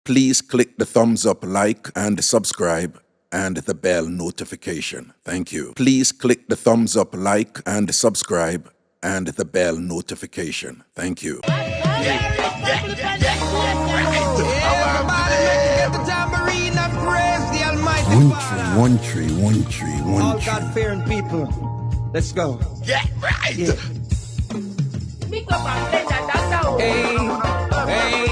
Please click the thumbs up, like, and subscribe, and the bell notification. Thank you. Please click the thumbs up, like, and subscribe, and the bell notification. Thank you. One tree. All God-fearing people. Let's go. Yeah, right. Yeah. Mixup and Blenda, Dancehall. Hey, yeah. Hey.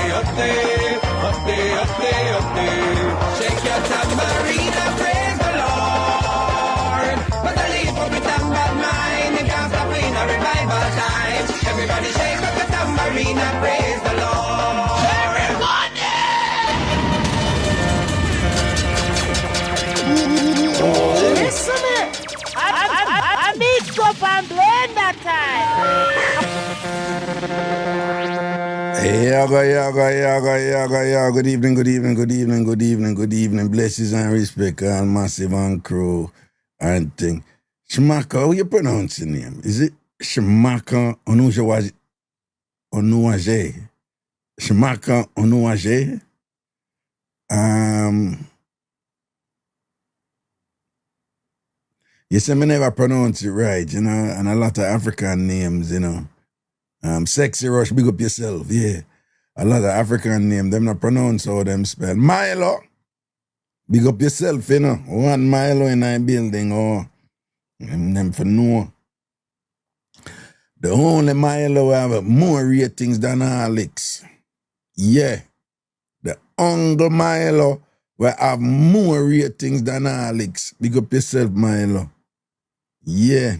Up there. Shake your tambourine and praise the Lord. But the leaf will be done bad mind. It can't stop in a revival time. Everybody shake up the tambourine and praise the Lord. Listen it. I Mixup and Blenda time. Yeah. Good evening. Blessings and respect and massive and crew and thing. Shmaka, how you pronounce your name? Is it Shmaka Onuaje? Shmaka Onuaje? You say me never pronounce it right, you know, and a lot of African names, you know. Sexy Rush, big up yourself, yeah. A lot of African names, them not pronounce how them spell. Milo, big up yourself, you know. One Milo in a building, or them for no. The only Milo have more ratings than Alex. Yeah. The Uncle Milo will have more ratings than Alex. Big up yourself, Milo. Yeah.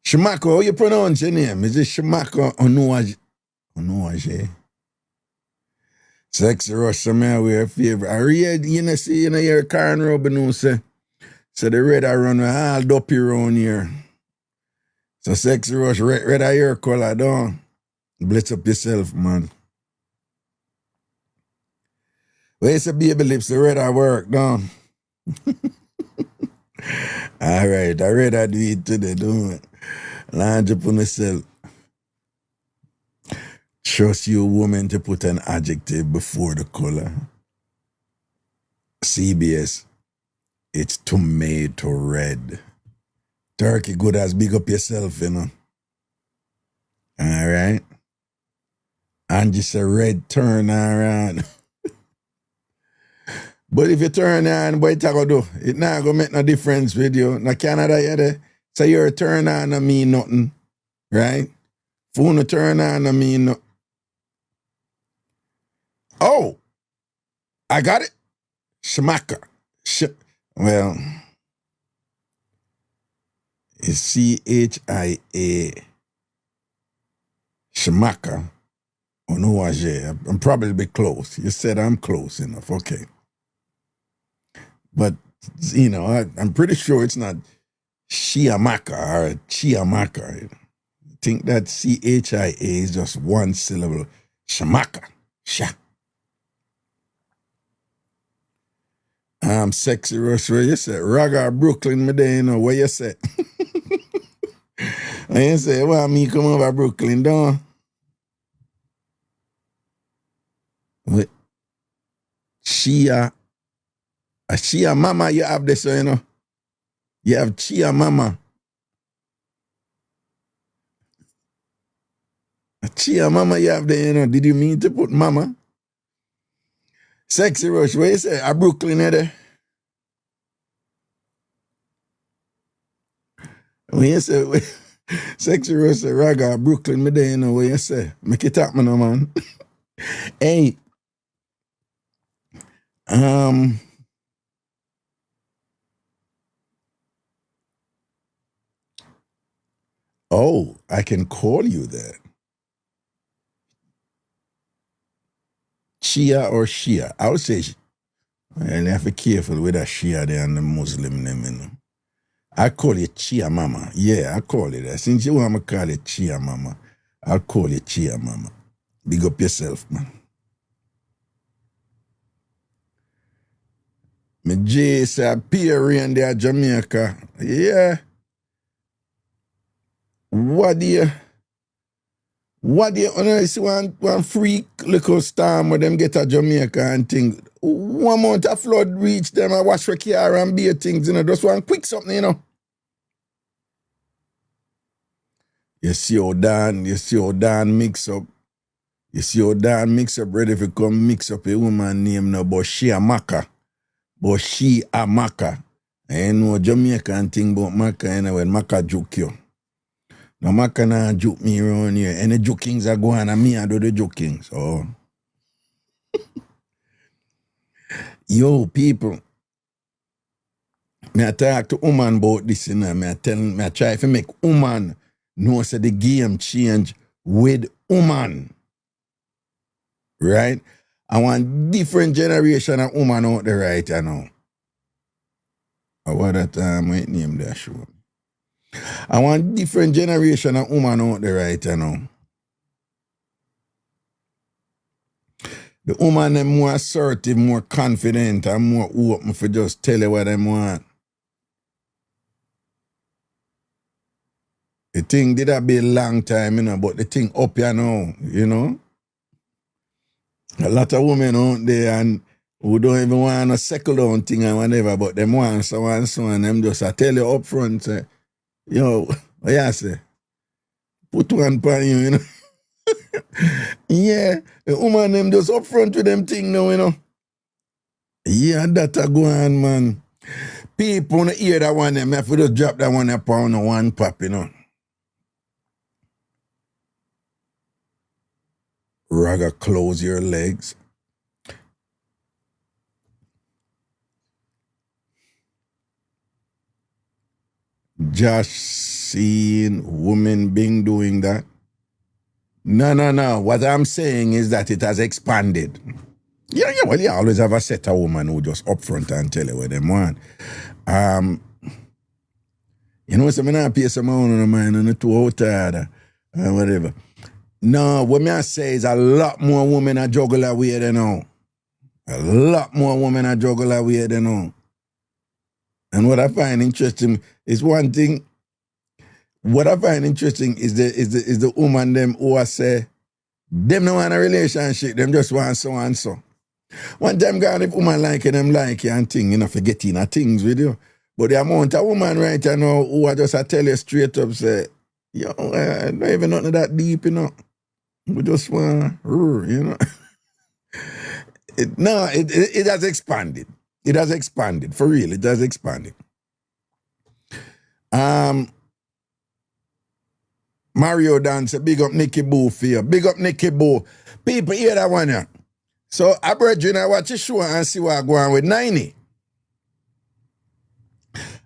Shemako, how you pronounce your name? Is it Shemako Onuaje? Sexy Rush, some wear favorite. I read, your Karen Robin say the red I run with all dopey around here. So Sexy Rush, red I hair color, don't. Bless up yourself, man. Where you say baby lips, the red I work, don't. All right, I read I do it today, don't it? Land up on yourself. Trust you, woman, to put an adjective before the color. CBS, it's tomato red. Turkey good as big up yourself, you know. All right. And just a red turn around. But if you turn on, what you gonna do? It not gonna make no difference with you. Now Canada, you there. So your turn on don't mean nothing, right? Phone turn on don't mean nothing. Oh, I got it. Shemaka. Well, it's C-H-I-A. Shemaka. Onuaje. I'm probably a bit close. You said I'm close enough. Okay. But, you know, I'm pretty sure it's not Shiamaka or Chiamaka. I think that C-H-I-A is just one syllable. Shamaka. Sha. Sexy Rush, where you say? Raga Brooklyn, me there, you know, where you say? And you say, well, me come over Brooklyn, don't? With Shia. A Shia Mama you have this, you know. You have Chia Mama. A Chia Mama you have there, you know. Did you mean to put Mama? Sexy Rush, where you say? A Brooklyn, there. When you say, Sexy Rush say, Raga, Brooklyn, me there, you know, what you say? Make it up, man, man. Hey. Oh, I can call you that. Shia or Shia. I would say, well, you have to be careful with that Shia there and the Muslim name, you know. I call you Chia Mama. Yeah, I call you that. Since you want me to call you Chia Mama, I'll call you Chia Mama. Big up yourself, man. Me J say Perry and there Jamaica. Yeah. What do you see one freak little storm where them get a Jamaica and things. 1 month of flood reach them and wash for car and beer things, just one quick something, You see how Dan mix up. You see how Dan mix up ready to come mix up a woman name now, but she a Maka. I ain't no Jamaican thing about Maka anyway, Maka juke you. Now Maka nah juke me around here. Any jukings are going and me I do the juking. So yo, people. Me I talk to woman about this, Me I try to make woman know say the game change with woman. Right? I want different generation of woman out there right now. What that might name that show. I want different generation of woman out there right now. The woman them more assertive, more confident, and more open for just tell you what them want. The thing did that be a long time, but the thing up here now, A lot of women out there and who don't even want to settle down thing and whatever, but them want so and them just I tell you up front, say, yo, what you say? Put one pan you, Yeah, the woman them just up front with them thing now, Yeah, that a go on, man. People wanna hear that one, them have to just drop that one upon one pop, Raga, close your legs. Josh seen women being doing that. No. What I'm saying is that it has expanded. Yeah, well, you always have a set of woman who just up front and tell you what they want. So I'm not pay some money on mine and too out tired whatever. No, what me I say is a lot more women are juggle away than now. A lot more women are juggle away than now. And what I find interesting is one thing. What I find interesting is the woman them who I say them no want a relationship, them just want so and so. One time God if woman like you, them like you and thing, forgetting a things with you. But the amount of woman right now who I just I tell you straight up say, yo, I don't even nothing that deep, We just want, It has expanded. It has expanded. For real, it has expanded. Mario Dance, big up Nicky Boo for you. Big up Nicky Boo. People hear that one, yeah. So, I watch the show and see what going on with 90.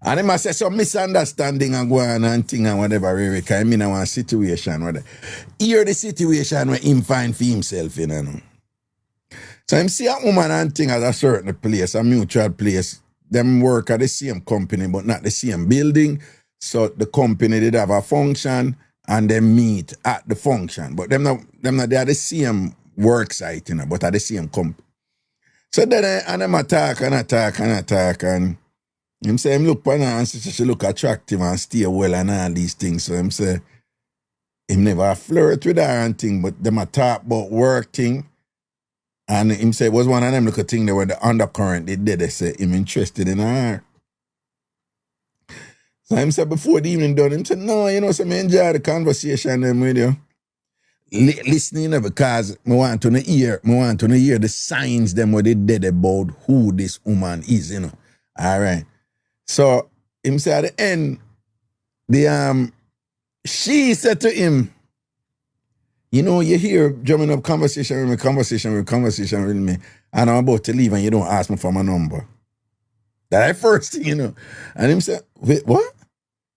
And they must say some misunderstanding and go on and thing and whatever, really, because I mean I want a situation, whatever. Hear the situation where him find for himself, So him see a woman and thing at a certain place, a mutual place. Them work at the same company, but not the same building. So the company did have a function and they meet at the function. But them not they are the same work site, but at the same company. So then and them attack and him say him look upon her and say she look attractive and stay well and all these things. So him say him never flirt with her and thing, but them a talk about work thing. And him say it was one of them little thing that were the undercurrent they did. They say him interested in her. So him say before the evening done, him say, no, so me enjoy the conversation them with you. Listening because I want to hear the signs them what they did about who this woman is, All right. So him say at the end, she said to him, you hear drumming up conversation with me, and I'm about to leave and you don't ask me for my number. That first thing, And him said, wait, what?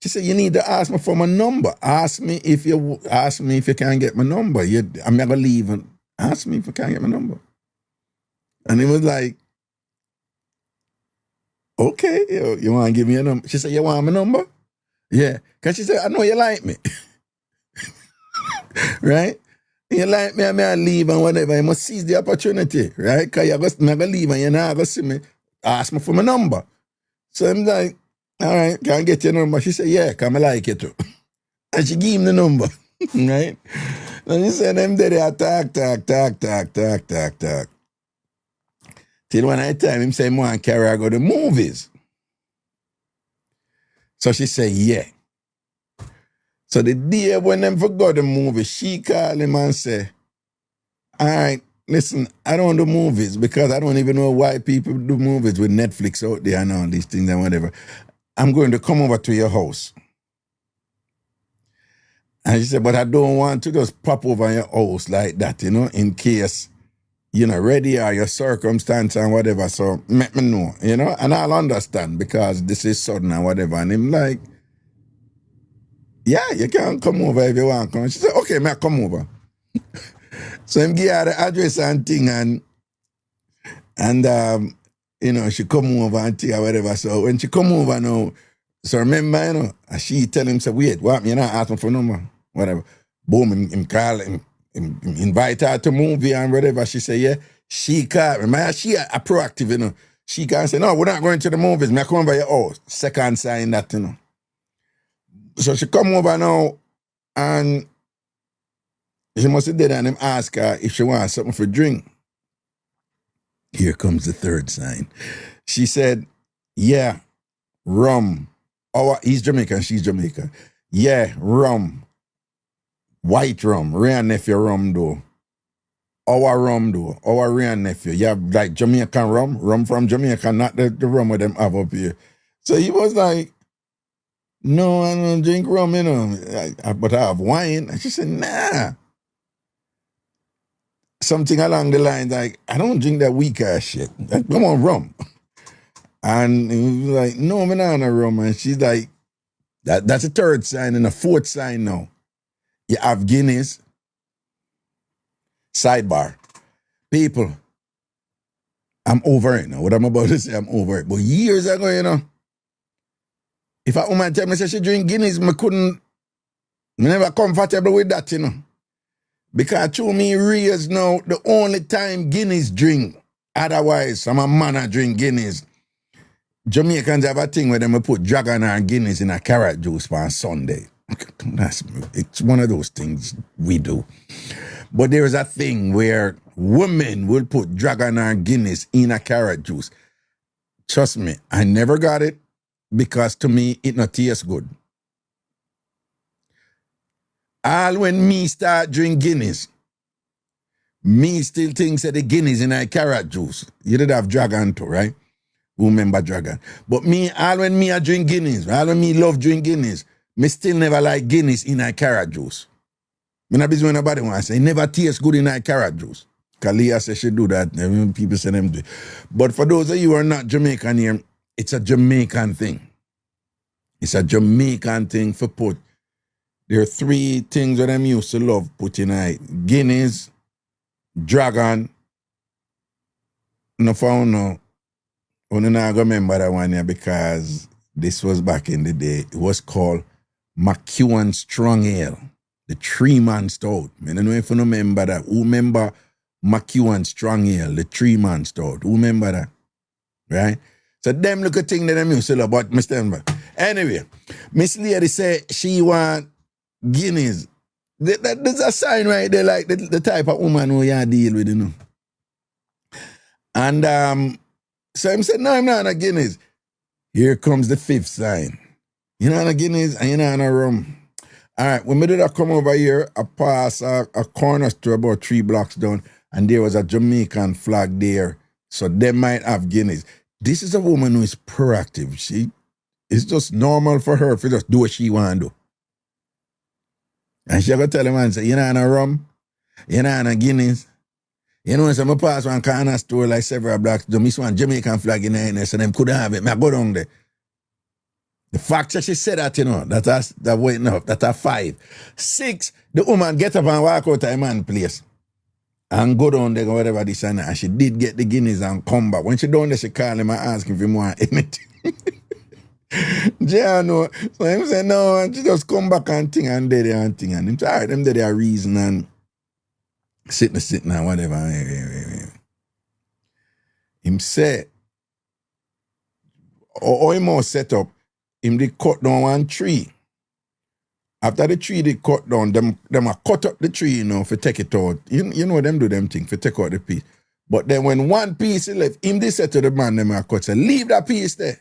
She said, you need to ask me for my number. Ask me if you can't get my number. I'm never leaving. Ask me if you can't get my number. And he was like, okay, you want to give me a number? She said, you want my number? Yeah. Because she said, I know you like me. Right? You like me, I may leave and whatever. You must seize the opportunity, right? Because you're going to leave and you're not going to see me. ask me for my number. So I'm like, all right, can I get your number? She said, yeah, come I like you too. And she gave him the number, right? And he said, them there, talk. Till one night time, him say, man, carry her go to movies. So she said, yeah. So the day when them forgot the movie, she called him and say, all right, listen, I don't do movies because I don't even know why people do movies with Netflix out there and all these things and whatever. I'm going to come over to your house. And she said, but I don't want to just pop over your house like that, in case you're not ready or your circumstance and whatever. So let me know, and I'll understand because this is sudden and whatever. And him like, yeah, you can come over if you want to come. She said, okay, may I come over? So him give her the address and thing and she come over and thing or whatever. So when she come over now, so remember, and she tell him, say, wait, what, you not ask me for number? Whatever. Boom, him call him invite her to movie and whatever. She say, yeah. She call, remember, she a proactive, She can say, no, we're not going to the movies. Me I come over your house. Second sign that, So she come over now and she must have did and him ask her if she wants something for drink. Here comes the third sign. She said, yeah, rum. He's Jamaican, she's Jamaican. Yeah, rum. White rum. Ray and nephew rum though. Our rum though. Our Ray and nephew. You have like Jamaican rum. Rum from Jamaica, not the rum with them have up here. So he was like, no, I don't drink rum, but I have wine. And she said, nah. Something along the lines like, I don't drink that weak ass shit. Come on, rum. And he was like, no, I'm not on a rum. And she's like, that's a third sign and a fourth sign now. You have Guinness. Sidebar. People, I'm over it now. What I'm about to say, I'm over it. But years ago, if a woman tell me say she drink Guinness, I never comfortable with that, Because to me, raised now, the only time Guinness drink, otherwise, some man a drink Guinness. Jamaicans have a thing where they put dragon and Guinness in a carrot juice for Sunday. It's one of those things we do. But there is a thing where women will put dragon and Guinness in a carrot juice. Trust me, I never got it because to me, it not tastes good. All when me start drink Guinness, me still thinks that the Guinness in a carrot juice. You did have dragon too, right? Who remember dragon? But me, all when me I drink Guinness, all when me love drink Guinness, me still never like Guinness in a carrot juice. Me not busy when nobody wants to say, it never tastes good in a carrot juice. Kalia says she do that, people say them do. But for those of you who are not Jamaican here, it's a Jamaican thing. It's a Jamaican thing for put. There are three things that I'm used to love putting in Guinness, dragon, no found no. I'm not remember that one here because this was back in the day. It was called McEwan Strong Ale, the 3-man stout. I don't know if you remember that. Who remember McEwan Strong Ale, the 3-man stout? Who remember that? Right? So them look a thing that I'm used to love, but Mr. Anyway, Miss Lady said she want Guinness. There's a sign right there, like the type of woman who you deal with, And so I said, no, I'm not on a Guinness. Here comes the fifth sign. You're not on a Guinness and you're not on a rum. All right, when we did I come over here, I passed a corner store about 3 blocks down, and there was a Jamaican flag there. So they might have Guinness. This is a woman who is proactive. It's just normal for her to just do what she want to do. And she going to tell him and say, you're not on a rum, you're not on a Guinness. So I pass one corner store like several blocks, do miss one Jamaican flag in there, so them couldn't have it. I go down there. The fact that she said that, that's waiting up, that's a 5. 6, the woman get up and walk out of a man's place and go down there, whatever this and that. And she did get the Guinness and come back. When she down there, she call him and ask him if he want anything. Yeah, no. So him say no, and she just come back and thing and there and thing. And him say, all right, them there are reason and sitting and whatever. Him say, or him more set up, him they cut down one tree. After the tree they cut down, them a cut up the tree, you know, for take it out. You know them do them thing, for take out the piece. But then when one piece is left, him they said to the man, them a cut, say, leave that piece there.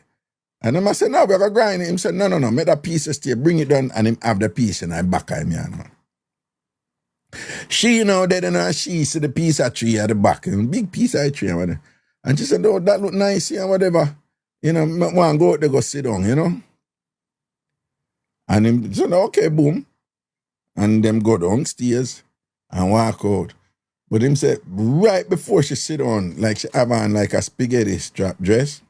And them I said, no, we're going to grind it. Him said, no, make that piece stay, bring it down, and him have the piece, and I back him, you know. She, you know, they don't know, she see the piece of tree at the back, a big piece of tree, and she said, oh, that look nice, and whatever. You know, I want to go out there, go sit down, you know. And him said, okay, boom. And them go downstairs and walk out. But him said, right before she sit on, like she have on like a spaghetti strap dress,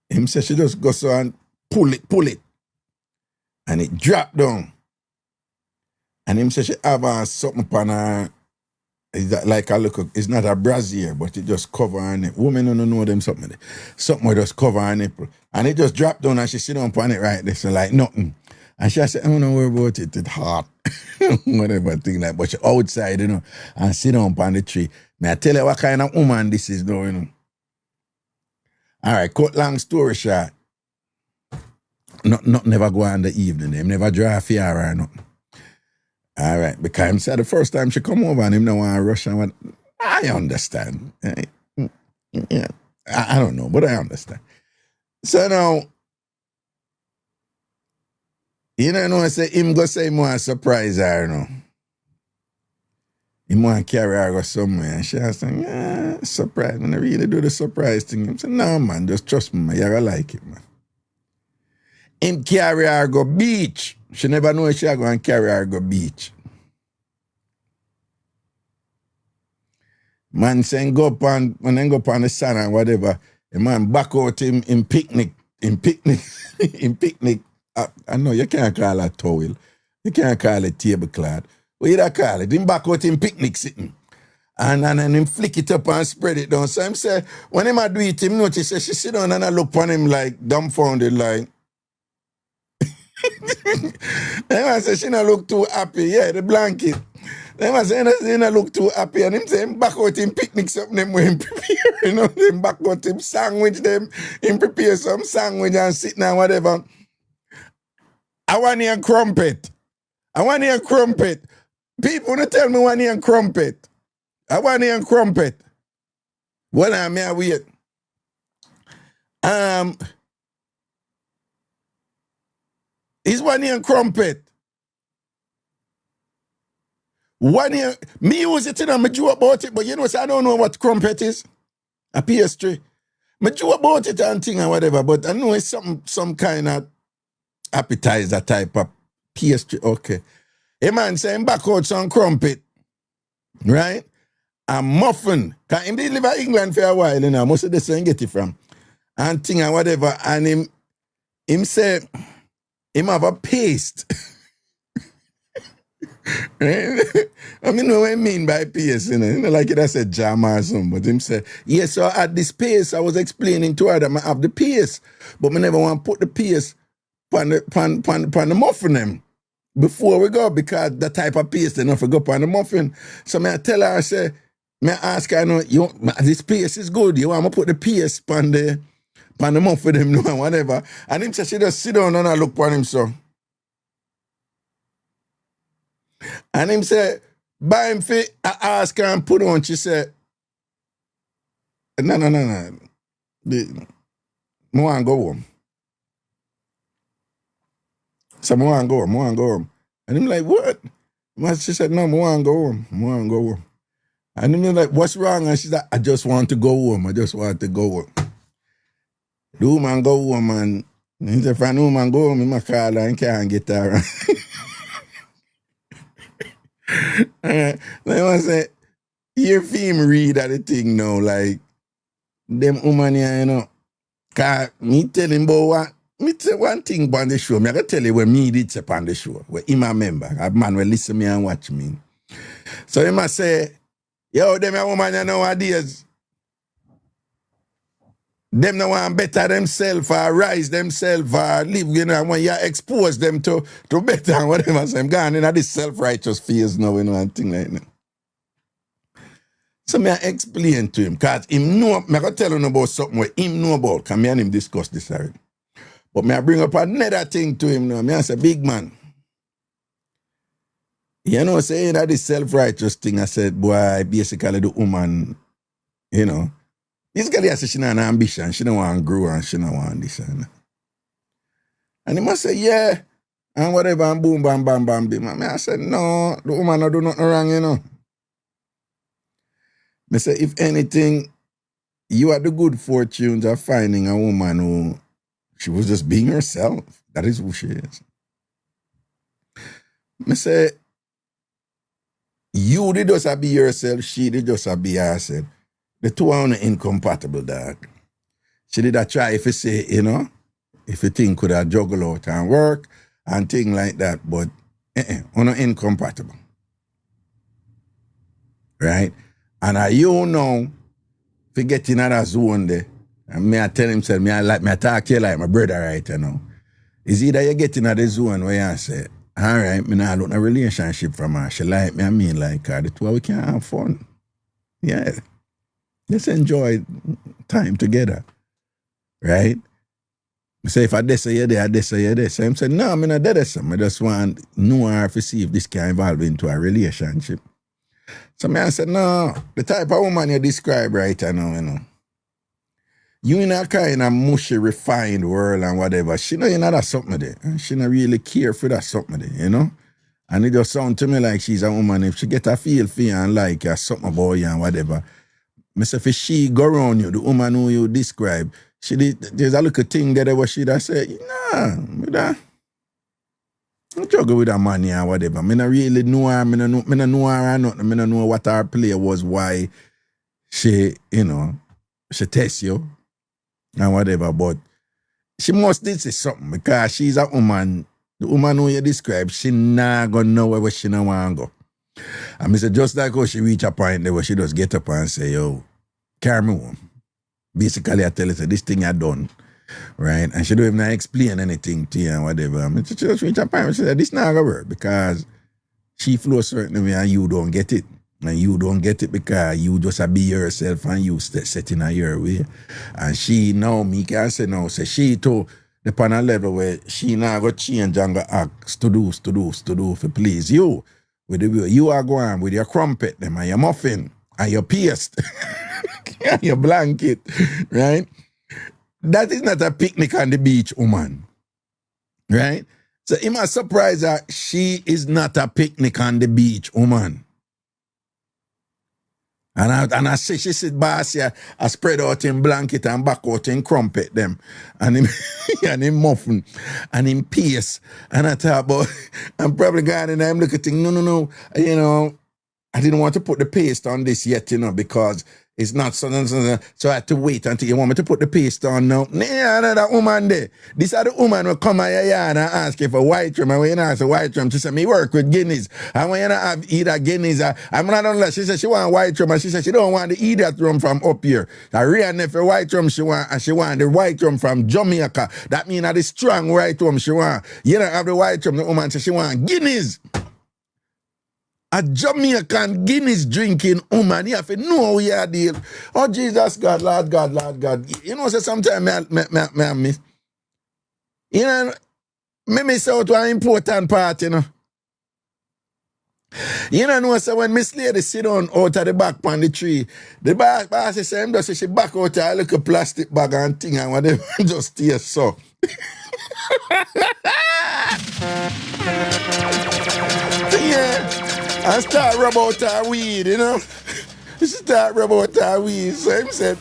him said she just goes and pull it. And it drop down. And him said she have on something upon her, is that like a look, it's not a brassiere, but it just cover her nipple. Women don't know them something. Something will just cover her nipple. And it just drop down and she sit on upon it right there, so like nothing. And she said, I don't know where about it, it's hot. Whatever thing like, but she outside, you know, and sit down upon the tree. May I tell you what kind of woman this is though, you know. All right, cut long story short. Not never go on the evening. Him never draw a fear or nothing. All right, because him said the first time she come over and him no want to rush and what. I understand. Yeah, I don't know, but I understand. So now, you know, I say him go say him want to surprise her, you know. He want to carry her go somewhere. And she was saying, yeah, surprise. When I really do the surprise thing, I said, no, man, just trust me, man. You're going to like it, man. Him carry her go beach. She never know she go and carry her go beach. Man saying go up on, when they go up on the sun and whatever, the man back out him in picnic. I know you can't call it towel. You can't call it tablecloth. What you call it? Him back out in picnic sitting. And him flick it up and spread it down. So him say, when him a do it, him notice say she sit down and I look on him like dumbfounded like. Then I say she not look too happy. Yeah, the blanket. Then I say she not look too happy. And him say him back out him picnic something them when him prepare. You know, him back out him sandwich them. Him prepare some sandwich and sit and whatever. I want to hear crumpet. People don't tell me one hear crumpet. I want to hear crumpet. Well, I'm here wait. Is one hear crumpet. One hear, me use it and I joke about it, but you know, so I don't know what crumpet is. A PS3. I joke about it and thing and whatever, but I know it's some kind of appetizer type of PS3. Okay. A man saying back out some crumpet, right? A muffin. Because him did live in England for a while, you know. Most of the thing get it from. And thing and whatever. And him say, him have a paste. I mean, what I mean by paste, you know like it I said jam or something. But him say, yes, so at this paste, I was explaining to her that I have the paste. But I never want to put the paste pan the muffin them. Before we go, because the type of paste they not go on the muffin. So I tell her, I say, I ask her, this paste is good. You want me to put the paste on the muffin them, no, whatever. And him say she just sit down and I look on him so. And him say, buy him fit, I ask her and put on. She said, no. I want to go home. So I want to go home. And I'm like, what? She said, no, I want to go home. And I'm like, what's wrong? And she said, I just want to go home. The woman go home and he said, if I know man go home, I'm going to call her and can't get her. Then I say, you feel me read at the thing now, like, them woman here, you know, because me tell him about what, me tell one thing on the show. I can tell you what me did say on the show. Where him a member. A man will listen me and watch me. So he must say, yo, them a woman you nowadays. Them no want better themselves or rise themselves or live, you know, when you expose them to better and whatever. So I'm going in this self-righteous phase now, you know, and thing like that. So me I explain to him, cause him know, me I go tell him about something where him know about, cause me and him discuss this already. But me I bring up another thing to him now. Me I say, big man, you know, saying that this self-righteous thing, I said, boy, basically the woman, you know, this girl has she not an ambition, she don't want to grow and she don't want this and he must say, yeah, and whatever, and boom, bam, bam, bam, bam. And I said, no, the woman don't do nothing wrong, you know. I say, if anything, you had the good fortunes of finding a woman who, she was just being herself. That is who she is. I say, you did just be yourself, she did just be herself. The two are incompatible, dog. She did a try if you say, you know, if you think could have juggle out and work and thing like that, but incompatible. Right? And you know, if you get in another zone there, and me I tell him, say, me I talk to you like my brother right you know. Is either you get in the zone where you say, all right, me not look a relationship from her. She like me, I mean like her. The two we can have fun. Yeah. Let's enjoy time together. Right? Say if I say you're there, I say you're there. So I'm saying, no, I'm not there. I just want to know her to see if this can evolve into a relationship. So I said, no, the type of woman you describe right now, you know. You in a kind of mushy, refined world and whatever. She know you know that something there. She not really care for that something there, you know. And it just sound to me like she's a woman. If she get a feel for you and like you, something about you and whatever. I say, if she go around you, the woman who you describe, there's a little thing there where she say, nah, I'm juggle with that money or whatever. I don't really know her. I don't know her or nothing. I don't know what her play was, why she, you know, she tests you and whatever. But she must did say something because she's a woman. The woman who you describe, she not gonna know where she don't want to go. And I said, just like how she reach a point there where she just get up and say, yo, carry me home. Basically, I tell her, this thing I done, right? And she don't even explain anything to you and whatever. I mean, she just reach a point where she said, this not gonna work because she flows certain way and you don't get it. And you don't get it because you just be yourself and you set in your way. And she now, me can say now, say she too, upon a level where she now go change and go ask to do for please you. With the way you are going with your crumpet them and your muffin and your paste and your blanket, right? That is not a picnic on the beach, woman. Right? So it must surprise her, she is not a picnic on the beach, woman. And I say she sit boss here, I spread out in blanket and back out in crumpet them. And him and him muffin and him paste. And I talk about, I'm probably going in there, I'm looking at things, no, you know, I didn't want to put the paste on this yet, you know, because it's not so I had to wait until you want me to put the paste on now. Nah, that woman there. This are the woman who come out your yard and ask you for white rum. And when you ask for white rum, she said, me work with guineas. And when you have either guineas, I'm not unless she said she want white rum and she said she don't want the idiot rum from up here. I really for white rum she want and she want the white rum from Jamaica. That means that the strong white rum she want. You don't have the white rum, the woman said she want guineas. A Jamaican Guinness drinking woman, you have to know how you deal. Oh, Jesus, God, Lord God, Lord God. You know, so sometimes I miss. You know, me miss out one important part, you know. You know, so when Miss Lady sit down out of the back on the tree, the boss say, just she back out a little plastic bag and thing and whatever, just stay so. Yeah. And start rub out her weed, you know. She start rub out her weed. So him said,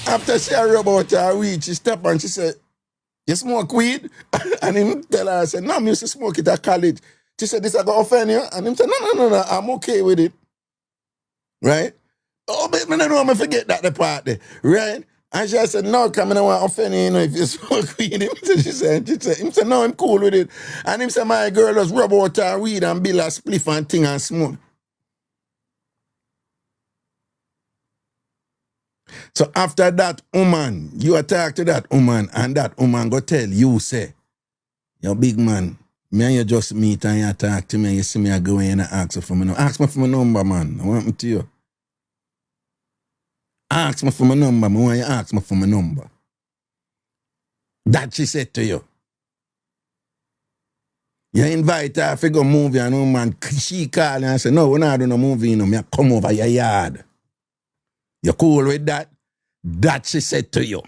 after she rub out her weed, she stop and she said, you smoke weed? And him tell her, I said, no, I used to smoke it at college. She said, this I go offend you? And him said, no, I'm okay with it. Right? Oh, but I don't know, I forget that the part there. Right? And she said, no, come in, I want to offend you, you know, if you smoke weed. She said, no, I'm cool with it. And him said, my girl just rub out her weed and build a spliff and thing and smoke. So after that woman, you attack to that woman and that woman go tell you, say, yo, big man, me and you just meet and you talk to me and you see me I go in and ask for my number. Ask me for my number, man. I want me to you. ask me for my number. I want you to ask me for my number. That she said to you. You invite her to go movie and man, she call and say, no, we're not doing a movie, me come over your yard. You cool with that? That she said to you.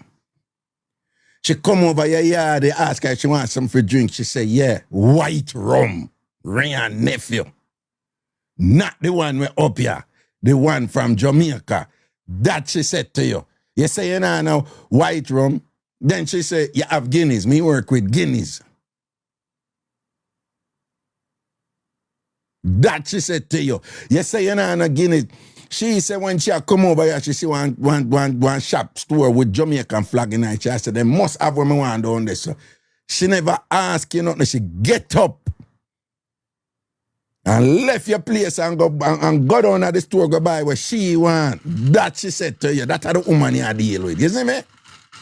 She come over your yard, they ask her if she wants something for drink. She say, yeah, white rum. Ring her nephew. Not the one we up here. The one from Jamaica. That she said to you. You say, you know, white rum. Then she say, you have guineas. Me work with guineas. That she said to you. You say, you know, guineas. She said when she come over here, she see one shop store with Jamaican flag in it. She said, they must have what me want down there. So she never ask you nothing. She get up and left your place and go down at the store, go buy what she want. That she said to you. That's how the woman you deal with. You see me?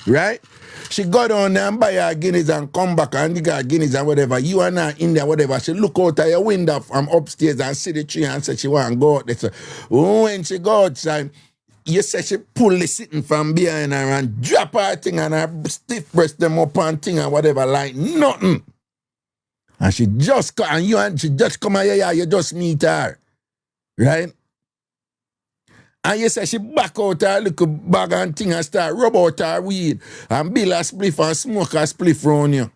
Right? She go down there and buy her guineas and come back and dig her guineas and whatever. You are not in there, whatever. She look out of your window from upstairs and see the tree and say she want to go out there. So when she go outside, you say she pull the sitting from behind her and drop her thing and her stiff breast them up and thing and whatever, like nothing. And she just come and she just come here, you just meet her. Right? And you say she back out her little bag and thing and start rub out her weed and build a spliff and smoke a spliff round you.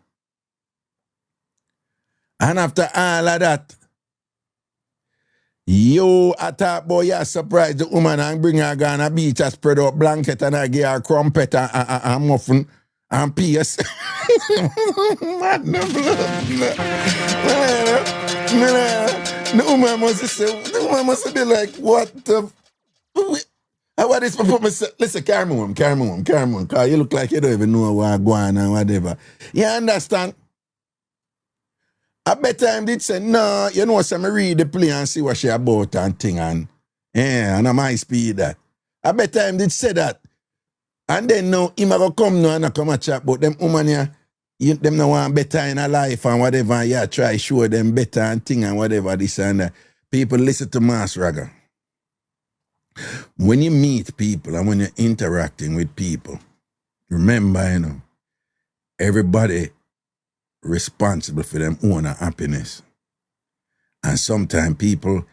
And after all of that, you I thought boy you surprise the woman and bring her down a beach and spread out blanket and I give her crumpet and muffin and PS. The woman must be like, what the what is for myself? Listen, carry me home, because you look like you don't even know what's going on and whatever. You understand? I bet time did say, no, you know, so I read the play and see what she about and thing and I might speed that. I bet time did say that. And then now, him a go come now and I come and chat, but them woman here, them no want better in a life and whatever, and yeah, try show them better and thing and whatever, this and that. People listen to Mass Raga. When you meet people and when you're interacting with people, remember, you know, everybody responsible for them own happiness. And sometimes people,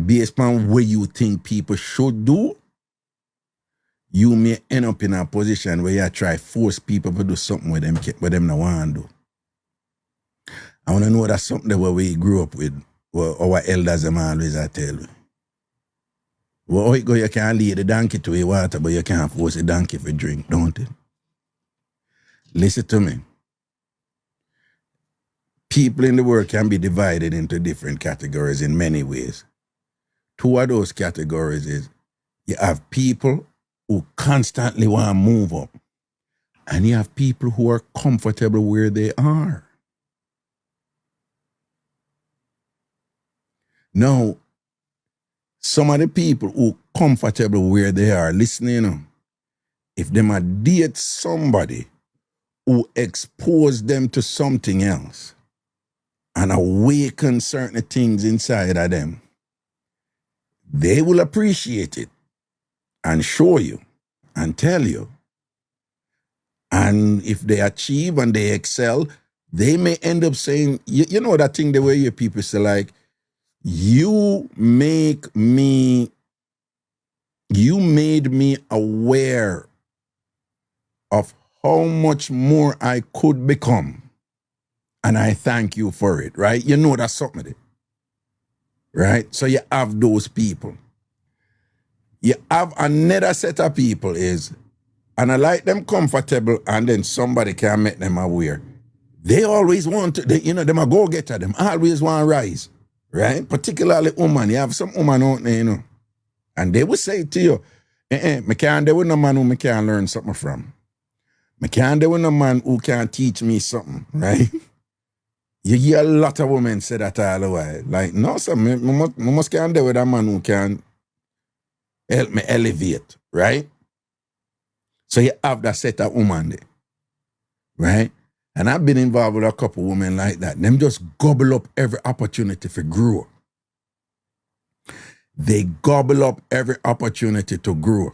based on what you think people should do, you may end up in a position where you try force people to do something with them not want to do. I want to know that's something that we grew up with, what our elders them always tell me. Well, you can lead the donkey to a water, but you can't force a donkey for drink, don't it? Listen to me. People in the world can be divided into different categories in many ways. Two of those categories is you have people who constantly want to move up, and you have people who are comfortable where they are. Now, some of the people who comfortable where they are, listening, you know, if them a date somebody who expose them to something else and awaken certain things inside of them, they will appreciate it and show you and tell you. And if they achieve and they excel, they may end up saying, you know that thing the way your people say, like, you made me aware of how much more I could become. And I thank you for it, right? You know that's something, right? So you have those people. You have another set of people is, and I like them comfortable and then somebody can make them aware. They always want to, them a go-getter, them always want to rise. Right? Particularly woman. You have some woman out there, you know. And they will say to you, me can't deal with no man who me can learn something from. Me can't deal with no man who can teach me something, right? You hear a lot of women say that all the while. Like, no, sir, me must can't deal with a man who can help me elevate, right? So you have that set of woman there, right? And I've been involved with a couple women like that. Them just gobble up every opportunity for grow. they gobble up every opportunity to grow.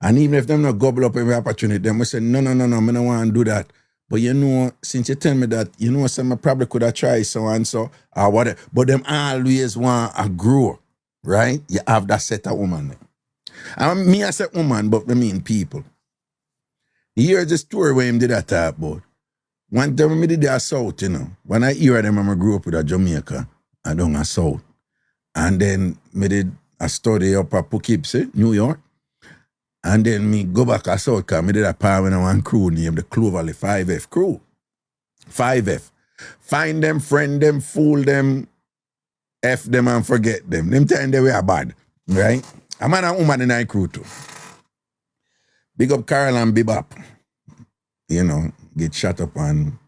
And even if them not gobble up every opportunity, they must say, no, I don't want to do that. But you know, since you tell me that, you know, some I probably could have tried so and so, or whatever. But them always want to grow, right? You have that set of woman there. And me I say woman, but I mean people. Here's the story where him did that talk about. One time I did that South, you know. When I hear them, I grew up with a Jamaica, I down a South. And then I did a study up at Poughkeepsie, New York. And then me go back to South, because I did a part when I want crew named the Cloverly 5F crew. 5F. Find them, friend them, fool them, F them and forget them. Them time they were bad, right? A man and woman in our crew too. Big up Carol and Bebop. You know, get shot up and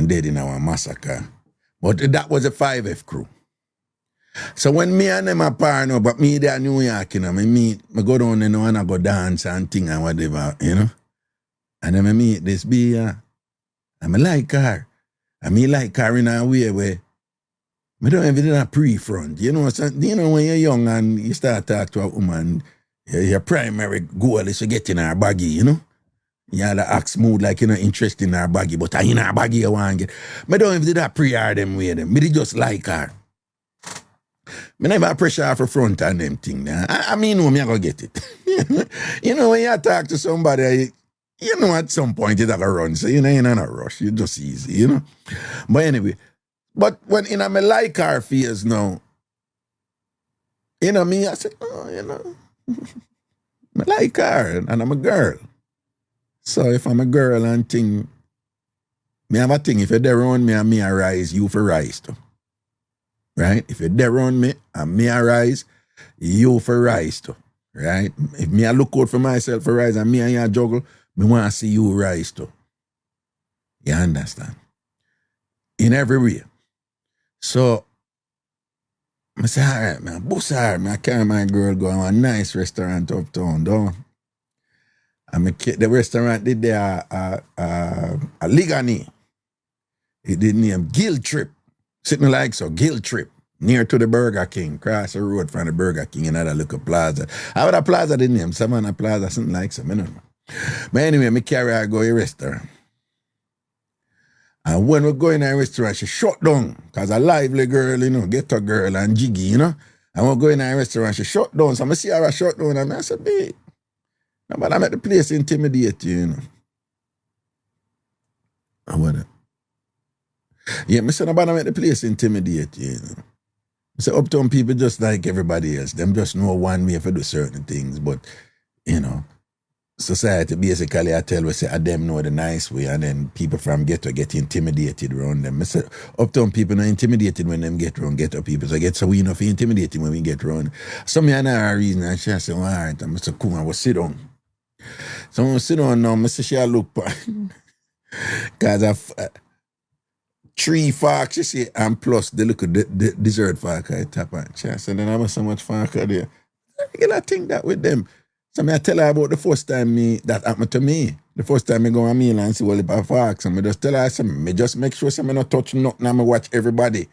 dead in our massacre. But that was a 5F crew. So when me and them are partner, but me there in New York, you know, I go down, you know, and I go dance and thing and whatever, you know. And then I meet this beer. And I like her. And me like her in a way where I don't even do a pre-front. You know, when you're young and you start to talk to a woman, your primary goal is to get in her baggy, you know. You have the act smooth like you're not interested in her baggy, but in her baggy you want to get. I don't even do that pre-her them way them. I just like her. I never pressure her for front and them thing. I mean, no, me I go get it. You know, when you talk to somebody, you know at some point it's like a run. So, you know, you're not in a rush. You're just easy, you know. But anyway, but when I like her fears now, you know me, I said, oh, you know, I like her and I'm a girl. So if I'm a girl and thing, me have a thing, if you're there around me and me arise, you for rise too. Right? If you're there around me and me arise, you for rise too. Right? If me I look out for myself for rise and me and you juggle, me want to see you rise too. You understand? In every way. So, I say, all right, man, boost her, man. I carry my girl go to a nice restaurant uptown, though. And the restaurant did there a Ligani. It did name Gill Trip. Sitting like so, Gill Trip. Near to the Burger King. Cross the road from the Burger King, another little plaza. I would a plaza the name, Savannah Plaza, something like so, I don't know. But anyway, me carry her go to a restaurant. And when we go in a restaurant, she shut down. Because a lively girl, you know, get a girl and jiggy, you know. And when we go in a restaurant, she shut down. So I see her shut down and I said, babe, but I'm at the place intimidate you, you know. And what? Yeah, I said, I'm at the place intimidate you, you know. I said, uptown people just like everybody else. Them just know one way to do certain things. But, you know, society basically, I tell we say, them know the nice way, and then people from ghetto get intimidated around them. I said, uptown people not intimidated when them get around ghetto people. So we enough intimidated when we get around. So me and her reason, and she said, all right, I'm Mr. Cool, I will sit down. So when I sit down now, I say, she look, because of 3 forks, she say, and plus the look of the dessert fork I tap on. She said, then I was so much fork there. I think that with them. So I tell her about the first time that happened to me. The first time I go on meal and see all the forks. And I just tell her, I just make sure I not touch nothing and I watch everybody.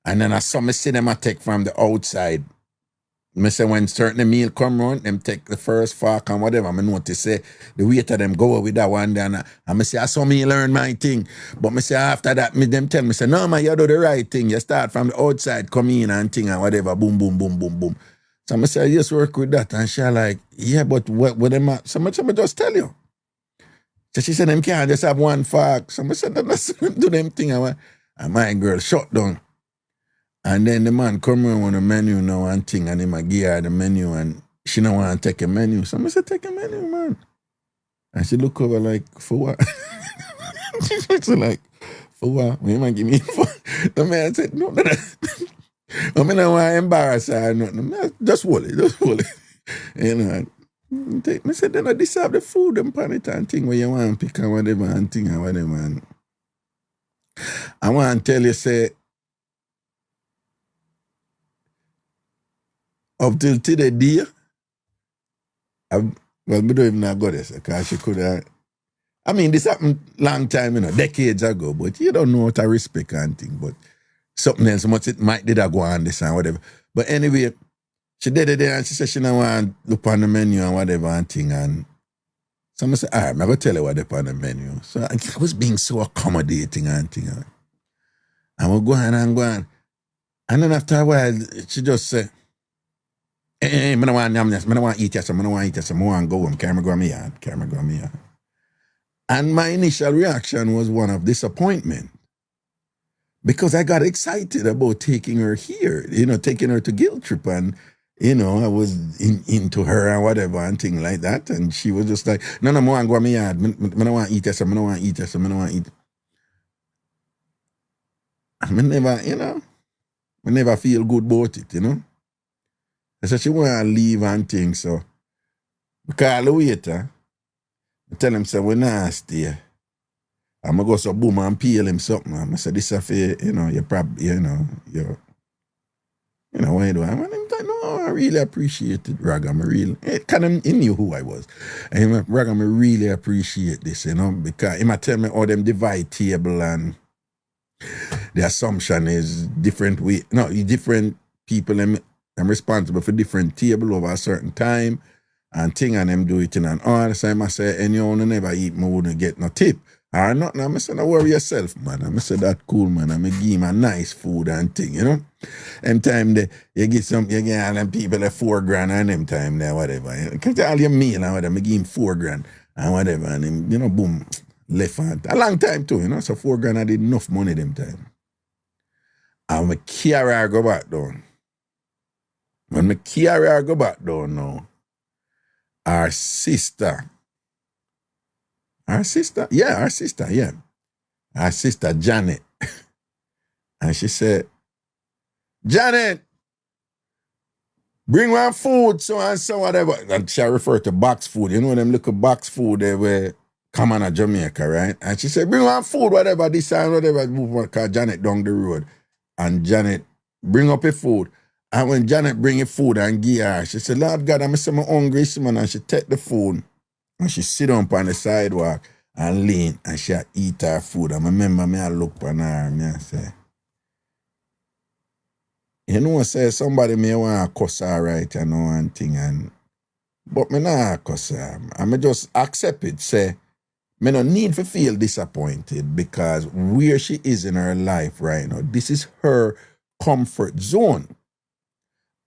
And then I saw me see them I take from the outside. I say when certain meal come round, them take the first fork and whatever. I notice say the waiter them go with that one day. And I say, I saw me learn my thing. But I say after that, them tell me, say, no man, you do the right thing. You start from the outside, come in and thing and whatever. Boom, boom, boom, boom, boom. So I say, I just work with that. And she like, yeah, but what them so much I just tell you. So she said, them can't just have one fork. So I said, let's do them thing. And my girl shut down. And then the man come around on the menu now and thing, and him give her the menu, and she don't want to take a menu. So I said, take a menu, man. And she look over like, for what? She's like, for what? What you give me for? The man said, no. I mean, I want to embarrass her or nothing. Just hold it. You know, I said, then I deserve the food and pan it and thing where you want to pick and whatever and thing and whatever. And I want to tell you, say, up till today, dear, well, we don't even know got this because she could have. I mean, this happened long time, you know, decades ago, but you don't know how to respect and thing, but something else, much it might did I go on this and whatever. But anyway, she did it there and she said she don't want to look on the menu and whatever and thing. And so I said, all right, I'm going to tell you what they on the menu. So I was being so accommodating and thing. And we're going and going. And then after a while, she just said, hey, I don't want to eat this, I don't want to eat this, I want to go home, carry me go to my yard. And my initial reaction was one of disappointment. Because I got excited about taking her here, taking her to Guilt Trip. And, I was into her and whatever and things like that. And she was just like, no, I want to go to my yard. I don't want to eat this, I don't want to eat this, I don't want to eat. I never feel good about it, I said she want to leave and things, so I call the waiter. I tell him, say, we're not stay. I'm going to go so boom and peel him something. I said, this is for, you probably, what you do? I'm like, no, I really appreciate it, Ragga. He knew who I was. And he like, Ragga, I really appreciate this, because he might tell me how them divide table and the assumption is different people, I'm responsible for different table over a certain time and thing and them do it in an hour. So I say, and you never eat, I wouldn't get no tip. Or not, I say, no worry yourself, man. I say, that cool, man. I give him a nice food and thing, Them time you get all them people $4,000 and them time there, whatever. Because all your meal and whatever, I give him $4,000 and whatever. And him, boom, left hand. A long time too, So $4,000 I did enough money them time. And I carry her go back down. When I carry her go back down now, our sister, Janet. And she said, Janet, bring one food, so and so, whatever. And she referred to box food. Them little box food they were common in Jamaica, right? And she said, bring one food, whatever, this and whatever, because Janet down the road. And Janet bring up a food. And when Janet bring a food and give her, she said, Lord God, I'm hungry, man. And she take the food and she sit down on the sidewalk and lean and she eat her food. And I remember I look on her and I say, say somebody may want to cuss her right and thing. But me not cuss her. I just accept it. Say, me no need to feel disappointed because where she is in her life right now, this is her comfort zone.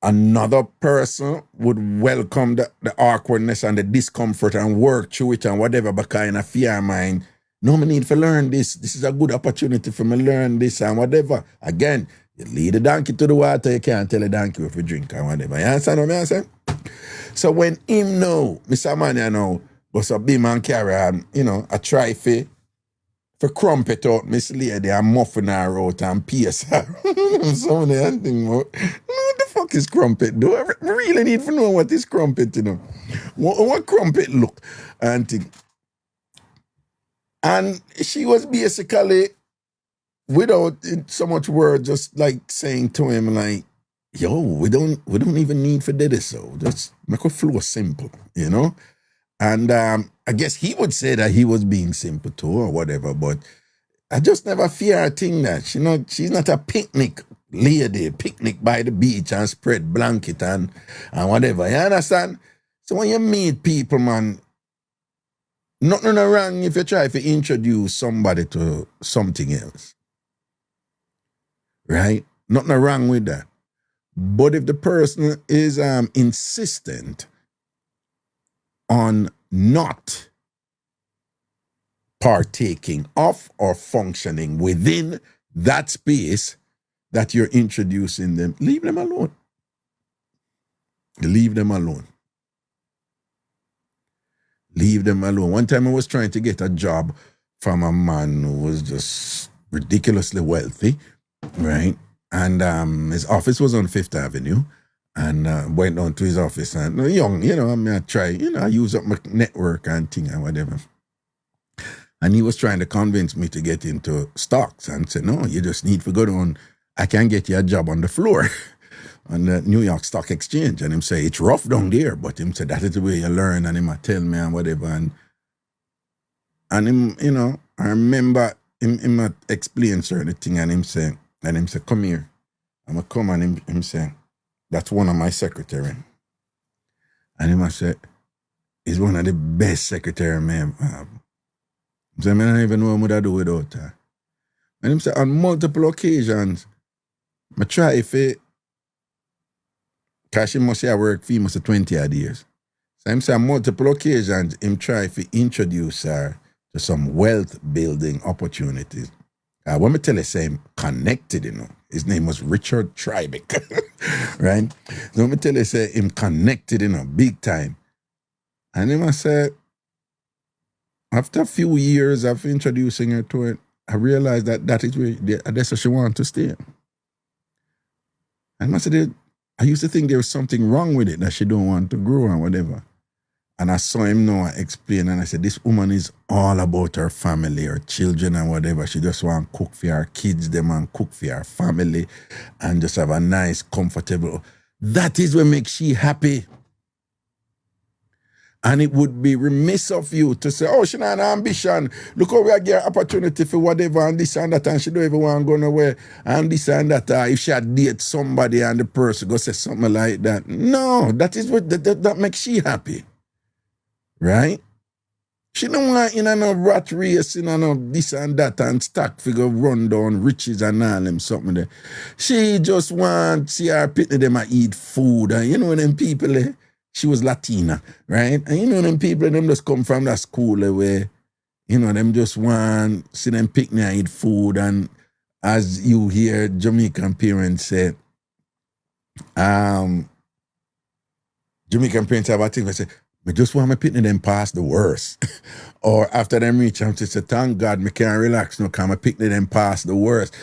Another person would welcome the awkwardness and the discomfort and work through it and whatever, but kind of fear mind. No, me need to learn this. This is a good opportunity for me to learn this and whatever. Again, you lead the donkey to the water, you can't tell the donkey if you drink and whatever. You understand what I'm saying? So when him know, Mr. Mania know, was a big man carry and, a try for crumpet out Miss Lady and muffin her out and pierce her. Some of the thing, what the fuck is crumpet do? I really need to know what is crumpet, What crumpet look and thing. And she was basically, without so much word, just like saying to him, like, yo, we don't even need for this, so just make it flow simple, And I guess he would say that he was being simple too or whatever, but I just never fear a thing that, she's not a picnic lady, picnic by the beach and spread blanket and whatever, you understand? So when you meet people, man, nothing wrong if you try to introduce somebody to something else, right? Nothing wrong with that. But if the person is insistent on not partaking of or functioning within that space that you're introducing them, leave them alone. Leave them alone. Leave them alone. One time I was trying to get a job from a man who was just ridiculously wealthy, right? And his office was on 5th Avenue. And went down to his office and young, I try, I use up my network and thing and whatever. And he was trying to convince me to get into stocks and said, no, you just need to go down. I can get you a job on the floor on the New York Stock Exchange. And him say, it's rough down there, but him said, that is the way you learn. And him might tell me and whatever. And him, I remember him might explain certain thing and him say, come here. I'm going to come and him say, That's one of my secretary. And he must say, he's one of the best secretary man have. So I don't even know what I do without her. And him say, on multiple occasions, I try if it, because she must say I work for him must 20 odd years. So him say on multiple occasions, him try to introduce her to some wealth building opportunities. When me tell you, say him connected, you know. His name was Richard Tribeck, right? So when me tell you, say him connected, you know, big time. And him I say, after a few years of introducing her to it, I realized that is where that's where she wanted to stay. And I said, I used to think there was something wrong with it, that she don't want to grow and whatever. And I saw him now explain, and I said, this woman is all about her family, her children and whatever. She just want to cook for her kids, them and cook for her family, and just have a nice, comfortable. That is what makes she happy. And it would be remiss of you to say, oh, she not an ambition. Look how we get opportunity for whatever and this and that, and she don't even want to go nowhere and this and that. If she had date somebody and the person go say something like that. No, that is what that makes she happy. Right? She don't want in no rat race, in no this and that and stock figure run down riches and all them something there. She just want see her pitney them and eat food. And you know them people she was Latina, right? And you know them people, them just come from that school where, you know, them just want see them picnic and eat food. And as you hear Jamaican parents say, Jamaican parents have a thing where say, I just want my picnic them pass the worst. Or after them reach out to say, thank God me can't relax no, because my picnic them pass the worst.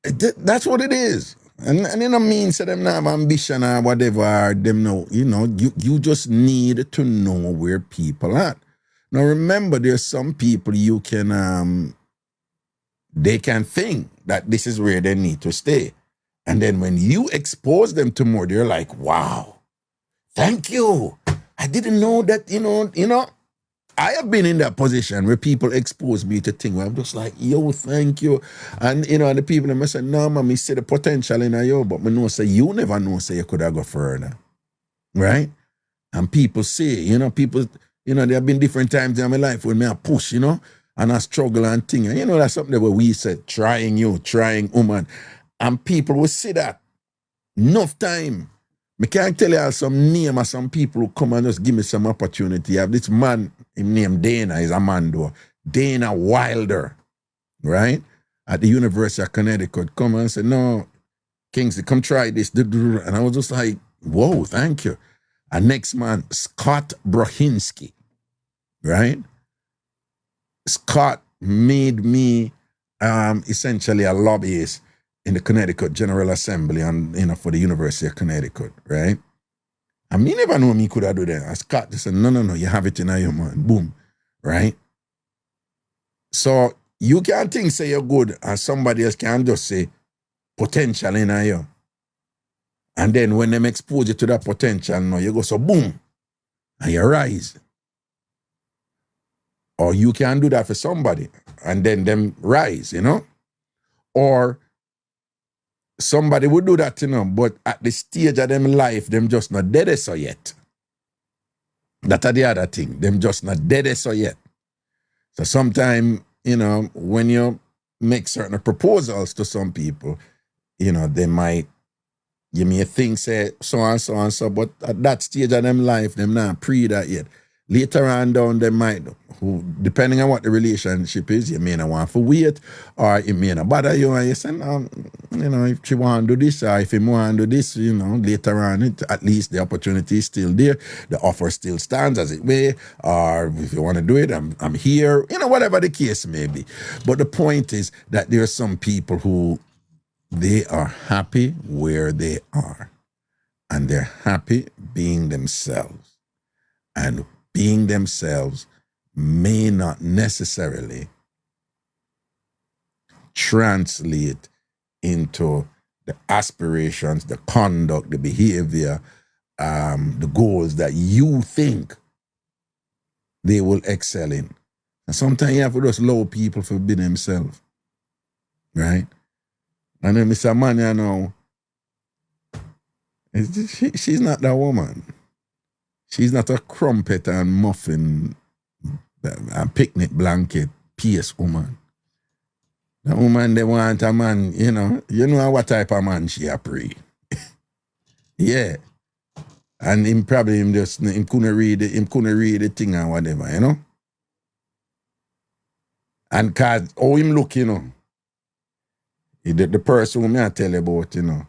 That's what it is. And you know mean say them not have ambition or whatever, or them know, you know, you just need to know where people are. Now remember, there's some people you can they can think that this is where they need to stay. And then when you expose them to more, they're like, wow, thank you. I didn't know that, you know. I have been in that position where people expose me to things where I'm just like, yo, thank you. And, you know, the people that say, no, man, me see the potential in you, but me know, say, you never know, say, you could have go further. Right? And people say, you know, there have been different times in my life when I push, you know, and I struggle and things. And, you know, that's something where we said, trying woman. And people will say that. Enough time. I can't tell you some name of some people who come and just give me some opportunity. I have this man, him named Dana, is a man though. Dana Wilder, right? At the University of Connecticut. Come and say, no, Kingsley, come try this. And I was just like, whoa, thank you. And next man, Scott Brohinsky, right? Scott made me essentially a lobbyist in the Connecticut General Assembly and, you know, for the University of Connecticut, right? And me never know me could have do that. And Scott just said, no, you have it in your man. Boom, right? So you can't think say you're good and somebody else can just say potential in you. And then when them expose you to that potential, no, you go so boom, and you rise. Or you can do that for somebody and then them rise, you know? Or somebody would do that, you know, but at the stage of them life, them just not dead so yet. That's the other thing. Them just not dead so yet. So sometimes, you know, when you make certain proposals to some people, you know, you may think, say, so and so and so, but at that stage of them life, them not pre that yet. Later on down, they might, depending on what the relationship is, you may not want to wait, or it may not bother you, and you say, no, you know, if she want to do this, or if he want to do this, you know, later on, at least the opportunity is still there, the offer still stands as it may, or if you want to do it, I'm here, you know, whatever the case may be. But the point is that there are some people who, they are happy where they are, and they're happy being themselves. And being themselves may not necessarily translate into the aspirations, the conduct, the behavior, the goals that you think they will excel in. And sometimes you have to just allow people to be themselves. Right? And then Mr. Man, you know, She's not that woman. She's not a crumpet and muffin and picnic blanket PS woman. The woman they want a man, you know what type of man she a pre. Yeah. And him couldn't read the thing or whatever, you know? And cause how him look, you know. The person who I tell you about, you know.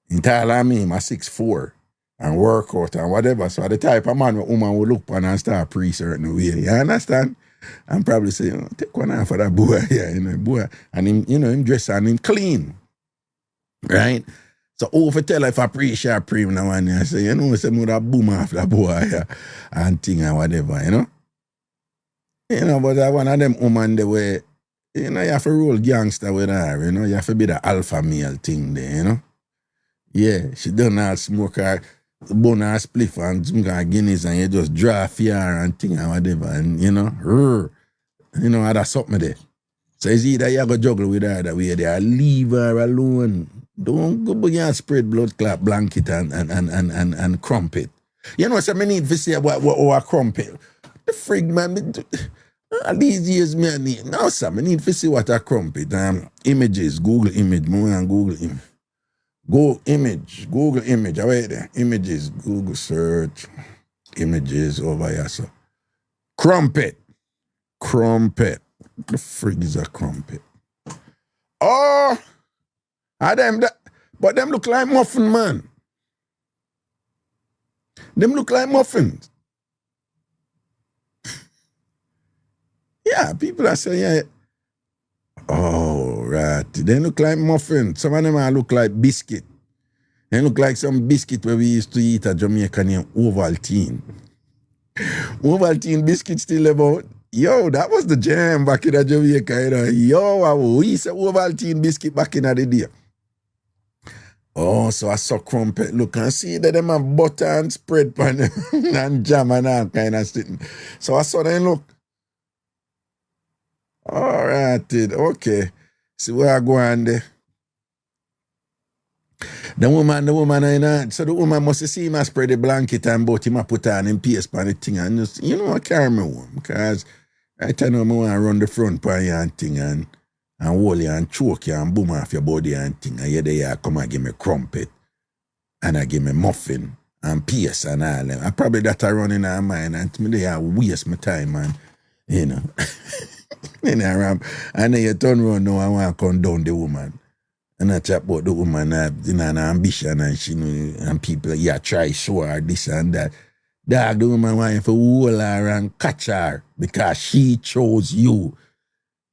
In Thailand, me, I'm 6'4" and work out and whatever. So the type of man woman will look upon and start pre certain way. You understand? And probably say, take one off for that boy, yeah, you know, boy. And him, him dress and him clean. Right? So if I tell her if I pre now and I say, say me would boom off that boy, yeah, and thing or whatever, you know? But one of them woman the way, you have to roll gangster with her, you have to be the alpha male thing there, you know? Yeah, she done all smoke her, bone her spliff and drink her Guinness and you just draw fear and thing or whatever and, that's something there. So it's either you go juggle with her that way there, leave her alone. Don't go begin spread blood clot blanket and crumpet. So I need to say what a crumpet. The frig man, these years me I need. Now sir, I need to see what a crumpet. Images, Google image, more and Google image. Go image, Google image, right there. Images, Google search, images over here. So, crumpet. The frig is a crumpet. Oh, but them look like muffin, man. Them look like muffins. Yeah, people are saying, yeah. Oh, right. They look like muffins. Some of them look like biscuit. They look like some biscuit where we used to eat at Jamaica named Ovaltine. Ovaltine biscuit still about. Yo, that was the jam back in Jamaica. Yo, we used to Ovaltine biscuit back in the day. Oh, so I saw crumpet. Look and see that them have butter and spread pan and jam and all kind of thing. So I saw them look. All right, okay. See where I go on there. The woman, so the woman must see him spread the blanket and both him put on him paste pan the thing and just, I carry me home because I tell you I want to run the front pan you and thing and hold you and choke you and boom off your body and thing and you there come and give me crumpet and I give me muffin and paste and all them. And probably that I run in our mind and to me they waste my time man, And then you turn around now and want to condone the woman. And I chat about the woman, an ambition and she and people, try show her this and that. Dog, the woman want you to hold her and catch her because she chose you.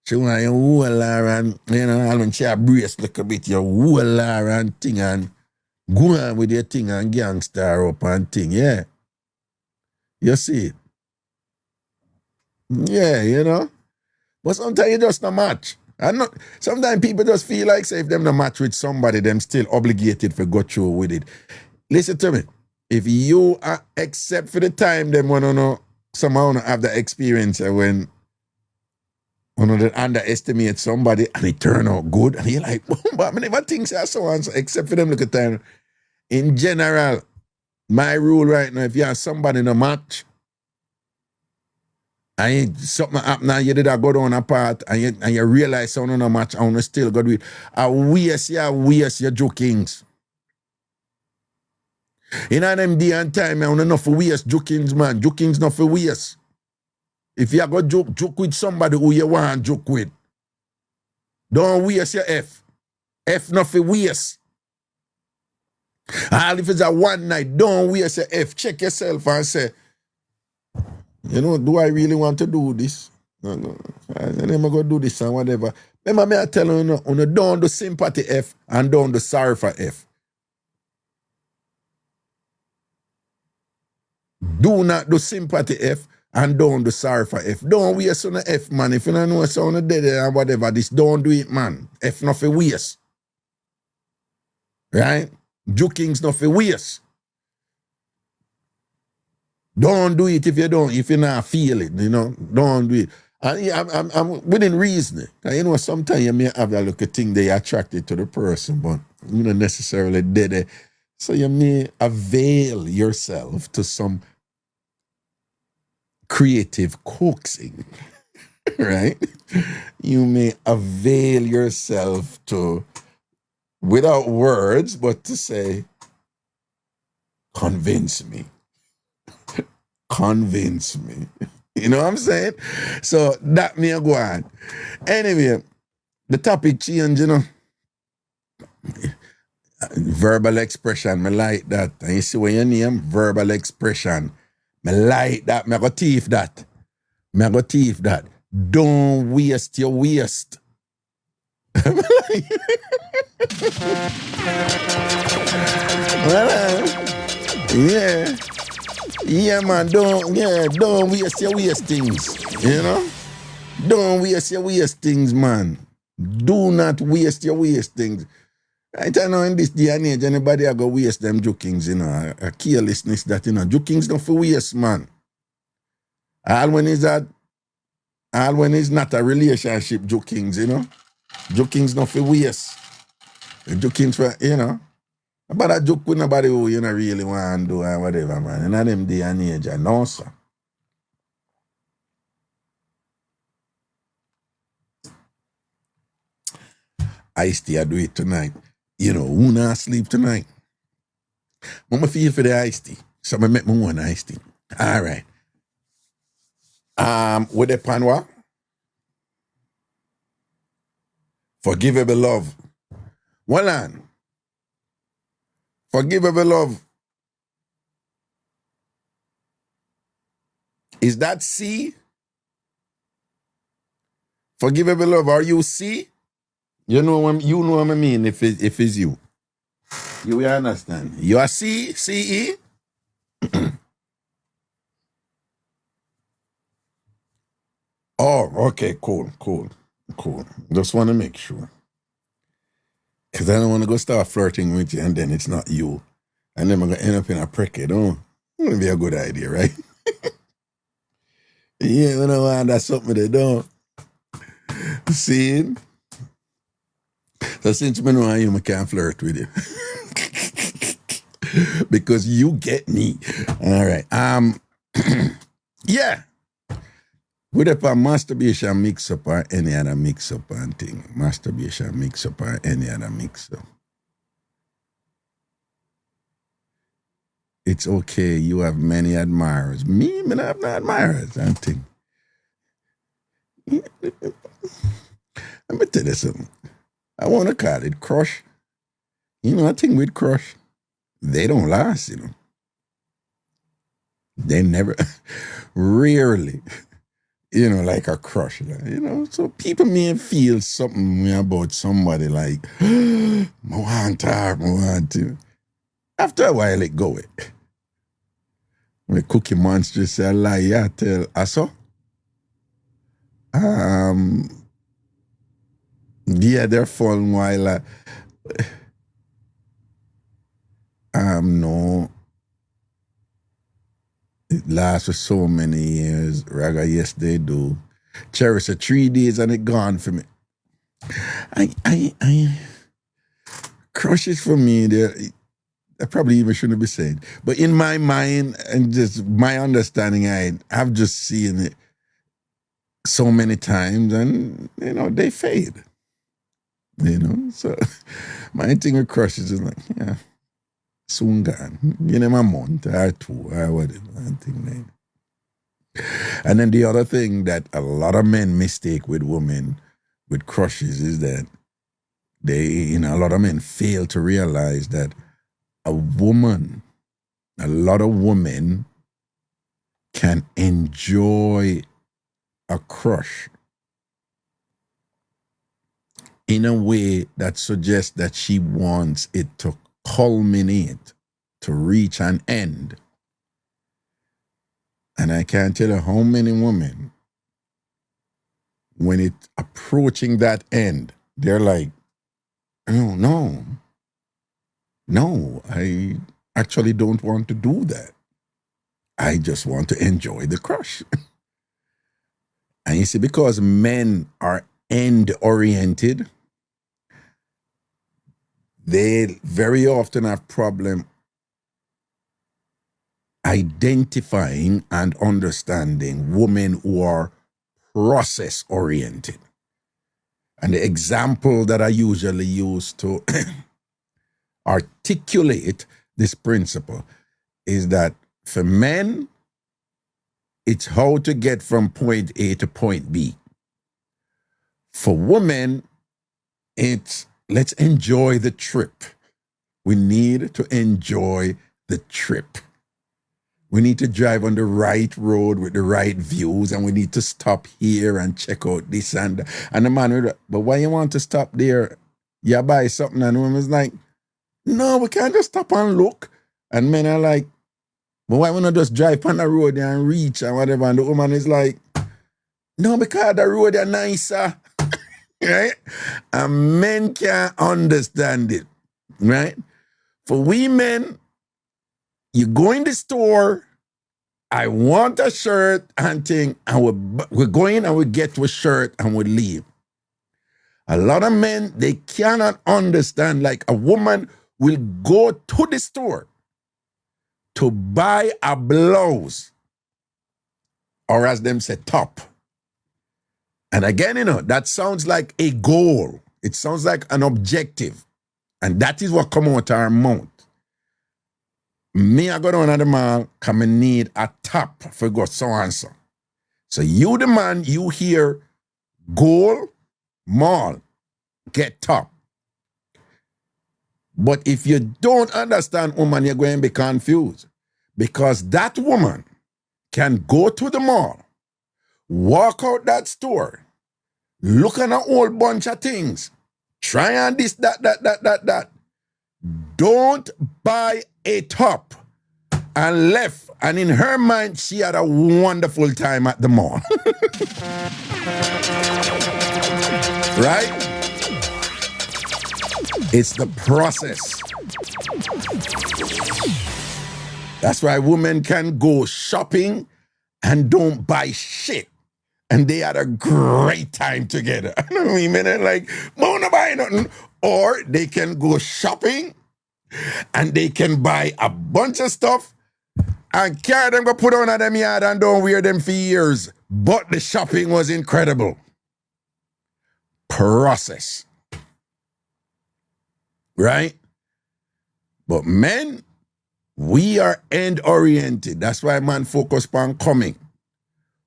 She want you to hold her and, and when she brace a little bit, you hold her and thing and go on with your thing and gangster her up and thing, yeah. You see it? Yeah, But sometimes you just not match. Sometimes people just feel like say if them not match with somebody, them still obligated for go through with it. Listen to me. If you are except for the time them want somehow have the experience when underestimate somebody and it turn out good and you're like, but I never think so and so except for them look at time. In general, my rule right now, if you have somebody in a match, and something happen and you did a go down apart and you realize someone no match and you still go with I waste your jokings. In them day and time, I don't know for waste jokings, man. Jokings not for waste. If you go joke with somebody who you want to joke with, don't waste your F. F not for waste. And if it's a one night, don't waste your F. Check yourself and say, do I really want to do this? No. I'm going to do this and whatever. Remember me I tell you, don't do sympathy F and don't do sorry for F. Do not do sympathy F and don't do sorry for F. Don't waste on the F, man. If you don't know someone dead and whatever, this don't do it, man. F not for waste. Right? Joking's not for waste. Don't do it if you not feel it, Don't do it. And I'm within reason. Sometimes you may have a look at thing they attracted to the person, but you don't necessarily did it. So you may avail yourself to some creative coaxing, right? You may avail yourself to, without words, but to say, convince me. Convince me. You know what I'm saying? So that may go on. Anyway, the topic change, you know. Verbal expression, me like that. And you see what your name? Verbal expression. Me like that. Me go thief that. Me go thief that. Don't waste your waste. Yeah. Yeah, man, don't waste your waste things. You know? Don't waste your waste things, man. Do not waste your waste things. I don't know in this day and age, anybody I go waste them jokings, you know, a carelessness that, you know, jokings don't for waste, man. All when it's not a relationship, jokings, you know. Jokings not for waste. Jokings for, you know. But a joke with nobody who you know really want to do or whatever, man. And them day and age, no, sir. I still do it tonight. You know, who not sleep tonight? Mama feel for the iced tea. So I make my one iced tea. All right. With the pan what? Forgivable love. Well on. Forgivable love. Is that C? Forgivable love. Are you C? You know what I mean if it's you. You will understand. You are C? C-E? Oh, okay, cool. Just want to make sure. Because I don't want to go start flirting with you and then it's not you. And then I'm going to end up in a pricket. Oh, it wouldn't be a good idea, right? Yeah, you know what? That's something they don't. See? So since I know I can't flirt with you. Because you get me. All right. Yeah. With a masturbation mix-up or any other mix-up and thing. Masturbation mix-up or any other mix-up. It's okay. You have many admirers. Me, I have no admirers and thing. Let me tell you something. I want to call it crush. You know, I think with crush, they don't last, you know. They never, rarely, you know, like a crush, you know. So people may feel something about somebody like, I want to. After a while, it go it. When Cookie Monster say, lie, yeah, tell Aso. Yeah, they're falling while no. It lasts for so many years. Raga, yes, they do. Cherish 3 days and it gone for me. I crushes for me, I probably even shouldn't be saying. But in my mind and just my understanding, I've just seen it so many times and, you know, they fade. You know, so my thing with crushes is like, yeah, soon gone. You know, a month or 2 or whatever. And then the other thing that a lot of men mistake with women with crushes is that they, you know, a lot of men fail to realize that a lot of women can enjoy a crush in a way that suggests that she wants it to culminate, to reach an end. And I can't tell you how many women, when it's approaching that end, they're like, no, I actually don't want to do that. I just want to enjoy the crush. And you see, because men are end-oriented, they very often have problem identifying and understanding women who are process oriented. And the example that I usually use to articulate this principle is that for men, it's how to get from point A to point B. For women, it's let's enjoy the trip. We need to enjoy the trip. We need to drive on the right road with the right views, and we need to stop here and check out this and that. And the man would, but why you want to stop there? You buy something, and the woman's like, no, we can't just stop and look. And men are like, but why not just drive on the road and reach and whatever? And the woman is like, no, because the road is nicer. Right? And men can't understand it. Right? For we men, you go in the store, I want a shirt and thing, and we're going and we get to a shirt and we leave. A lot of men, they cannot understand, like a woman will go to the store to buy a blouse, or as them say, top. And again, that sounds like a goal. It sounds like an objective. And that is what come out our mouth. Me, I go down at the mall, come and need a top for go so and so. So you, the man, you hear goal, mall, get top. But if you don't understand woman, you're going to be confused. Because that woman can go to the mall, walk out that store, look at a whole bunch of things, try on this, that. Don't buy a top and left. And in her mind, she had a wonderful time at the mall. Right? It's the process. That's why women can go shopping and don't buy shit. And they had a great time together. I know women are like, won't buy nothing. Or they can go shopping and they can buy a bunch of stuff and carry them, go put on at them yard and don't wear them for years. But the shopping was incredible. Process. Right? But men, we are end-oriented. That's why man focus on coming.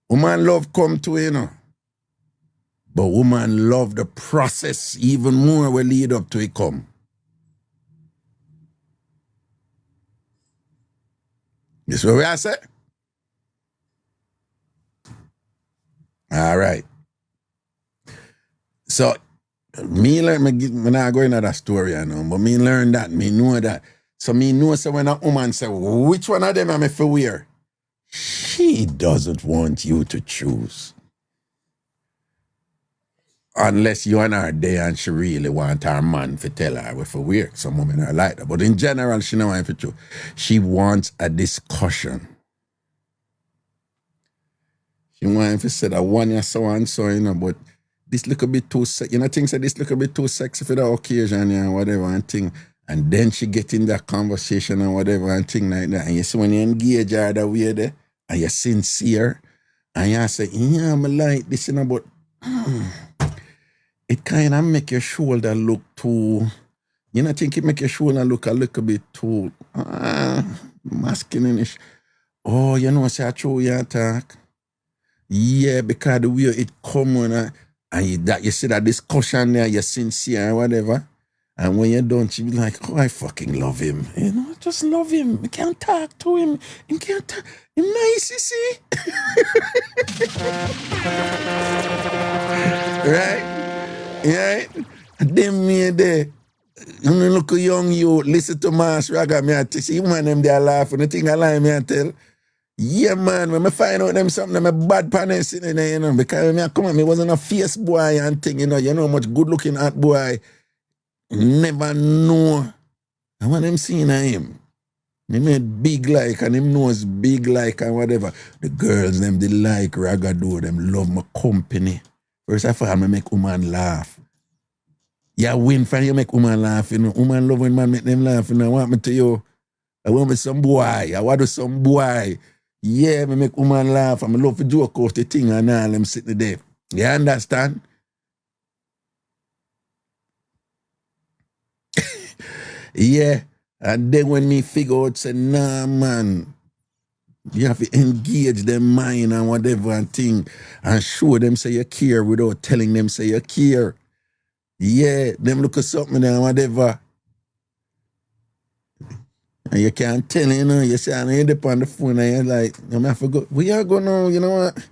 Woman love come to, But woman love the process even more will lead up to it come. This what we are say? All right. So, me not going into that story, but me learn that, me know that. So me know so when a woman say, which one of them am I for wear? She doesn't want you to choose. Unless you and her there and she really want her man to tell her what for wear. Some women are like that. But in general, she don't want to choose. She wants a discussion. She wants to say that one is so and so, but this look a bit too sexy. Things say this look a bit too sexy for the occasion and whatever and thing. And then she get in that conversation and whatever and thing like that. And you see when you engage her that way there, and you're sincere, and you say, yeah, I like this, but it kind of make your shoulder look too, think it make your shoulder look a little bit too masculine-ish. Oh, say I true you attack. Yeah, because the way it come on, and you see that discussion there, you're sincere and whatever. And when you don't, you be like, oh, I fucking love him. I just love him. I can't talk to him. I can't talk. He's nice, you see? Right? Right? And then me there, look at young you, listen to Mass Raga, me I see man them there laughing. The thing I lie, me I tell. Yeah, man, when I find out them something, I'm a bad panel sitting there, because when I come on, me wasn't a fierce boy and thing, you know how much good looking at boy. Never know. And when I'm seeing him, they made big like and him knows big like and whatever. The girls, them, they like ragado, them love my company. First of all, I make woman laugh. Yeah, win for you make woman laugh, Woman love when man make them laugh, What me to you? I want me some boy. I want to some boy. Yeah, me make woman laugh. I'm love to joke off the thing and all them sitting there. You understand? Yeah. And then when me figure out, say, nah, man, you have to engage them mind and whatever and thing and show them say you care without telling them say you care. Yeah, them look at something and whatever. And you can't tell, you know, you say, I end up on the phone and you're like, I'm going to forget. We are going on, you know what?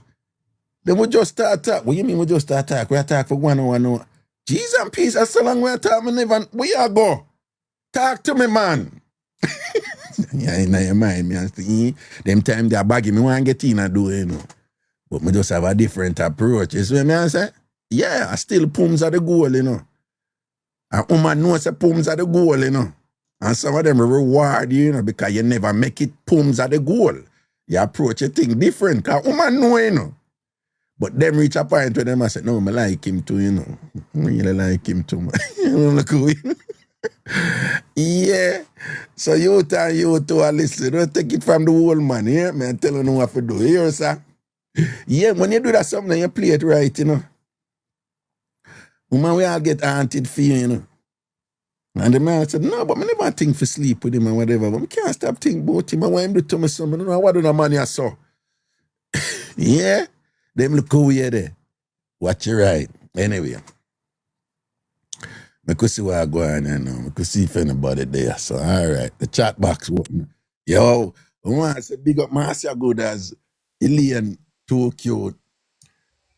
Then we just start talk. What you mean we just start talk? We are talk for 1 hour now. Jesus and peace, that's so long we are talking, never. We are go. Talk to me, man. Yeah, in your mind, me and think, them time they are bagging me, want to get in and do it, you know. But me just have a different approach. You see what I say? Yeah, I still pums are the goal, you know. And woman knows the pums are the goal, you know. And some of them reward you, you know, because you never make it pums are the goal. You approach a thing different, because woman know, you know. But them reach a point where them I say, no, I like him too, you know. I really like him too, man. You know, look who yeah. So you and you two are listening. Don't take it from the whole man, yeah? Man, tell you what to do. You hear, sir? Yeah, when you do that something, you play it right, you know. Woman, we all get haunted for you, you know. And the man said, no, but I never think for sleep with him and whatever. But I can't stop thinking about him. I want him to tell me something. I don't know what do the man you saw. Yeah? Them look who you there. Watch you right. Anyway. I could see where I go on, you know. I could see if anybody there. So, all right. The chat box open. Yo, I want to say big up Marcia good as Ilian, too cute.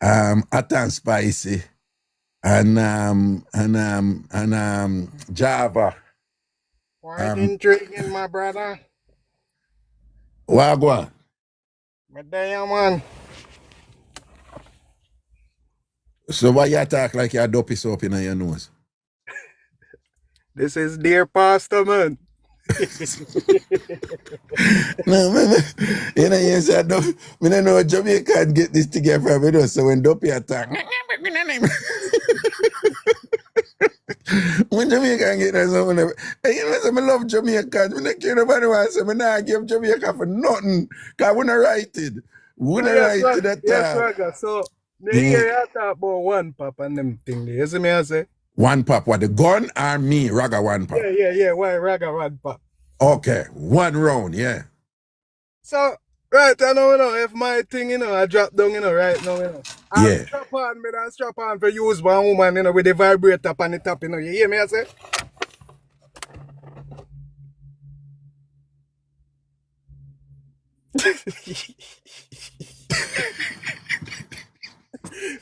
Hot and spicy. And Java. Quite intriguing, my brother. Wagwan. But there, man. So why you talk like you're dopey soap in your nose? This is Dear Pastor, man. No, man. You know, you said, I don't know Jamaican get this together from me, so when dopey attack, when Jamaican get that, so hey, you know, so I love Jamaican. I don't care nobody wants to say, I not give Jamaica for nothing, because we not write it. We not write it at Yes, all. Raga. So, the year you talk about one pop and them thing there. You see me I say? One pop, what, the gun or me, Raga one pop? Yeah. Why Raga one pop? Okay, 1 round, yeah. So, right, I know, you know, if my thing, you know, I drop down, you know, right now, you know. I Yeah. strap on for use one woman, you know, with the vibrator on the top, you know. You hear me I say?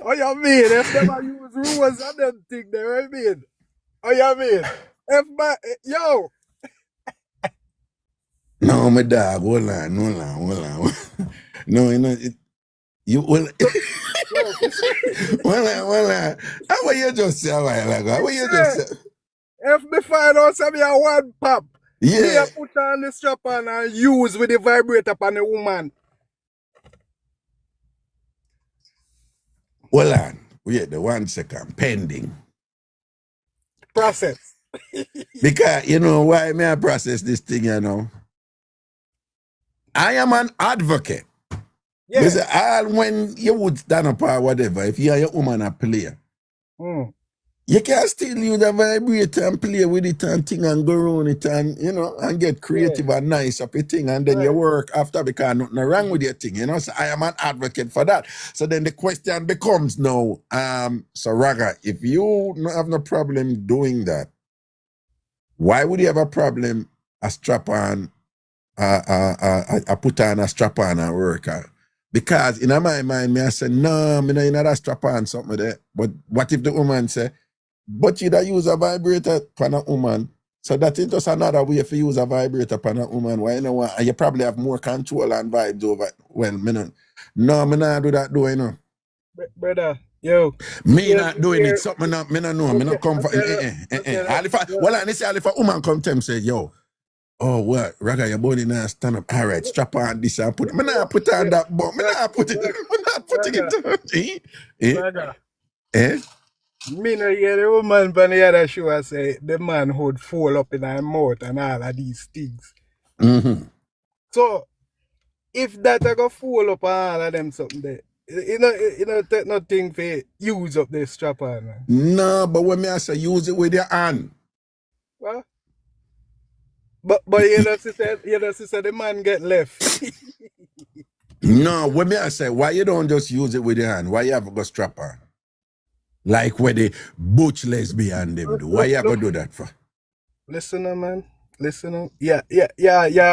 Oh, you mean? If them a use rules and them thing there, I mean? Oh, you mean? If my, yo, No, my dog, hold on. No, you know, you will. Hold on. How you just say a while ago? How you just say? if me find out some a one pop, me Yeah. a put on the strap on and use with the vibrator on the woman. Hold on. Wait, the 1 second. Pending. Process. Because, you know why me I process this thing, you know? I am an advocate. Yeah. Because all when you would stand up or whatever, if you are your woman a player, you can still use a vibrator and play with it and thing and go around it and, you know, and get creative and nice up your thing and then you work after because nothing wrong with your thing, you know. So I am an advocate for that. So then the question becomes now, so Raga, if you have no problem doing that, why would you have a problem a strap on, I put on a strap on and work? Because in my mind, me I say, no, me not that strap on something there. But what if the woman say, but you don't use a vibrator for a woman? So that is just another way for use a vibrator for a woman. Why you know what? And you probably have more control and vibes over it. Well, me not do that, you know. Brother, yo. Me not doing it, something not, me not know. Me not come for, well, I say, if a woman come to him say, yo, oh, what? Raga, your body now stand up. All right, strap on this and put it. Me not put on that, but me not put it. Me not putting it. Raga. Eh? Me no hear the woman from the other show I say the man would fall up in her mouth and all of these things. Mm-hmm. So if that I go fool up all of them something there, you know, take nothing for use up this strap on, man. No, but when me I say use it with your hand. Well, but you know, sister, the man get left. No, when me I say, why you don't just use it with your hand? Why you have to go strap on? Like where the butch lesbian them do. Why you have to do that for? Listen, man. Listen, yeah,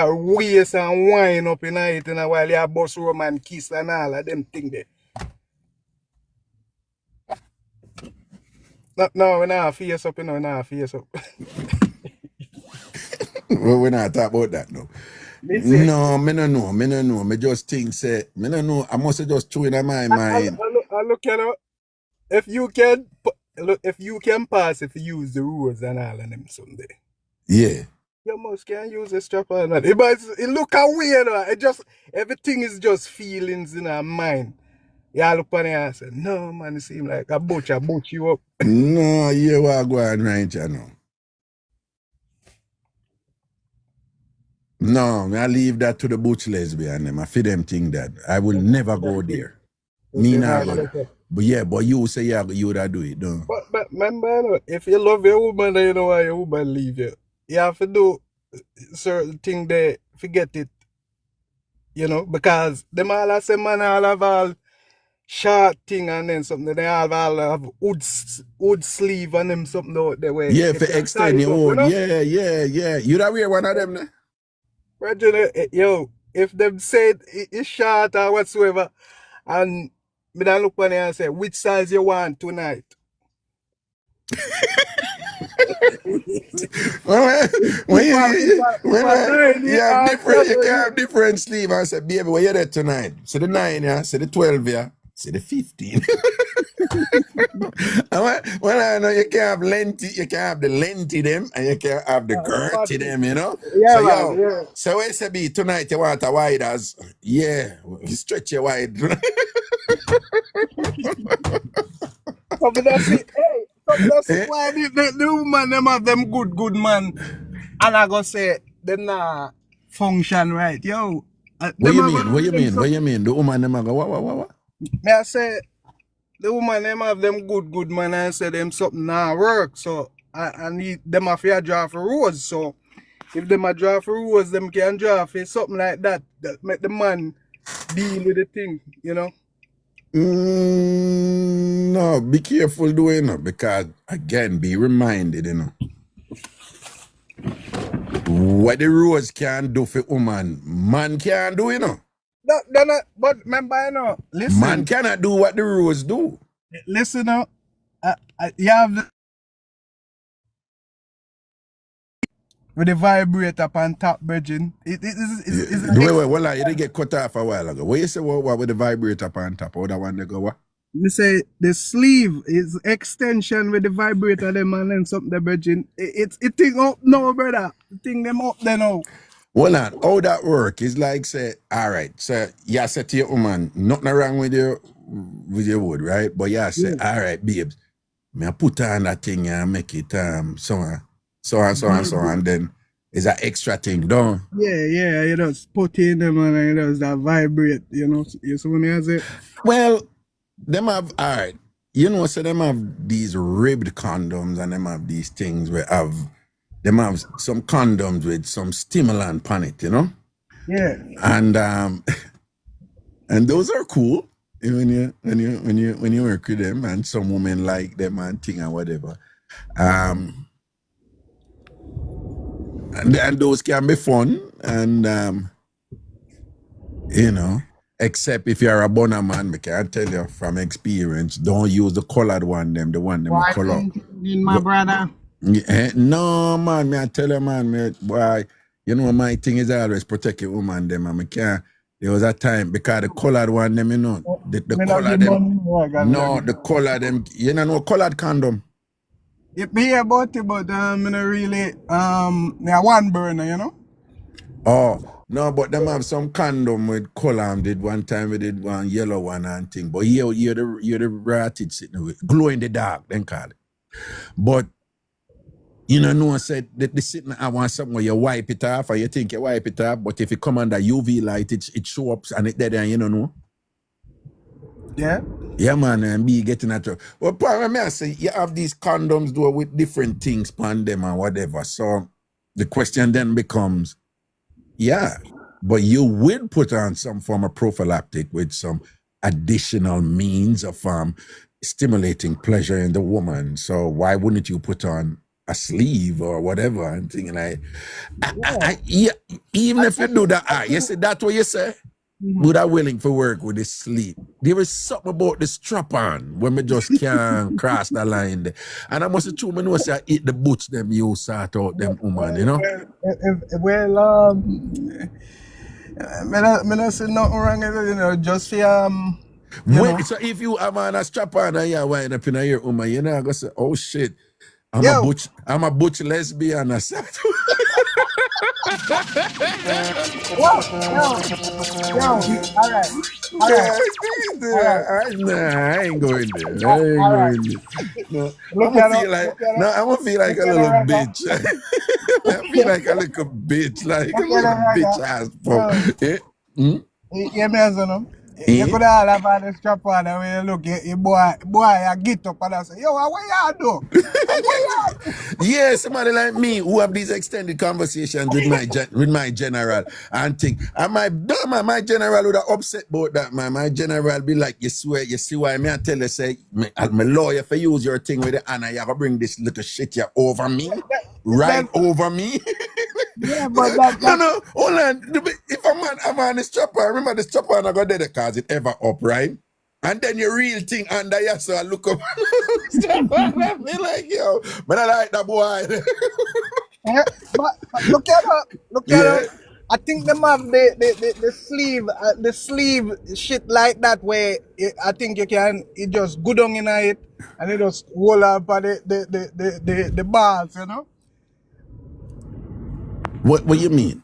waist and wine up in it, and while you boss Roman kiss and all of them thing there. No, we're not face up, you know, not face up. Well, we're not talking about that no. Listen, No, me no know. Me just think say, me no know. I must have just threw in my mind. I look at it. If you can, look, if you can pass, if you use the rules and all of them someday, Yeah. you must can use the strap on that. It look a weird. It just everything is just feelings in our mind. Yeah, look on it and say, no man, it seem like a butch you up. No, you are going right, you know. No, I leave that to the butch lesbian them. I feed them think that. I will never go there. Me not go. But yeah, but you say you would do it, no? But remember, if you love your woman, then you know why your woman leave you. You have to do certain thing there, forget it. You know, because them all have say man all have all short thing and then something. They all have wood sleeve and them something out there where Yeah, for extend your own. know? Yeah. You don't wear one of them, nah? Regina, yo, if them said it's short or whatsoever, and me then look on it and say, which size you want tonight? When you have different sleeve, I said, baby, where you there tonight? Say the 9, yeah, say the 12, yeah, say the 15. Well, I know you can have lengthy, you can have the lengthy them, and you can have the girthy them, you know? Yeah, so, man, yeah. So when say be tonight you want a wide as, yeah, you stretch your wide. So that's it. Hey, so that's why the woman them have them good man. And I go say them not function right. Yo. What you mean? The woman them go what? May I say the woman them have them good man and say them something not work. So I need them have to draw for rose. So if them a draw for rose, them can draw for something like that make the man deal with the thing, you know. No, be careful doing it because again, be reminded, you know. What the rose can do for woman, man can't do, you know. No, but remember, you know, listen. Man cannot do what the rose do. Listen, you have the with the vibrator up on top, Virgin. Wait, you didn't get cut off a while ago. What you say what with the vibrator up on top? How that one they go what? You say the sleeve is extension with the vibrator them and then something the Virgin. It thing up now, brother. The thing them up there now. Well, on how that work is like say, all right, so you say to your woman, nothing wrong with your wood, right? But you say, all right, babes, me I put on that thing and make it so on, then it's an extra thing, don't? Yeah, you just put in them and it does that vibrate, you know. You see what I say? Well, them have all right, you know, so them have these ribbed condoms and them have these things where them have some condoms with some stimulant on it, you know? Yeah. And and those are cool when you work with them and some women like them and thing and whatever. And those can be fun and you know, except if you're a bonner man, I can tell you from experience, don't use the colored one, the one them color. In my brother. No man, me I tell you man, boy, you know my thing is always protect your woman them and I can't. There was a time because the colored one them, you know, the color them. No, the color them, you know colored condom. It be about it, but me not really me a one burner, you know. Oh no, but them have some condom with color. Did one time we did one yellow one and thing. But you're the ratted sitting with glow in the dark, then call it. But You know, said that the sitting I want something where you wipe it off or you think you wipe it off, but if it come under UV light, it show up and it dead and you don't know. Yeah. Yeah, man, and be getting at you. Well, probably I say you have these condoms though with different things on them and whatever. So the question then becomes, yeah, but you will put on some form of prophylactic with some additional means of stimulating pleasure in the woman. So why wouldn't you put on a sleeve or whatever and thinking like, even if you do that, you see that's what you say. Would I willing for work with the sleep? There is something about the strap on when me just can't cross the line there. And I must have true, me know say I eat the butch them you sort out them woman, you know? Well, me not say nothing wrong with it, you know, just for you know. So if you have on a strap on and you wind up in your woman, you know, I go say, oh shit, I'm a butch lesbian or something. Yo, all right. Nah, I ain't going there. No, I'm gonna feel like a little bitch. I feel like a little bitch, like a little bitch ass fuck. Yeah, me as them. You could all have on the strap on and when you look, you boy, you get up and I say, yo, what you do? Yeah, somebody like me who have these extended conversations with my general and think, and my general would have upset about that, man. My general be like, you see why me I tell you, say, my lawyer, if you use your thing with the Anna, you have to bring this little shit here over me, over me. Yeah, but no, hold on. If I'm on the strap on, remember the strap on I got there because it ever up, right? And then your real thing under you, so I look up strap on and be like, yo, but I like that boy. Yeah, but look at her. I think them have the sleeve shit like that where I think it just go down in it and it just roll up at the bars, you know. What you mean?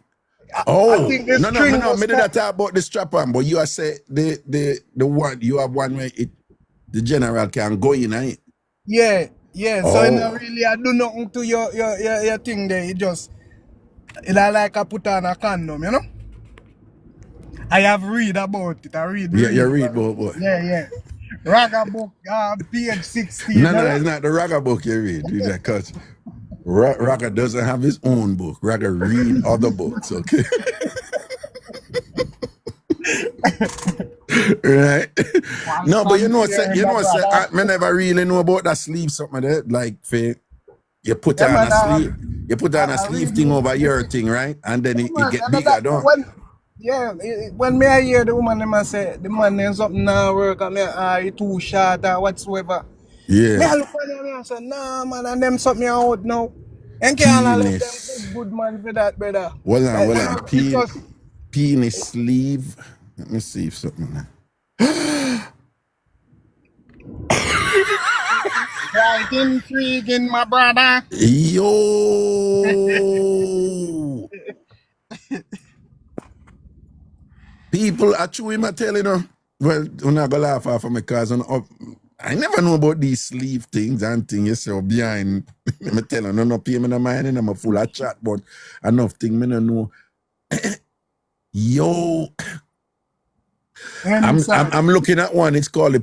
I think the string me did that talk about the strap on, but you are say the one you have one where the general can go in it. Yeah. So you know, really I do nothing to your thing there. It like I put on a condom, you know. I have read about it. You read about what? Yeah. Raga book, page 16. No, it's not the Raga book you read. Because Raga doesn't have his own book. Raga read other books, okay? Right? No, but you know what I never really know about that sleeve something like that. Like you put on a sleeve. You put on a sleeve thing over your thing, right? And then it get bigger, don't it? When me I hear the woman them say the man them something now work and me too short or whatsoever. Yeah. Me I look at them and say, nah man, and them something out now. And can't let them good man for that, brother. Well on. Penis sleeve. Let me see if something. Right, intriguing, my brother. Yo. People are chewing my telling them. Well, I'm not gonna laugh off of me because I never know about these sleeve things and things you say behind. I'm telling you, no pay me no mind and I'm full of chat, but enough things me no know. Yo. I'm looking at one. It's called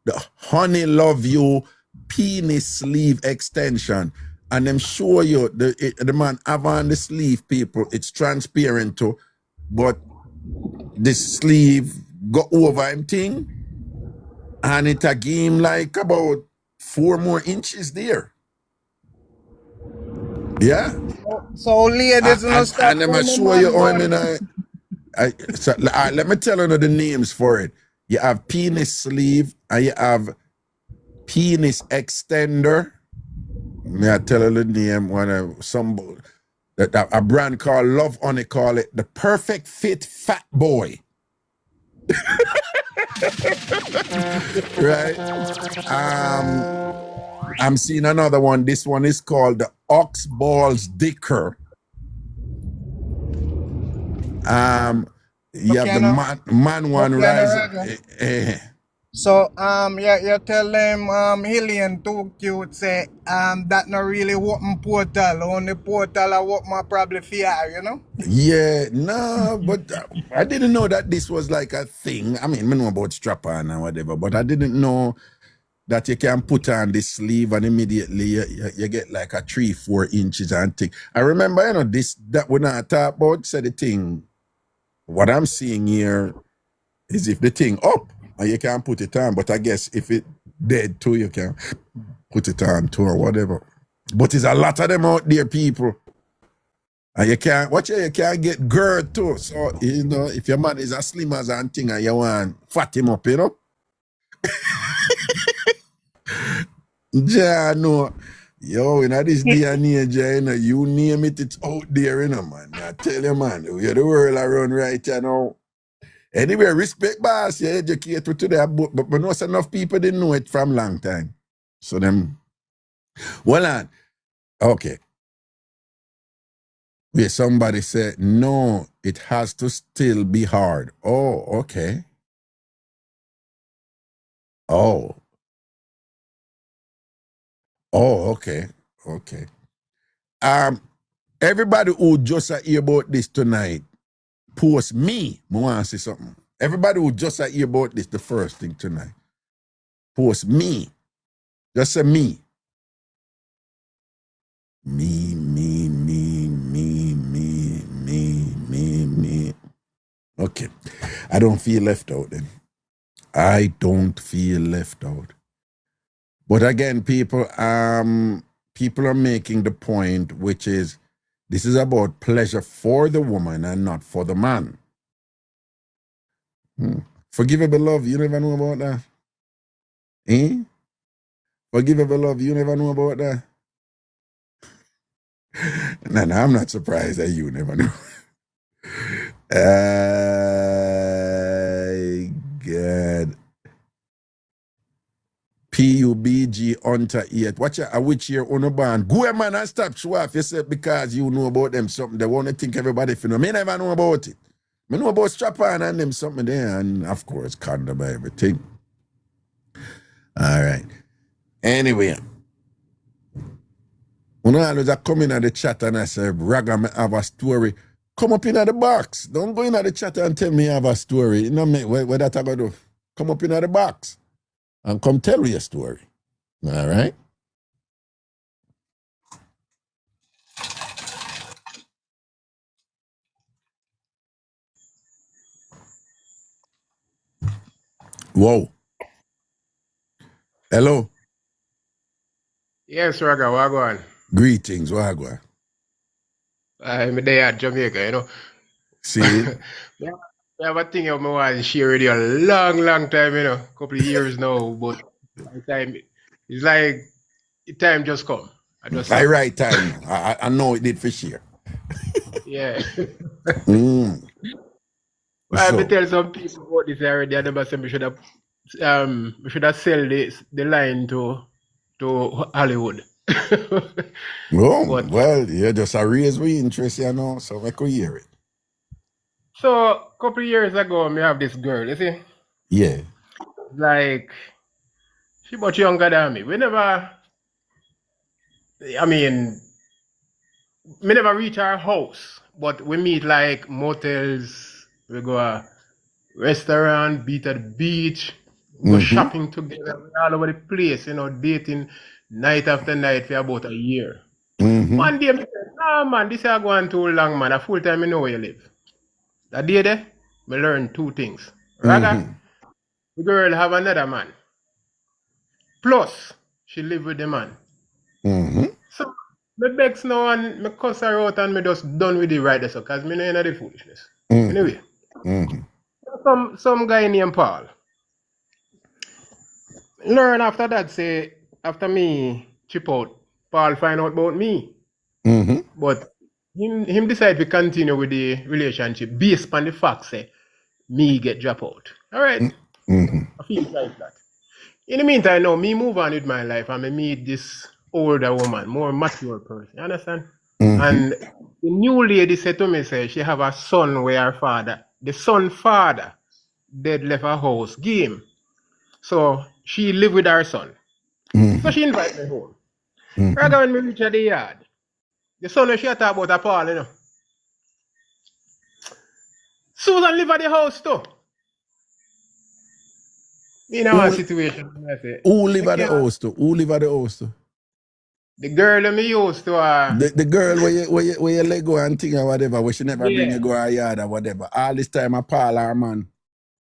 the Honey Love You Penis Sleeve Extension. And I'm sure you the man have on the sleeve, people. It's transparent too, but the sleeve go over him thing, and it a game like about 4 more inches there. Yeah. So ladies and I'm sure you all let me tell you the names for it. You have penis sleeve and you have penis extender. May I tell you the name? A brand called Love Honey call it the Perfect Fit Fat Boy. Right? I'm seeing another one. This one is called the Ox Balls Dicker. You have the man one rising. So you tell them Hillian too cute say that not really open portal, only portal I open probably fear, you know? Yeah, no, but I didn't know that this was like a thing. I mean, I know about strap on and whatever, but I didn't know that you can put on the sleeve and immediately you get like a 3-4 inches and thing. I remember, you know, this that when I talk about said the thing, what I'm seeing here is if the thing up and you can put it on, but I guess if it dead too, you can put it on too or whatever. But there's a lot of them out there, people. And you can't get girl too. So, you know, if your man is as slim as and thing and you want fat him up, you know. Yeah, no. Yo, in this day and age, you know, you name it, it's out there, you know, man. I tell you, man, we're the world around right you know. Anyway, respect boss, you educate to today, but we know enough people didn't know it from long time. So them, well on. Okay. Wait, somebody said, no, it has to still be hard. Oh, okay. Oh. Oh, okay. Okay. Everybody who just hear about this tonight, post me. I want to say something. Everybody who just hear about this, the first thing tonight, post me. Just say me. Me. Okay. I don't feel left out then. I don't feel left out. But again, people are making the point, which is this is about pleasure for the woman and not for the man. Forgivable love, you never know about that? Eh? Forgivable love, you never know about that? No, I'm not surprised that you never know. God. PUBG Hunter 8. Watch out, which year on a band. Go a man and stop show off yourself because you know about them something. They want to think everybody if you know. Me never know about it. Me know about strap on and them something there, and of course, condom by everything. All right. Anyway. When I was coming at the chat and I said, Raga, I have a story. Come up in the box. Don't go in the chat and tell me you have a story. You know me, what that I gotta do? Come up in the box and come tell me your story. All right? Whoa. Hello. Yes, Raga, wagwan. Greetings, wagwan. I'm there at Jamaica, you know. See? I have a thing I want to share with you a long time, you know, couple of years now, but by the time it's like the time just come. I right time. I know it did for sure. Yeah. Mm. I have to tell some people about this already. I never said we should have sell the line to Hollywood. Oh, well, you just a raise with interest, you know, so I could hear it. So a couple of years ago, me have this girl, you see? Yeah. Like, she much younger than me. We never reach our house, but we meet like motels, we go a restaurant, beat at the beach, go shopping together, we're all over the place, you know, dating night after night for about a year. One day, I said, nah, man, this is going too long, man. A full time, I know where you live. That day there, I learned two things. Raga, the girl have another man. Plus, she live with the man. So, me begs now and me cuss her out and me just done with it right there, so, because me know the foolishness. Anyway, some guy named Paul. Learn after that, say, after me chip out, Paul find out about me. But him decide to continue with the relationship based on the fact, say, me get drop out. All right? I feel like that. In the meantime, now, me move on with my life and me meet this older woman, more mature person. You understand? And the new lady said to me, say, she have a son where her father, the son father, dead left her house, give him. So she live with her son. So she invite me home. Right when we reach at the yard, the son when she talk about her Paul, you know. Susan live at the house too. You know what situation I say. Who live at the house too? Who live at the house too? The girl that me used to The girl where you let go and thing or whatever, where she never bring you go her yard or whatever. All this time a Paul her man.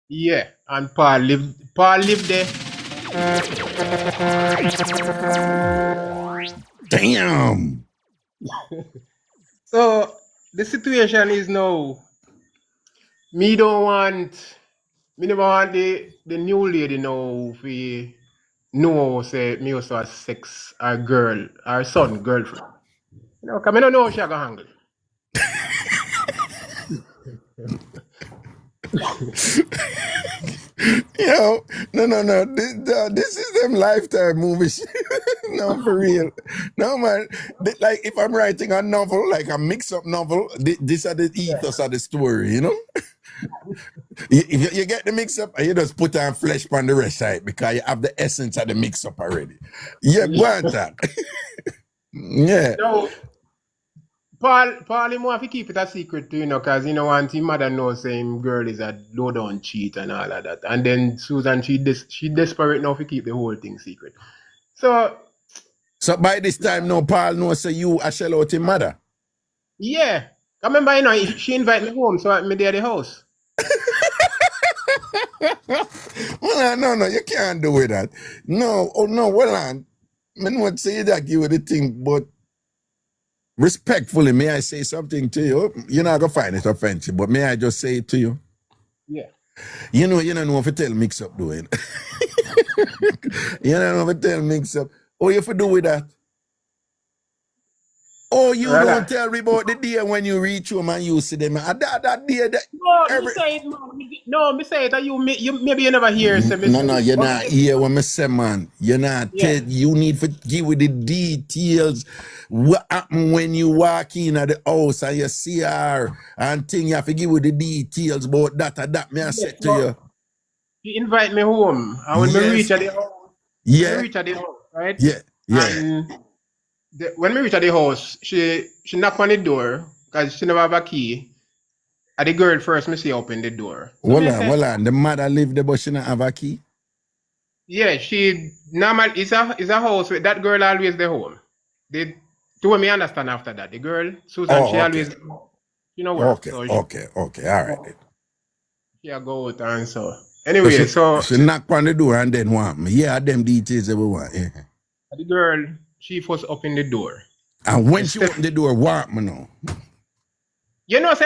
yeah, and Paul lived there. Damn. So the situation is now me never want the new lady now to know say me also have sex our girl, our son, girlfriend. You know, cause I don't know how she gonna handle. Yo, no. This is them Lifetime movies. No, for real. No, man. Like, if I'm writing a novel, like a mix-up novel, these are the ethos of the story, you know? If you get the mix-up, you just put on flesh on the rest side because you have the essence of the mix-up already. Yeah, go on, that. Yeah. No, Paul, him want to keep it a secret too, you know, because, you know, want his mother knows saying girl is a low-down cheat and all of that. And then Susan, she desperate now to keep the whole thing secret. So by this time, no, Paul knows say you a shell out his mother. yeah. I remember, you know, she invited me home, so I'm there at the house. Well, no, you can't do with that. No, well, I not say that you the thing, but respectfully, may I say something to you? You're not gonna find it offensive, but may I just say it to you? Yeah. You don't know if you tell Mixup doing. You don't know if you tell Mixup. Oh, you have to do with that. Oh, you don't tell me about the day when you reach home and you see them. That day that No, me say it, you maybe you never hear. No, you're not here when me say, man. You're not tell, you need to give with the details. What happened when you walk in at the house and you see her and thing, you have to give with the details about that or that. Me I said to you. She invite me home. And when we reach at the house, right? Yeah. And when we reach at the house, she knock on the door because she never have a key. And the girl first, me see open the door. So Hold on. The mother live there, but she not have a key? Yeah, she normal. It's a house with that girl always the home. The two me understand after that. The girl Susan, she always, you know, work. Okay, all right. She go out and so. Anyway, so she knock on the door and then want me. Yeah, them details everyone. Yeah. The girl, she first open the door. And when she open the door, want me now. You know, say,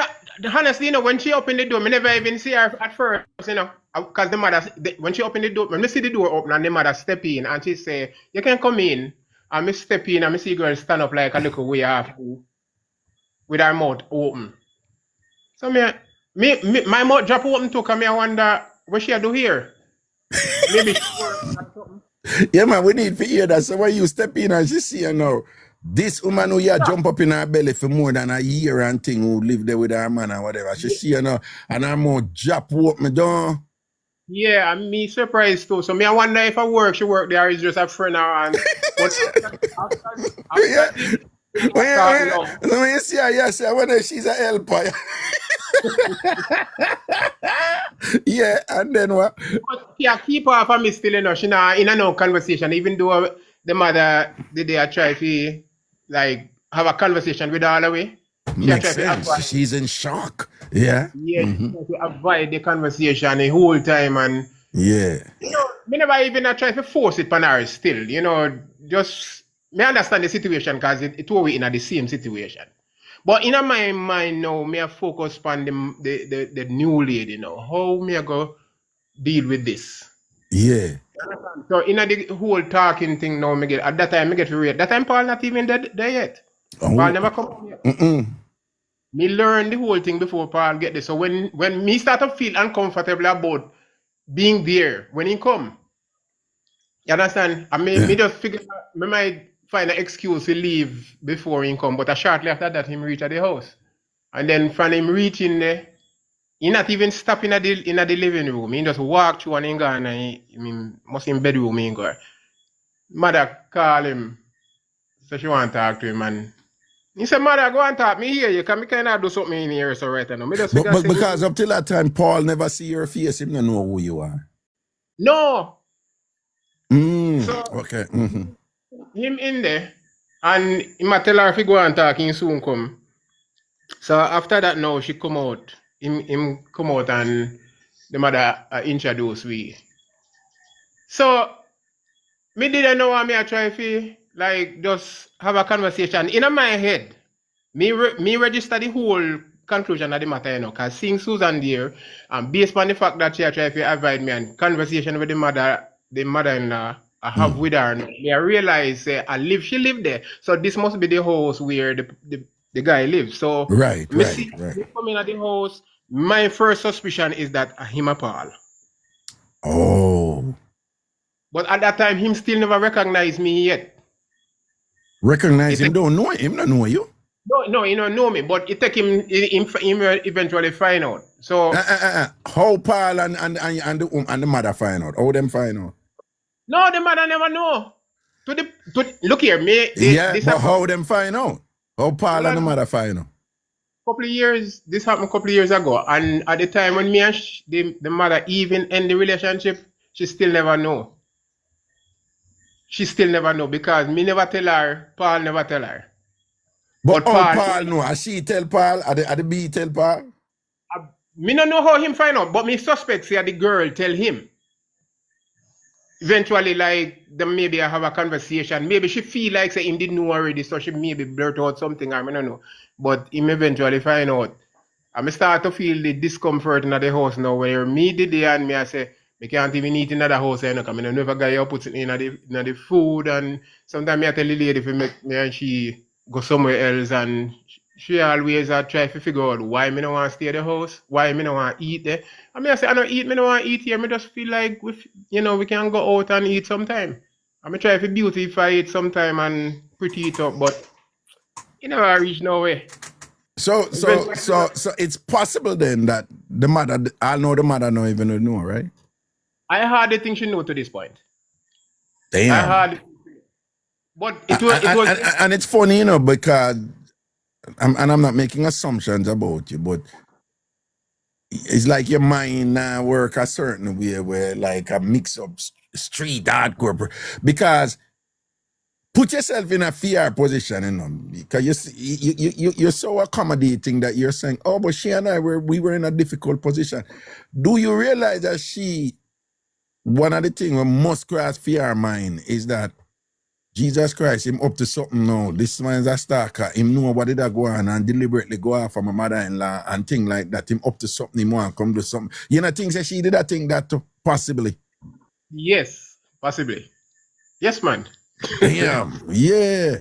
honestly, you know, when she opened the door, I never even see her at first, you know, because the mother, when she opened the door, when I see the door open and the mother step in and she say, you can come in, and I step in and I see girl stand up like a little way off with her mouth open. So my mouth drop open too, because I wonder what she do here. Maybe she work or something. Yeah, man, we need to hear that. So when you step in and she see you now, this woman who jump up in her belly for more than a year and thing, who live there with her man or whatever, she see you now, and her mouth drop open down. Yeah, and me surprised too. So I wonder if she work there, is just a friend and when you see her, you say, I wonder if she's a helper. Yeah, and then what? But yeah, keep her from me still, you know, she not in no conversation, even though the mother did try to like have a conversation with her all the way. Makes sense. She's in shock. Yeah. Yeah, she tried to avoid the conversation the whole time, and yeah. You know, me never even try to force it on her still, you know, just me understand the situation because it was in the same situation. But in my mind now, me focus on the new lady now. How me go deal with this? Yeah. So in the whole talking thing now, at that time I get to read. That time Paul not even there yet. Oh. Paul never come yet. Me learn the whole thing before Paul get there. So when me start to feel uncomfortable about being there when he come, you understand? I mean, me just figure me might find an excuse to leave before he come, but shortly after that him reach at the house. And then from him reaching there, he not even stop in the living room. He just walk through and he gone and he must in bedroom he go. Mother call him, so she want to talk to him and he said, Mother, go and talk. Me hear you, because me kind of do something in here so right now. Me just But, figure but say, because up till that time, Paul never see your face, him don't know who you are. no. So Okay. him in there and him a tell her if he go and talk, he soon come. So after that now she come out. Him come out and the mother introduce we. So me didn't know what me I try to like just have a conversation in my head. Me register the whole conclusion of the matter, you know, because seeing Susan there, and based on the fact that she try to avoid me and conversation with the mother-in-law I have with her, and I realize she lived there. So this must be the house where the guy lives. So Right. me coming at the house, my first suspicion is that him a Paul. Oh. But at that time, him still never recognized me yet. Recognize him, don't know him, don't know you. No, he don't know me, but it take him eventually find out. So how Paul and the mother find out? How them find out? no, the mother never know. Look here, this but how them find out? How Paul and the mother find out? This happened a couple of years ago, and at the time when me and the mother even end the relationship, she still never know. She still never know because me never tell her, Paul never tell her. But Paul know, and she tell Paul, are the B tell Paul? Me don't know how him find out, but me suspect say the girl tell him. Eventually, like, them maybe I have a conversation. Maybe she feel like say him didn't know already, so she maybe blurt out something, I don't know. But him eventually find out. And I start to feel the discomfort in the house now, where me did it and me I say, I can't even eat in the house, you know, because I don't know if a guy put it in the food, and sometimes I tell the lady if make me and she go somewhere else, and she always try to figure out why me don't want to stay at the house, why me don't want to eat there. I mean, I say, I don't don't want to eat here. I just feel like, we can go out and eat sometime. I try to beautify it sometime and pretty it up, but you never reach nowhere. So it's possible then that the mother, I know the mother don't even know, right? I hardly think she know to this point. Damn. I hardly. But it was and it's funny, because I'm not making assumptions about you, but it's like your mind now work a certain way where like a mix up street hardcore, because put yourself in a fear position, because you're so accommodating that you're saying, oh, but she and I we were in a difficult position. Do you realize that one of the things we must cross fear mind is that Jesus Christ, him up to something now. This man's a stalker. Him know what did I go on and deliberately go out for my mother-in-law and thing like that. Him up to something, him want to come do something. You know, things that she did, I think that too, possibly. Yes, possibly. Yes, man. Damn, yeah.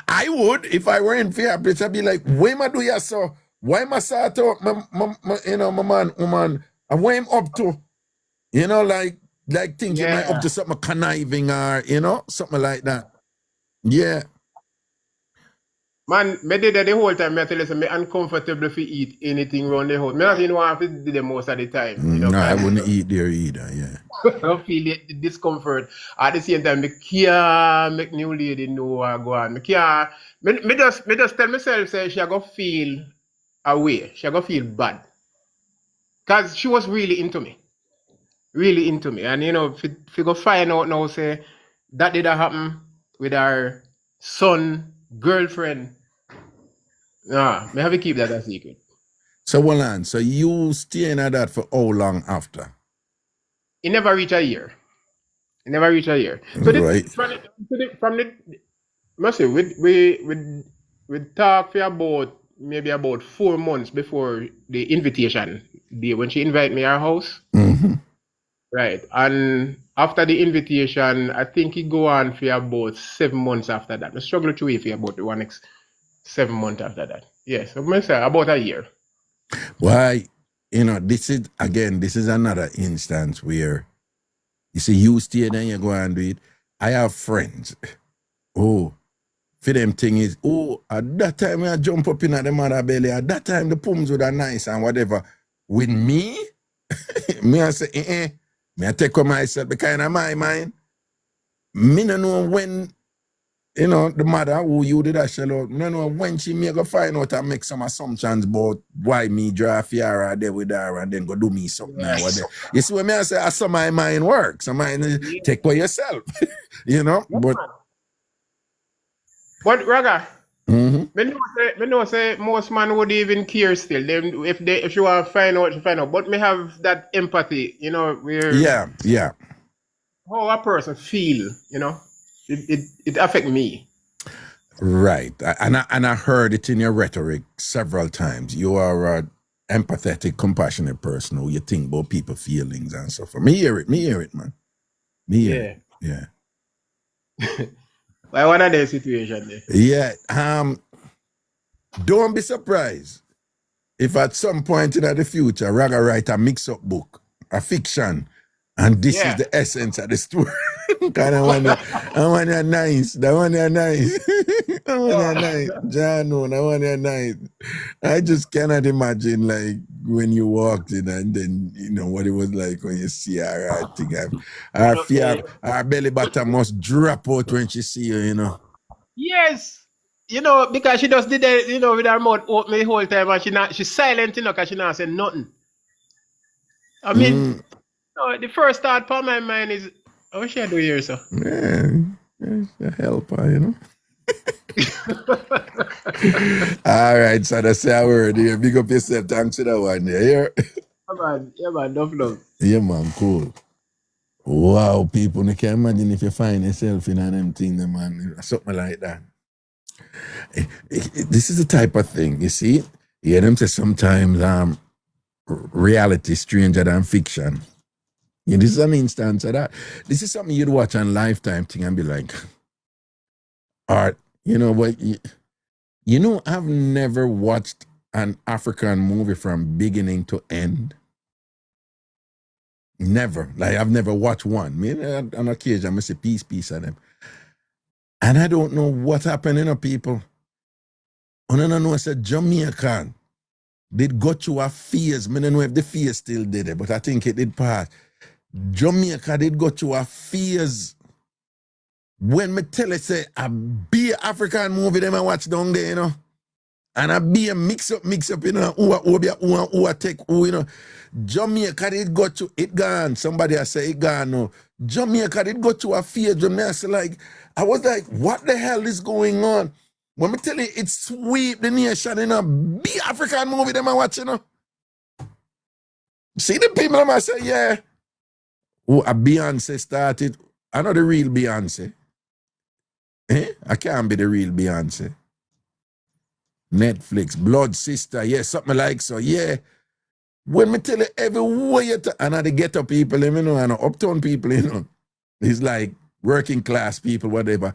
I would, if I were in fear, place, I'd be like, why am I do ya so? Why am I start out, my man, woman, and why am up to, like thinking like up to something conniving or, something like that. Yeah. Man, me did that the whole time. I tell you, me uncomfortable if you eat anything around the house. Me not even want to do the most of the time. No, I wouldn't eat there either, yeah. I don't feel the discomfort. At the same time, me can't make new lady know what go on. Me can't. Me just tell myself, say, she go feel away. She go feel bad. Because she was really into me. Really into me. And, if you go find out now, say, that did happen with our son, girlfriend. Nah, me have to keep that a secret. So, hold on. So, you staying at that for how long after? It never reached a year. It never reached a year. So, right. From the must say, we talk for maybe about 4 months before the invitation day when she invited me to her house. Mm-hmm. Right. And after the invitation, I think it go on for about 7 months after that. I struggle to wait for about the next 7 months after that. Yes, I say about a year. Why, this is another instance where you see you stay then you go and do it. I have friends. Oh, for them thing is, at that time I jump up in at the mother belly, at that time the pums would are nice and whatever. With me, me I say, me I take on myself because of my mind. Me no know when, you know, the mother who you did that shell out, me no know when she may go find out and make some assumptions about why me draw Fiara there with her and then go do me something or whatever. You see what me I say? That's how my mind works. So take for yourself, you know. Yeah, But man. But Raga, mhm. me know say most man would even care still. Them if you want to find out, you find out. But me have that empathy, you know, where Yeah. how a person feel, you know, it affect me. Right. And I heard it in your rhetoric several times. You are an empathetic, compassionate person who you think about people's feelings and so forth. Me hear it, man. Me hear it. Yeah. Why one of the situation there? Yeah. Don't be surprised if at some point in the future Raga write a mix-up book, a fiction, and this is Yeah. the essence of the story. Kind of one you nice. That one you nice. That one you nice. John, no, that one you nice. I just cannot imagine like when you walked in and then you know what it was like when you see her. I think our belly button must drop out when she see you, you know. Yes. You know, because she just did it, you know, with her mouth open the whole time and she's silent, you know, because she not saying nothing. I mean, the first thought on my mind is, how she do here, sir? Man, a helper, you know. All right, so that's our word here. Big up yourself. Thanks for that one. Yeah, Yeah, man, love. yeah, man, cool. Wow, people, you can imagine if you find yourself in them things, man, something like that. This is the type of thing, you see. You hear them say sometimes reality is stranger than fiction. Yeah, this is an instance of that. This is something you'd watch on Lifetime thing and be like, art, you know what? You know, I've never watched an African movie from beginning to end. Never. Like, I've never watched one. Maybe on occasion, I see piece of them. And I don't know what happened, you know, people. I don't know, I said Jamaican did go through a phase. I don't know if the phase still did it, but I think it did pass. Jamaica did go through a phase. When me tell you, say, a be African movie, them I watch down there, you know. And I be a mix up, you know, who take, who, you know. Jamaica did go to, it gone. Somebody I say it gone, no. Jamaica did go to a phase. Jamaica, like, I was like, what the hell is going on? When me tell you, it sweep the nation, you know, be African movie, them I watch, you know. See the people, them I say, yeah. Oh, a Beyonce started. I know the real Beyonce. I can't be the real Beyonce. Netflix, Blood Sister, yeah, something like so, yeah. When me tell you everywhere you and the ghetto people, you know, and the uptown people, you know, it's like working class people, whatever.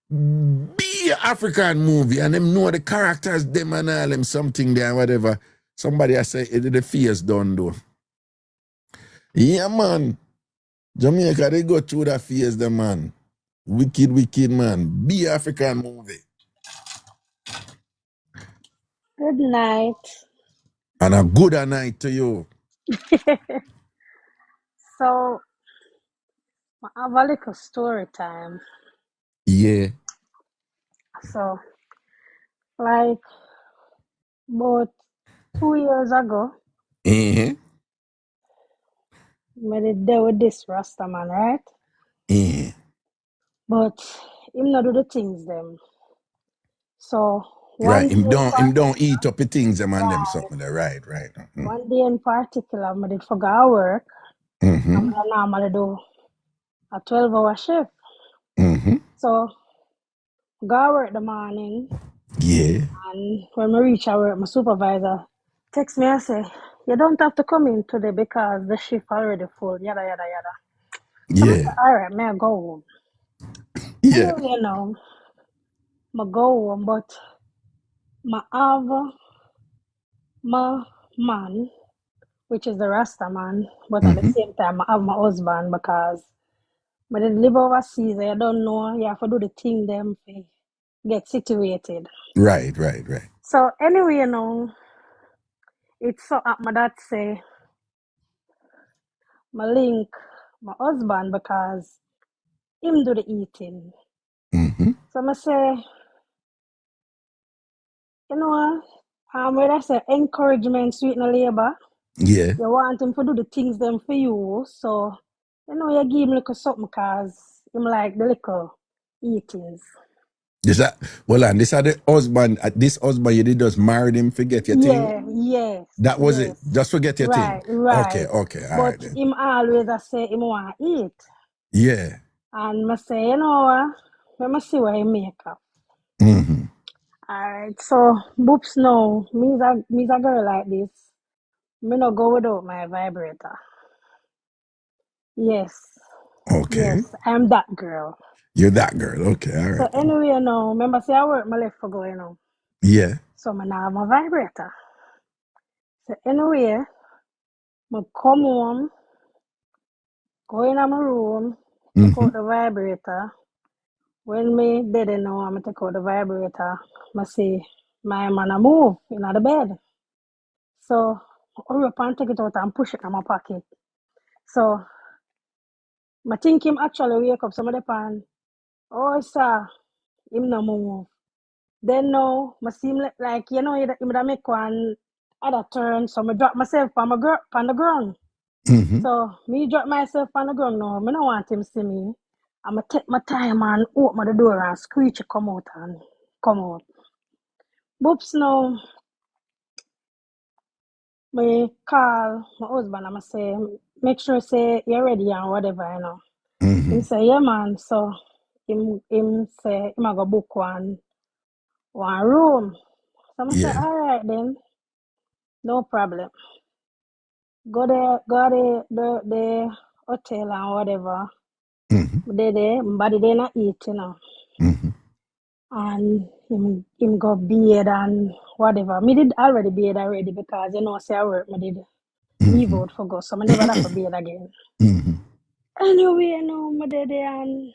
Be an African movie and them know the characters, them and all them something there, whatever. Somebody I say, the fears done though. Yeah, man. Jamaica, they go through that phase, the man. Wicked, man. Be African movie. Good night. And a good night to you. So, I have a little story time. Yeah. So, like, about 2 years ago, Uh-huh. I did there with this Rasta man, right? Uh-huh. But him not do the things them. So, Right. one day Him in don't eat up the things them and them right, something there. Right. Mm-hmm. one day in particular, I did forget work. Mm-hmm. I normally do a 12-hour shift. Mm-hmm. So, go work the morning, Yeah. and when I reach work, my supervisor text me and say, you don't have to come in today because the shift already full, yada, yada, yada. So I Yeah. said, all right, may I go home? Yeah. Anyway, you know, I go home, but I have my man, which is the Rasta man, but at the Mm-hmm. same time, I have my husband because I didn't live overseas. I don't know, you have to do the thing them to get situated. Right. So anyway, you know, it's so my dad say my link my husband because him do the eating. Mm-hmm. So I say, you know, when I say encouragement sweeten the labor, Yeah. you want him to do the things them for you. So, you know, you give him little something because him like the little eatings. This are, well, and this are the husband. This husband you did just married him, forget your thing. Yeah, yes. That was it. Yes. Just forget your thing. Right. Okay, all But right then. him always I say him want eat. Yeah. And I say, you know what? Let me see what he make up. Mm-hmm. Alright, so boops no, me's a girl like this. Me no go without my vibrator. Yes. Okay. Yes, I'm that girl. You're that girl. Okay, all So right then. anyway, remember say I work my left for go, Yeah. So I now have my vibrator. So anyway, I come home, go in my room, take Mm-hmm. out the vibrator. When me didn't know I'm take out the vibrator, I see my man a move in the bed. So I hurry up and take it out and push it in my pocket. So I think him actually wake up some of the pan. Oh sir, him no move. Then now I see him like him da make one other turn. So I drop myself on the ground. Mm-hmm. So me drop myself on the ground now. I don't want him see me. I'ma take my time and open the door and screech it come out. Boops now, me call my husband and I say, make sure say you're ready and whatever. Mm-hmm. Him say, yeah man, so him say him a go book one room. So I say, Yeah. alright then, no problem. Go the hotel and whatever. Mm-hmm. There, body they not eat, Mm-hmm. And him go bed and whatever. Me did already bed already because say I work, me did leave out for go. So I never have to bed again. Mm-hmm. Anyway, me there and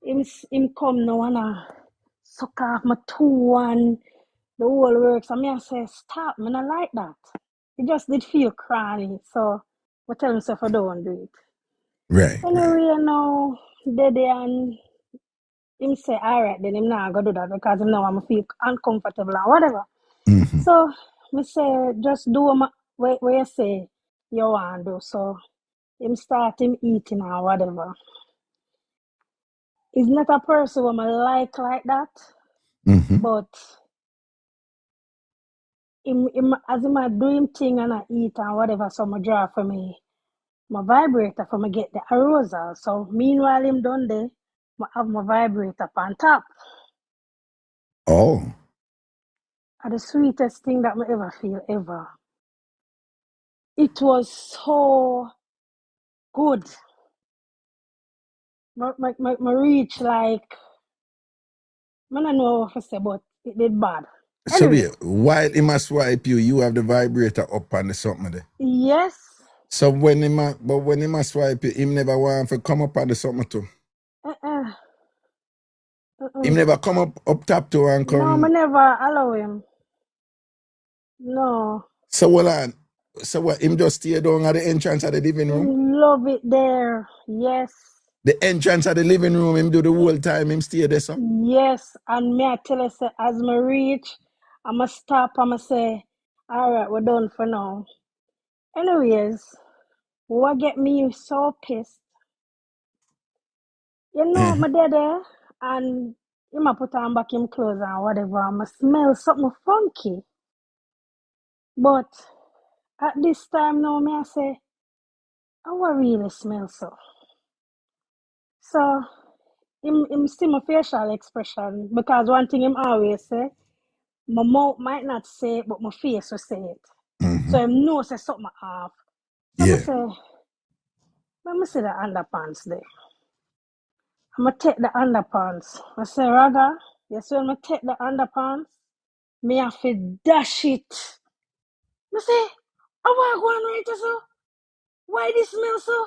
him come now and suck off my toe and the whole works. And me I say, stop, me not like that. It just did feel cranny. So I tell myself I don't do it. Right. Anyway, there and him say, alright, then him not gonna do that because him know I'm feel uncomfortable and whatever. Mm-hmm. So me say, just do what you say you want to do. So him start him eating or whatever. He's not a person who I like that, Mm-hmm. but him as him a do him thing and I eat and whatever, so I draw for me my vibrator for me get the arousal. So meanwhile him done there, I have my vibrator on top. Oh. And the sweetest thing that I ever feel ever. It was so good. My reach like I don't know what to say, but it did bad. So Anyway, while he must swipe you have the vibrator up on the something there. yes. So when he must swipe you, him never want to come up on the something too. Uh-uh. Him never come up top to and No, I come. never allow him. No. So well on. So what him just stay down at the entrance of the living room? Him love it there. Yes. The entrance of the living room, him do the whole time, him stay there, so. Yes. And me I tell you, say, as me reach, I'ma stop, I'ma say, alright, we're done for now. Anyways, what get me so pissed? My daddy and him a put on back him clothes and whatever, I'ma smell something funky. But at this time now, me I say, how I really smell so? So, him see my facial expression because one thing him always say, my mouth might not say it, but my face will say it. Mm-hmm. So him know say something off. So Yeah. I say, let me see the underpants there. I'ma take the underpants. I say, Raga, you see when I take the underpants, me have to dash it. I say, how I go on right so? Why this smell so?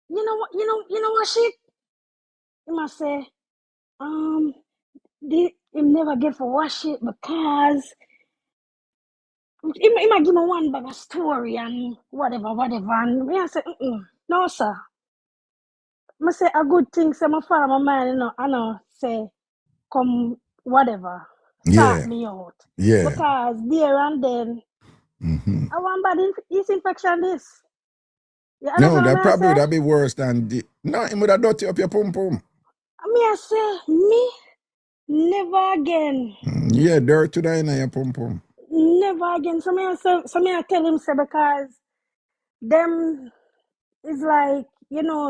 You know what shit? He must say, him never get for wash it because He might give me one bag of story and whatever. And me I say, no, sir. I say a good thing, say my father, my man, I know, say, come, whatever, sort Yeah. me out. Yeah. Because there and then, I want bad yeast infection this. You No, understand that what I probably say? would have be worse than no, it would have dirty up your pum pum. Me I say, me, never again. Yeah, dirt to the in your pum pum. Never again. So me I tell him, say, because them is like,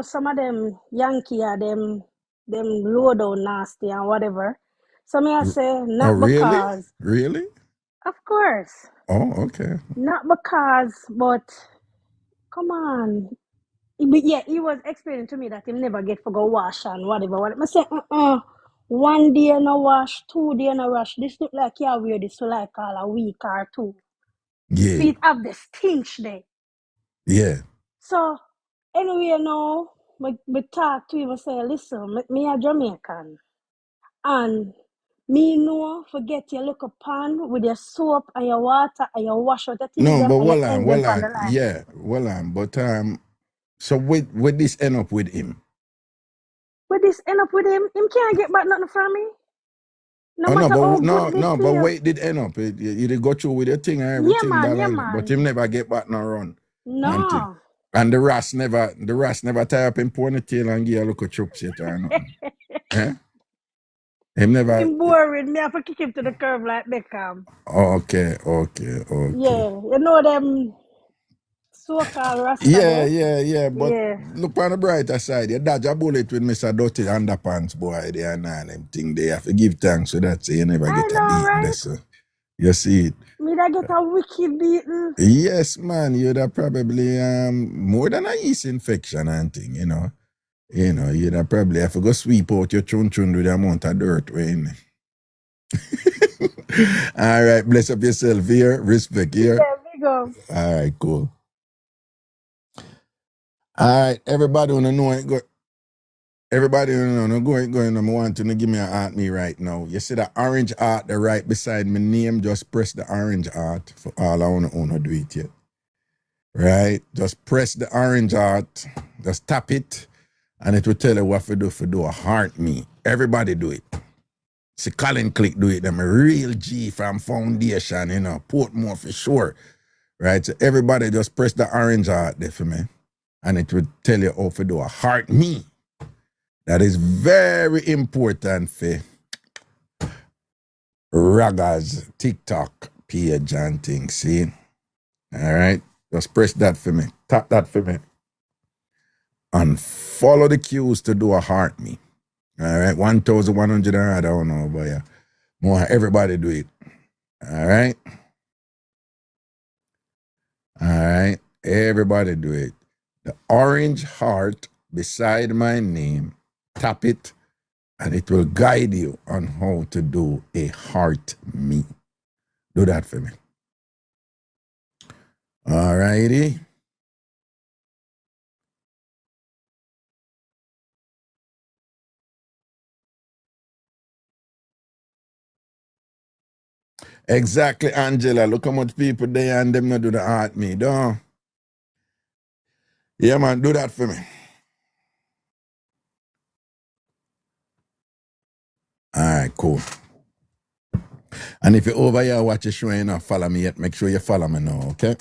some of them Yankee or them low down nasty and whatever. So me I say, Oh, not really? because, Really? of course, Oh, okay. not because, but come on. But yeah, he was explaining to me that he never get for go wash and whatever. I say, 1 day no wash, 2 day no wash. This look like you wear this for like all a week or two. Yeah. Feet have the stench there. Yeah. So anyway, now me talk to him and say, listen, me a Jamaican, and me know forget you look upon with your soap and your water and you wash out the things No, them but and you end them on the line. yeah, but so with this end up with him. But this end up with him can't get back nothing from me. No Oh no, matter how good me but feel. wait did end up. You did go through with your thing and Yeah, everything, man. but him never get back no run. And thing. No. And the ras never tie up in ponytail and give a look at chops yet or nothing. Eh? Him never. Him boring. Me have to kick him to the curb like Beckham. Okay. Yeah, you know them so-called Rasta there. Yeah. But Yeah. look on the brighter side. You dodge a bullet with Mr. Dirty Underpants boy there and all them thing. They have to give thanks so that you never I get a know, beat. right? So you see it. Me that get a wicked beating. Yes, man. You'd have probably more than a yeast infection and thing, you know. You'd have probably have to go sweep out your chun with the amount of dirt we're in there. All right, bless up yourself here. Respect here. Yeah, big up. All right, cool. All right, everybody wanna know it. Everybody wanna know going. I want to give me an art me right now. You see the orange art there right beside my name. Just press the orange art for all I wanna do it yet. Right? Just press the orange art. Just tap it, and it will tell you what to do a heart me. Everybody do it. See, Colin Click do it. I'm a real G from Foundation, Portmore for sure. Right? So everybody just press the orange art there for me. And it will tell you how to do a heart me. That is very important for Raga's TikTok page and things, see? All right? Just press that for me. Tap that for me. And follow the cues to do a heart me. All right? 1,100, I don't know, but yeah. More, everybody do it. All right? All right? Everybody do it. The orange heart beside my name, tap it, and it will guide you on how to do a heart me. Do that for me. All righty. Exactly, Angela. Look how much people there and them not do the heart me, don't. Yeah, man, do that for me. All right, cool. And if you're over here watch the show and you not follow me yet, make sure you follow me now, okay?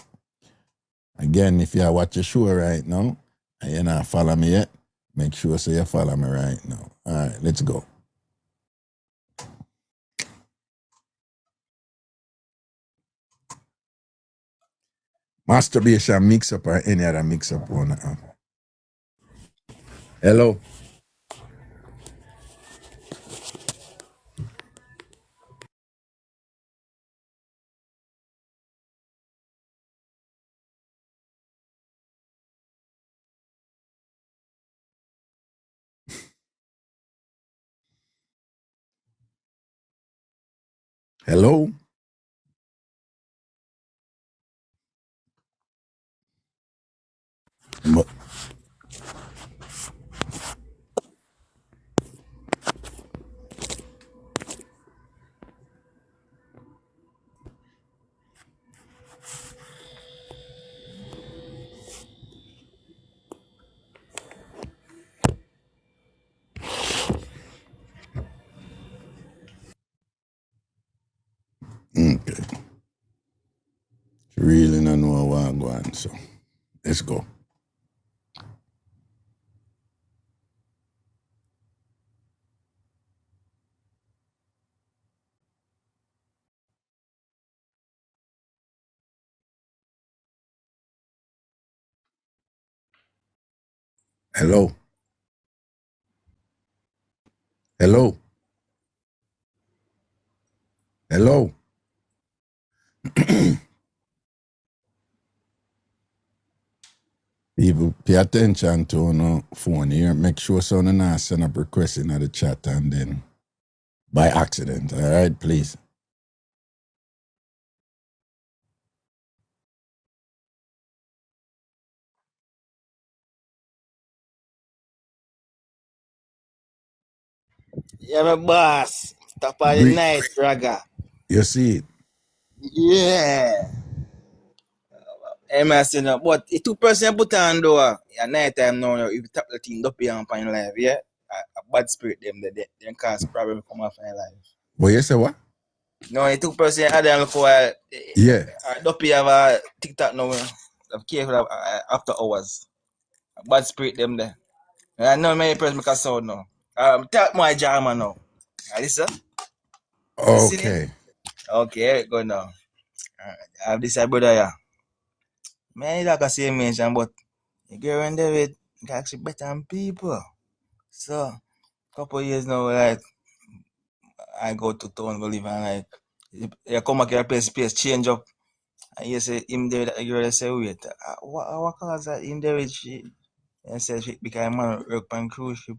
Again, if you watch the show right now and you're not follow me yet, make sure so you follow me right now. All right, let's go. Masturbation Mixup or any other Mixup one. Hello. Hello. So let's go. Hello. Hello. Hello. People, pay attention to no phone here. Make sure someone not send up request in the chat and then by accident. All right, please. Yeah, my boss. Top of the Greet. night, Raga. You see it? Yeah. Hey, man, say no. But the 2% put on though, at night time now, if you tap the thing up here on your life, yeah? A bad spirit them, they cause problem come off in life. Well, you say what? No, the 2% add them look while. Yeah. Up here have a TikTok now. I'm careful after hours. A bad spirit them there. I know many person make a sound now. Tap my German now. Listen. Okay. Okay, go now. I have this brother here. Man, like I say mention, but you get around there with actually better than people. So couple years now, like I go to town, go live and like you come back here, place change up. And you say him there that girl say wait, what cause that him there with she and says she because man work on cruise ship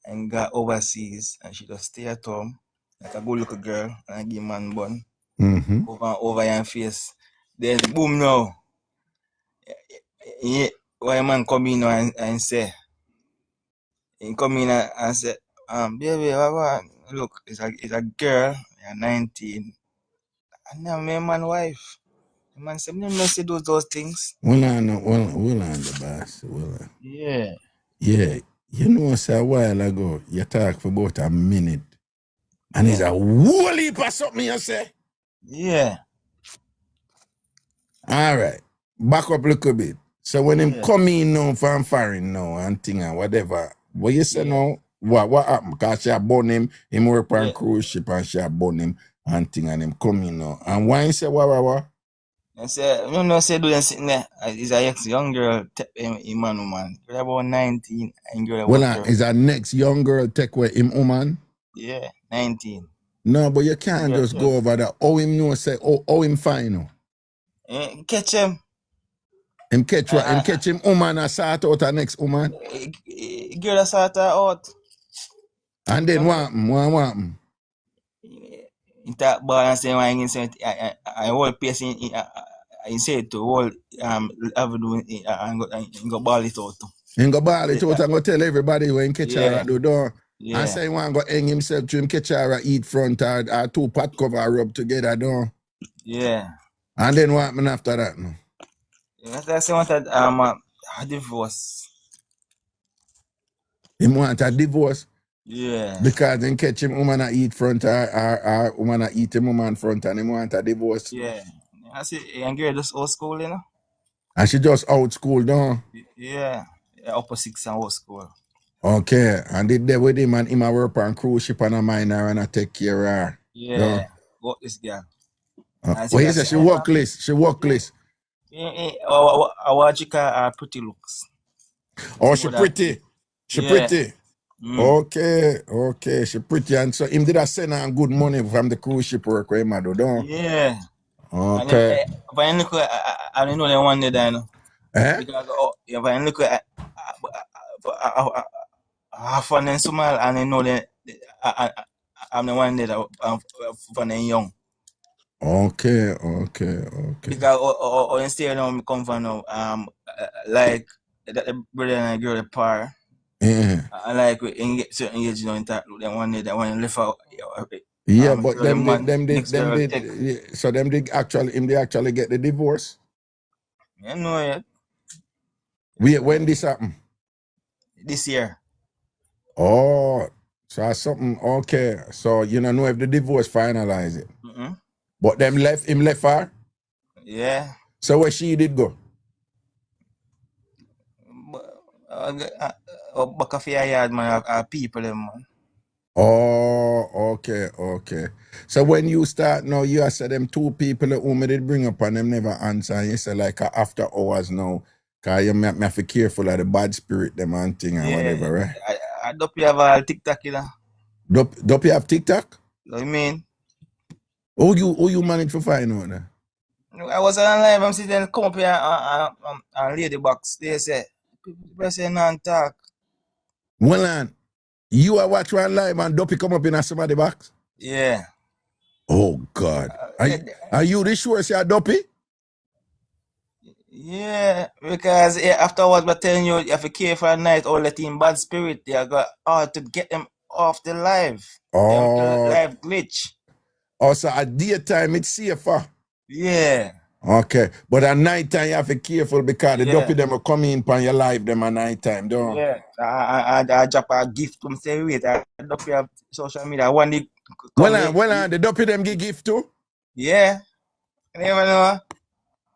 and got overseas and she just stay at home like a good little girl and I give man bun over your face. Then boom now. Yeah, why man come in and say he come in and say, baby, look, it's a girl, you're 19. And now my man wife. The man said, no say those things. Well on the boss. Yeah. Yeah. You know, say a while ago, you talk for about a minute. And it's a whole heap of something you say. Yeah. All right. Back up a little bit. So when him come in now from foreign now and thing and whatever, what you say now? What happened? Because she born him work on cruise ship and she born him and thing and him come in now. And why he say what? I say, you know, say do them sitting there. It's a young girl, man. Girl about 19 and girl about Well, 30. is that next young girl take away him woman? Yeah, 19. No, but you can't just go over that. Oh, him know say, oh him fine now. Catch him. Him catch what? Him catch him woman and sort out the next woman. Girl sort her out. And then what happen? In that bar and say why say I whole place in say to whole avenue and go ball it out. Him go ball it out and go tell everybody when catch her at the door. Yeah. And say he want go hang himself to him catch her eat front or two pot cover rub together door. Yeah. And then what happen after that no? That's why I wanted a divorce. Him want a divorce? Yeah. Because then catch him woman a eat front or woman a eat him woman front and him want a divorce. Yeah. I see and girl just old school, you know? And she just out school down. Yeah. Upper 6 and old school. Okay. And did they with him and him a work on cruise ship and a minor and a take care of her. Yeah. Got this girl. What you say? She workless. She workless. Yeah. What you call pretty looks. Oh, she pretty. She pretty. Okay, she pretty. And so him did a send her good money from the cruise ship work where him a do, don't? Yeah. Okay. If I look at I don't know the one that I know. Because if I look at fun and small and I know that I'm the one that I'm fun and young. Okay. Because instead of come from now, like the brother and girl apart. Yeah. I like we engage in that the one that one left out. Yeah, but them did so them did actually get the divorce? I know yet. When this happened? This year. Oh, so something okay. So you don't know if the divorce finalized it. But him left her? Yeah. So where she did go? Back of your yard, man, people, them, man. Oh, okay. So when you start now, you said them 2 people who me did bring up and them never answer. And you say like after hours now, cause you have to be careful of the bad spirit them and thing and whatever, right? I don't have a TikTok, you know. Don't you have TikTok? What you mean? Who you manage to find out now? I was on live, I'm sitting come up here and lady box. They say, people say non-talk. Well, on, you are watch one live and Dopey come up in somebody box? Yeah. Oh, God. Are you the sure say Dopey? Yeah, because afterwards, we're telling you, you have to care for a night or let in bad spirit. You got to get them off the live. Oh. Live glitch. Also, at daytime, it's safer. Yeah. Okay, but at night time you have to be careful because the dopey them will come in on your live them at night time, don't you? Yeah. I drop a gift from say wait. I dopey have social media. One day. Well, the dopey them give gift too? Yeah. You never know.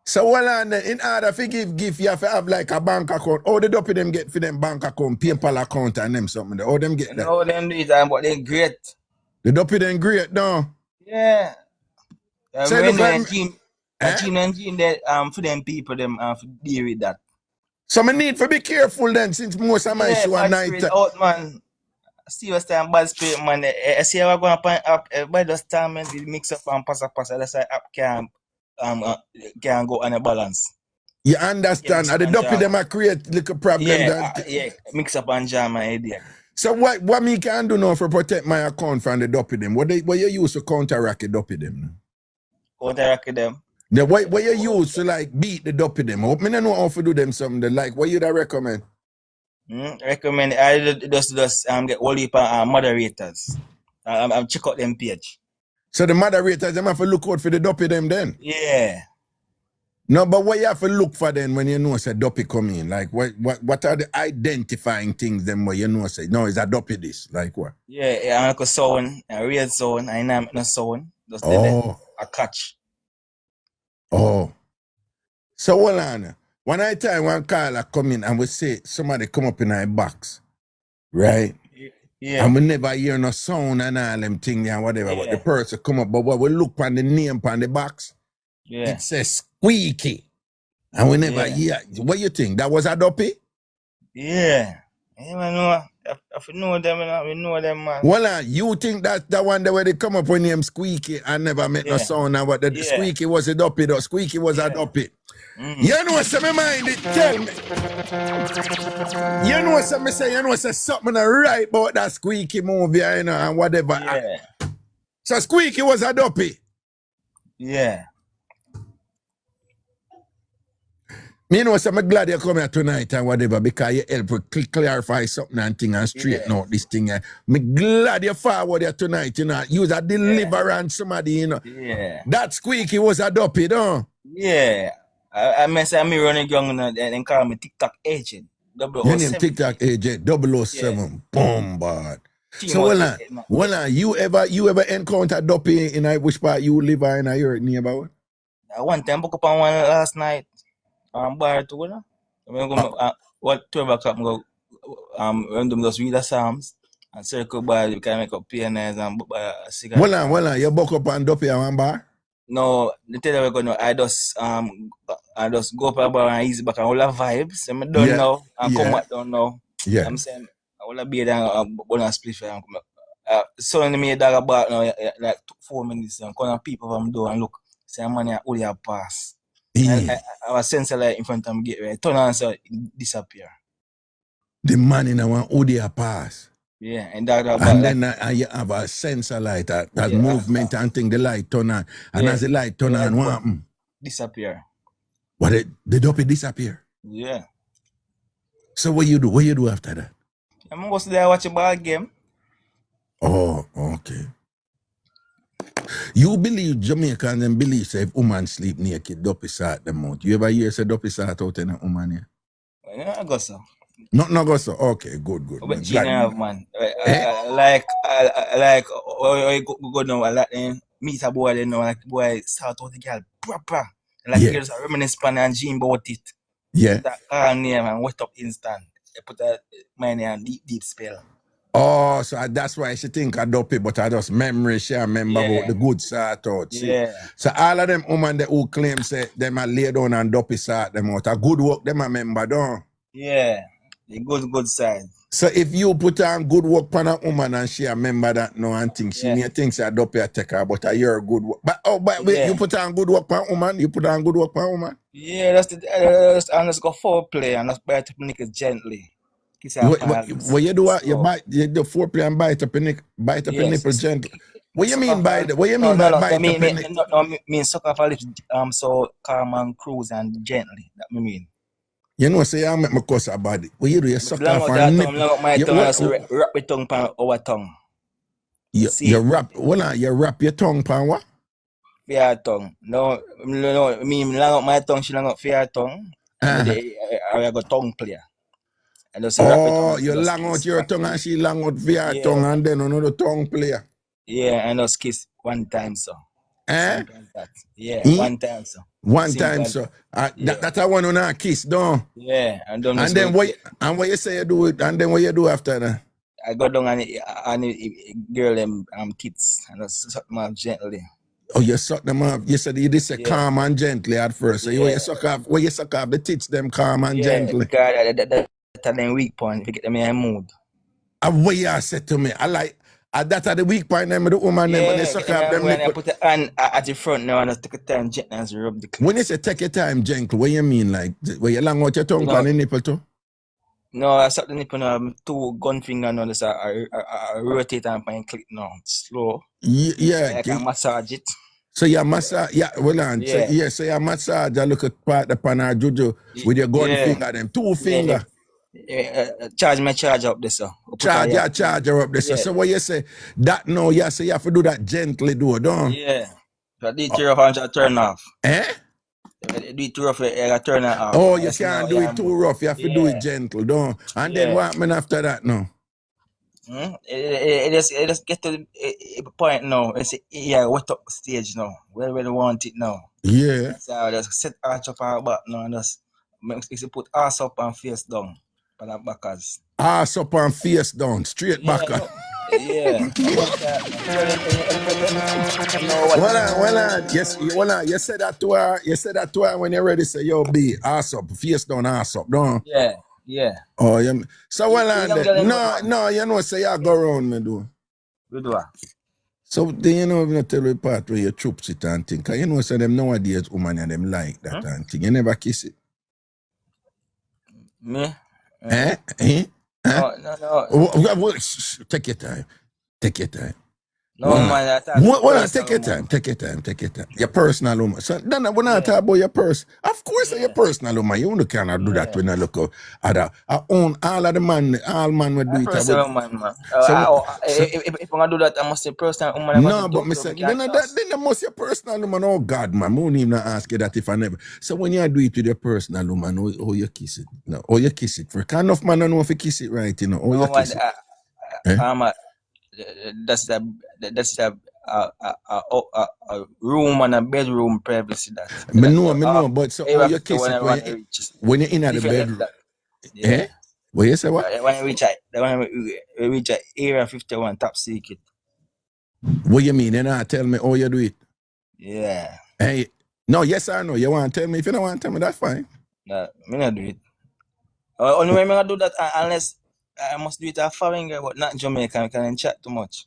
So in order to give gift, you have to have like a bank account. How the dopey them get for them bank account, PayPal account and them something? How them get that? No, them do it, but they great. The dopey them great, don't? Yeah. So when and Gene that for them people them to deal with that. So I need to be careful then, since most of my show at night. Out, man. Serious time, bad spirit, man. I see how we're going up by the time and the mix up and pass. That's why app can go on a balance. You understand? And the dopey them a create little problem. Yeah, mix up and jam my idea. So what me can do now for protect my account from the dopey them? What you use to counteract the dopey them? Counteract them? The what you use to like beat the dopey them? I don't know how to do them something. Like what you da recommend? Recommend I just get all the moderators. I'm check out them page. So the moderators them have to look out for the dopey them then? Yeah. No, but what you have to look for then when you know say dopey come in? Like what are the identifying things them where you know say no, is a dopey this? Like what? Yeah, I like a sound, a real sound, I know no sound. Just a catch. Oh. So hold on. One time one caller come in and we say somebody come up in our box, right? Yeah. And we never hear no sound and all them things and whatever, but the person come up, but what we look on the name on the box, it says squeaky. And we never hear. What you think? That was a dopey? Yeah. I know. If you know them, we know them, man. Well, you think that's the one that where they come up with name squeaky and never make no sound and what the squeaky was a dopey though. Squeaky was a dopey. You know what's in my mind? Tell me. You know what's me say? You know what's something right about that squeaky movie, you know, and whatever. Yeah. So squeaky was a dopey. Yeah. Me know, so I'm glad you come here tonight and whatever because you help clarify something and thing and straighten out this thing. I'm glad you forward here tonight, you know. Use a deliverance somebody, you know. Yeah. That squeaky was a dopey, don't? Yeah. I say I'm running young and call me TikTok agent. 007. Your name TikTok agent 007. Bombard. So well, you ever encounter dopey in which part you live in your neighborhood? One time book up on one last night. Bar to go. What 12 o'clock go random just read the Psalms and circle by you can make up pianos and buy a cigarette. Well, you book up and dopey at one bar? No, the tell you we're gonna I just go up a bar and easy back and all the vibes. I'm done now and come back down now. Yeah. I'm saying I will be there and bonus split and come suddenly me dog about now like 4 minutes and come people from door and look say man only a pass. And our sensor light in front of me get right. Turn on so it disappear. The man in our audio pass. Yeah, and that and then you have a sensor light that movement and thing the light turn on. And as the light turn on, what happen? Disappear. What the dopey disappear? Yeah. So what you do? What you do after that? I'm going to there watch a ball game. Oh, okay. You believe Jamaicans and believe say if woman sleep naked, dopey sort them out. You ever hear say dopey sort out in a woman here? Yeah, I go so. Not go so. Okay, good. But she have man. Like go now like meet a boy then like boy start out the girl proper. Like girls are reminiscing and dream about it. Yeah. That name and wet up instant. put a mind and deep spell. Oh, so that's why she think I dopey, but I just memory she remember about the good sort out. See? Yeah. So all of them women who claim say them a lay down and dopey sort them out. A good work them a remember, don't? Yeah. The good side. So if you put on good work on a woman and she remember that no and think she may think say dopey a take her, but you're good work. But wait, you put on good work on woman? You put on good work on woman? Yeah, let's go foreplay and let's bite up niggas gently. Kiss her What you do? You do foreplay and bite up a nipple gently. What you mean by that? What you mean by bite up a nipple? No, mean suck off a lips so calm and cruise and gently. That me mean. You know, say I make my cuss about it. What you do? You suck off a nipple. Long out my tongue, wrap my tongue pan our tongue. You wrap your tongue pan what? Fair tongue. No, me long out my tongue, she long out fair tongue. And I go tongue player. And you long out your tongue and she long out fair tongue and then another tongue player. Yeah, and us kiss one time so. Eh? Yeah, one time so. One time so. That I want to kiss, don't? Yeah, and then what you say you do it, and then what you do after that? I go down and girl them tits and I suck them off gently. Oh, you suck them off. You said you did say calm and gently at first. So you suck off the tits them calm and gently. Because that's the weak point if you get them in a mood. And what you said to me, I like that at the weak point them the woman them when they suck off them. When I put the hand at the front now and I take a time gently and rub the clit. When you say take your time gentle, what you mean like where you long out your tongue on the nipple too? No, I suck the nipple now, two gun finger now, just I rotate and find click now, slow. Yeah. I can massage it. So you massage, so you massage, you look at part the pan juju with your gun finger, them 2 finger. Charge up this, sir. Charge her up this. So what you say, that no, you say you have to do that gently, don't? Yeah. So do it too rough and turn off. Eh? Do it too rough, you turn it off. Oh, you can't do it too rough, you have to do it gentle, don't? And then what happen after that now? It just get to the point now. It's wet up stage now. Where we want it now. Yeah. So just set arch up our back now and just put ass up and face down. For the backers. Ass up and face down, straight back. Yeah. Well on. Yes, you said that to her when you're ready. Say, yo, B, ass up, face down, ass up, don't? Yeah. Oh, yeah. So no, you know, say you go around me do. Good one. So then you know, tell the part where you troops it and thing. Cause you know, say them nowadays woman and them like that and thing. You never kiss it. Me? No. Take your time. No, man, take your time. Your personal woman. So then we're not talking about your person. Of course, your personal woman. You only cannot do that when I look at I own all of the man. All man will do it. Personal woman, man. If I'm gonna do that, I must say personal woman. No, but me say then I must say personal woman. Oh God, man, I won't even ask you that if I never. So when you do it with your personal woman, how you kiss it? No, how you kiss it? For enough man, I know if you kiss it right, you know. How you kiss it? That's a room and a bedroom privacy. Me know, but so how you kiss it when you're in the bedroom? Yeah. What you say what? When we reach area 51 top secret. What you mean? You not tell me how you do it? Yeah. Hey, no, yes or no? You want to tell me? If you don't want to tell me, that's fine. No, me not do it. Only way I'm gonna do that unless I must do it a foreign girl, but not Jamaican. Can chat too much.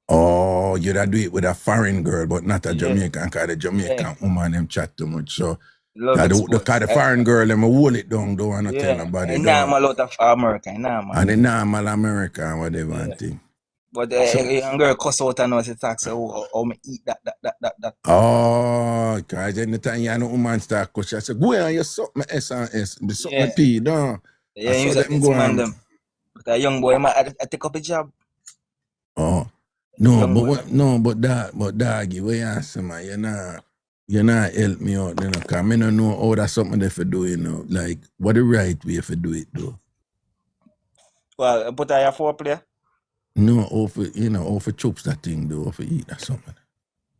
Oh, you da do it with a foreign girl, but not a Jamaican. Cause the Jamaican woman them chat too much. So the foreign girl them hold it down. Don't want to tell nobody. And now I'm a lot of American. And the normal American whatever and thing. But a young girl cuss out and knows the tax. Oh, me eat that. Oh, cause anytime you know woman start cuss, I say go on, you suck my S and S, you suck my P, don't. Yeah, use that go on them. But a young boy, I take up a job. Oh, no, but doggy, what you answer, man? You're not help me out, you know, cause I don't know how that's something they for do, you know. Like, what the right way for do it, though? Well, put a foreplay? No, over chops that thing, though, for eat or something.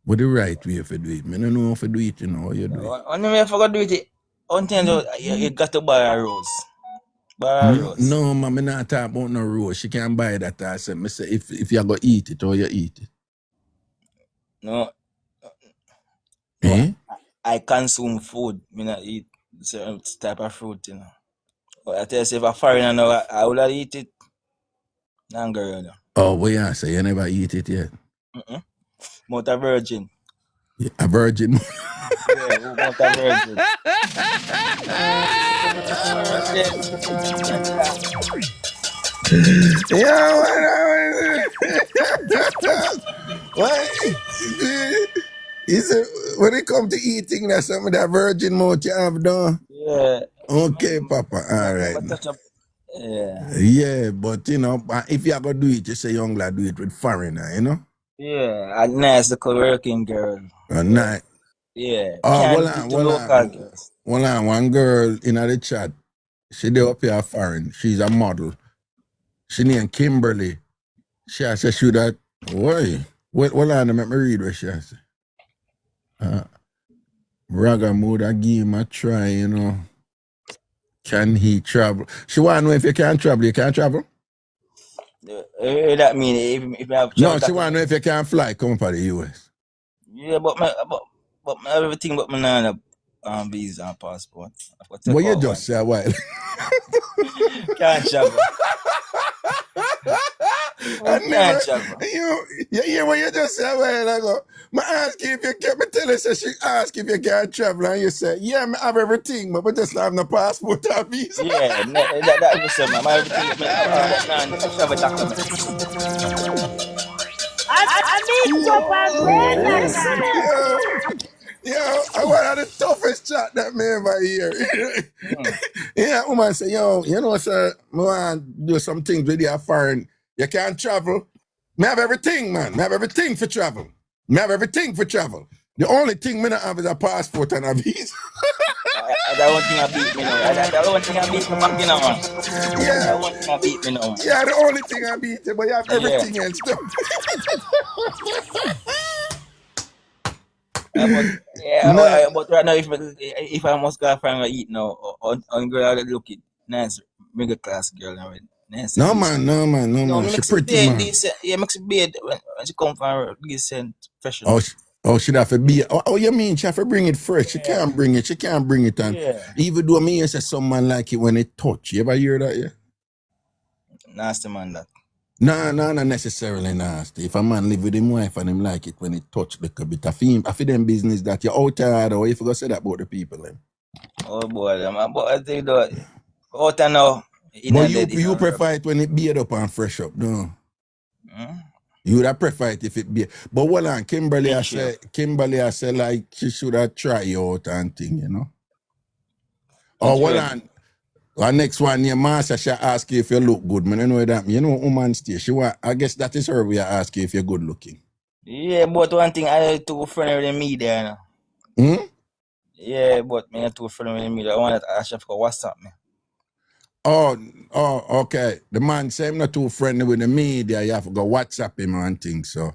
What the right way for do it? I don't know how to do it, you know, how you do it. Only way for do it, until you got to buy a rose. Barbados. No, man, me not talk about no roast. She can't buy that. I said, me say, if you go eat it or you eat it. No, Eh? I consume food. Me not eat certain type of fruit, you know. But I tell you, if a foreigner now, I would eat it. Nah, girl, no. Oh, what you say? You never eat it yet? Mount a virgin. Yeah, a virgin. Yeah, Mount a virgin. Yeah, what? He said, when it come to eating, that's some of that virgin mouth you have done. Yeah. Okay, Papa. All right. But touch up. Yeah. Yeah, but you know, if you are gonna do it, you say young lad, do it with foreigner, you know? Yeah. A nice little working girl. Night. Yeah. Oh, Can't hold do on, to hold local on. girls. Hold on, one girl in the chat, she dey up here foreign. She's a model. She named Kimberly. She has said she that why? Hold on, let me read what she has. Ragamuda give him a try, you know. Can he travel? She want to know if you can travel. You can't travel? That mean if I have No, she want to know if you can fly, come for the US. Yeah, but my everything but my nana visa and passport. I've got to Well, take you out just say a while. Can't travel. Can't travel. You hear what you just said a while ago? I ask you if you can, me tell her, say she ask if you can travel, and you say, yeah, I have everything, but I just have no passport or visa. Yeah, that was my everything. Travel document. I Mixup and Blenda time. Yo, I one of the toughest chat that me ever hear. Yeah, woman say, yo, you know, sir, I want to do some things with you foreign. You can't travel. Me have everything, man. Me have everything for travel. Me have everything for travel. The only thing me not have is a passport and a visa. That one thing I beat me now. That one thing I beat me back, you know. Yeah. That one thing I beat me now. Yeah, the only thing I beat you, but you have everything else too. But right now, if I must go find a eat now, on girl, I look it nice, middle class girl now. Nice. No man. She pretty man. Yeah, makes it bed when she come from decent fresh. She have to be. Oh, you mean she have to bring it fresh? She can't bring it. And even though me say someone like it when it touch. You ever hear that? Yeah. Nasty man that. No, not necessarily nasty. If a man live with him wife and him like it when it touch like a bit of him, I feel them business that you're out tired or if you go say that about the people then. Oh boy, but I think that out and now. But you prefer it when it beard up and fresh up, no? You would have prefer it if it be. But hold on, Kimberly I say like she should have tried you out and thing, you know. Oh, hold on. The next one, your master she ask you if you look good. Man, you know that. You know, woman stay. I guess that is her way I ask you if you're good looking. Yeah, but one thing I too friendly with me there. Yeah, but me too friendly with me. I want to ask you for WhatsApp me. Oh, okay. The man say I'm not too friendly with the media. You have to go WhatsApp him and things. So,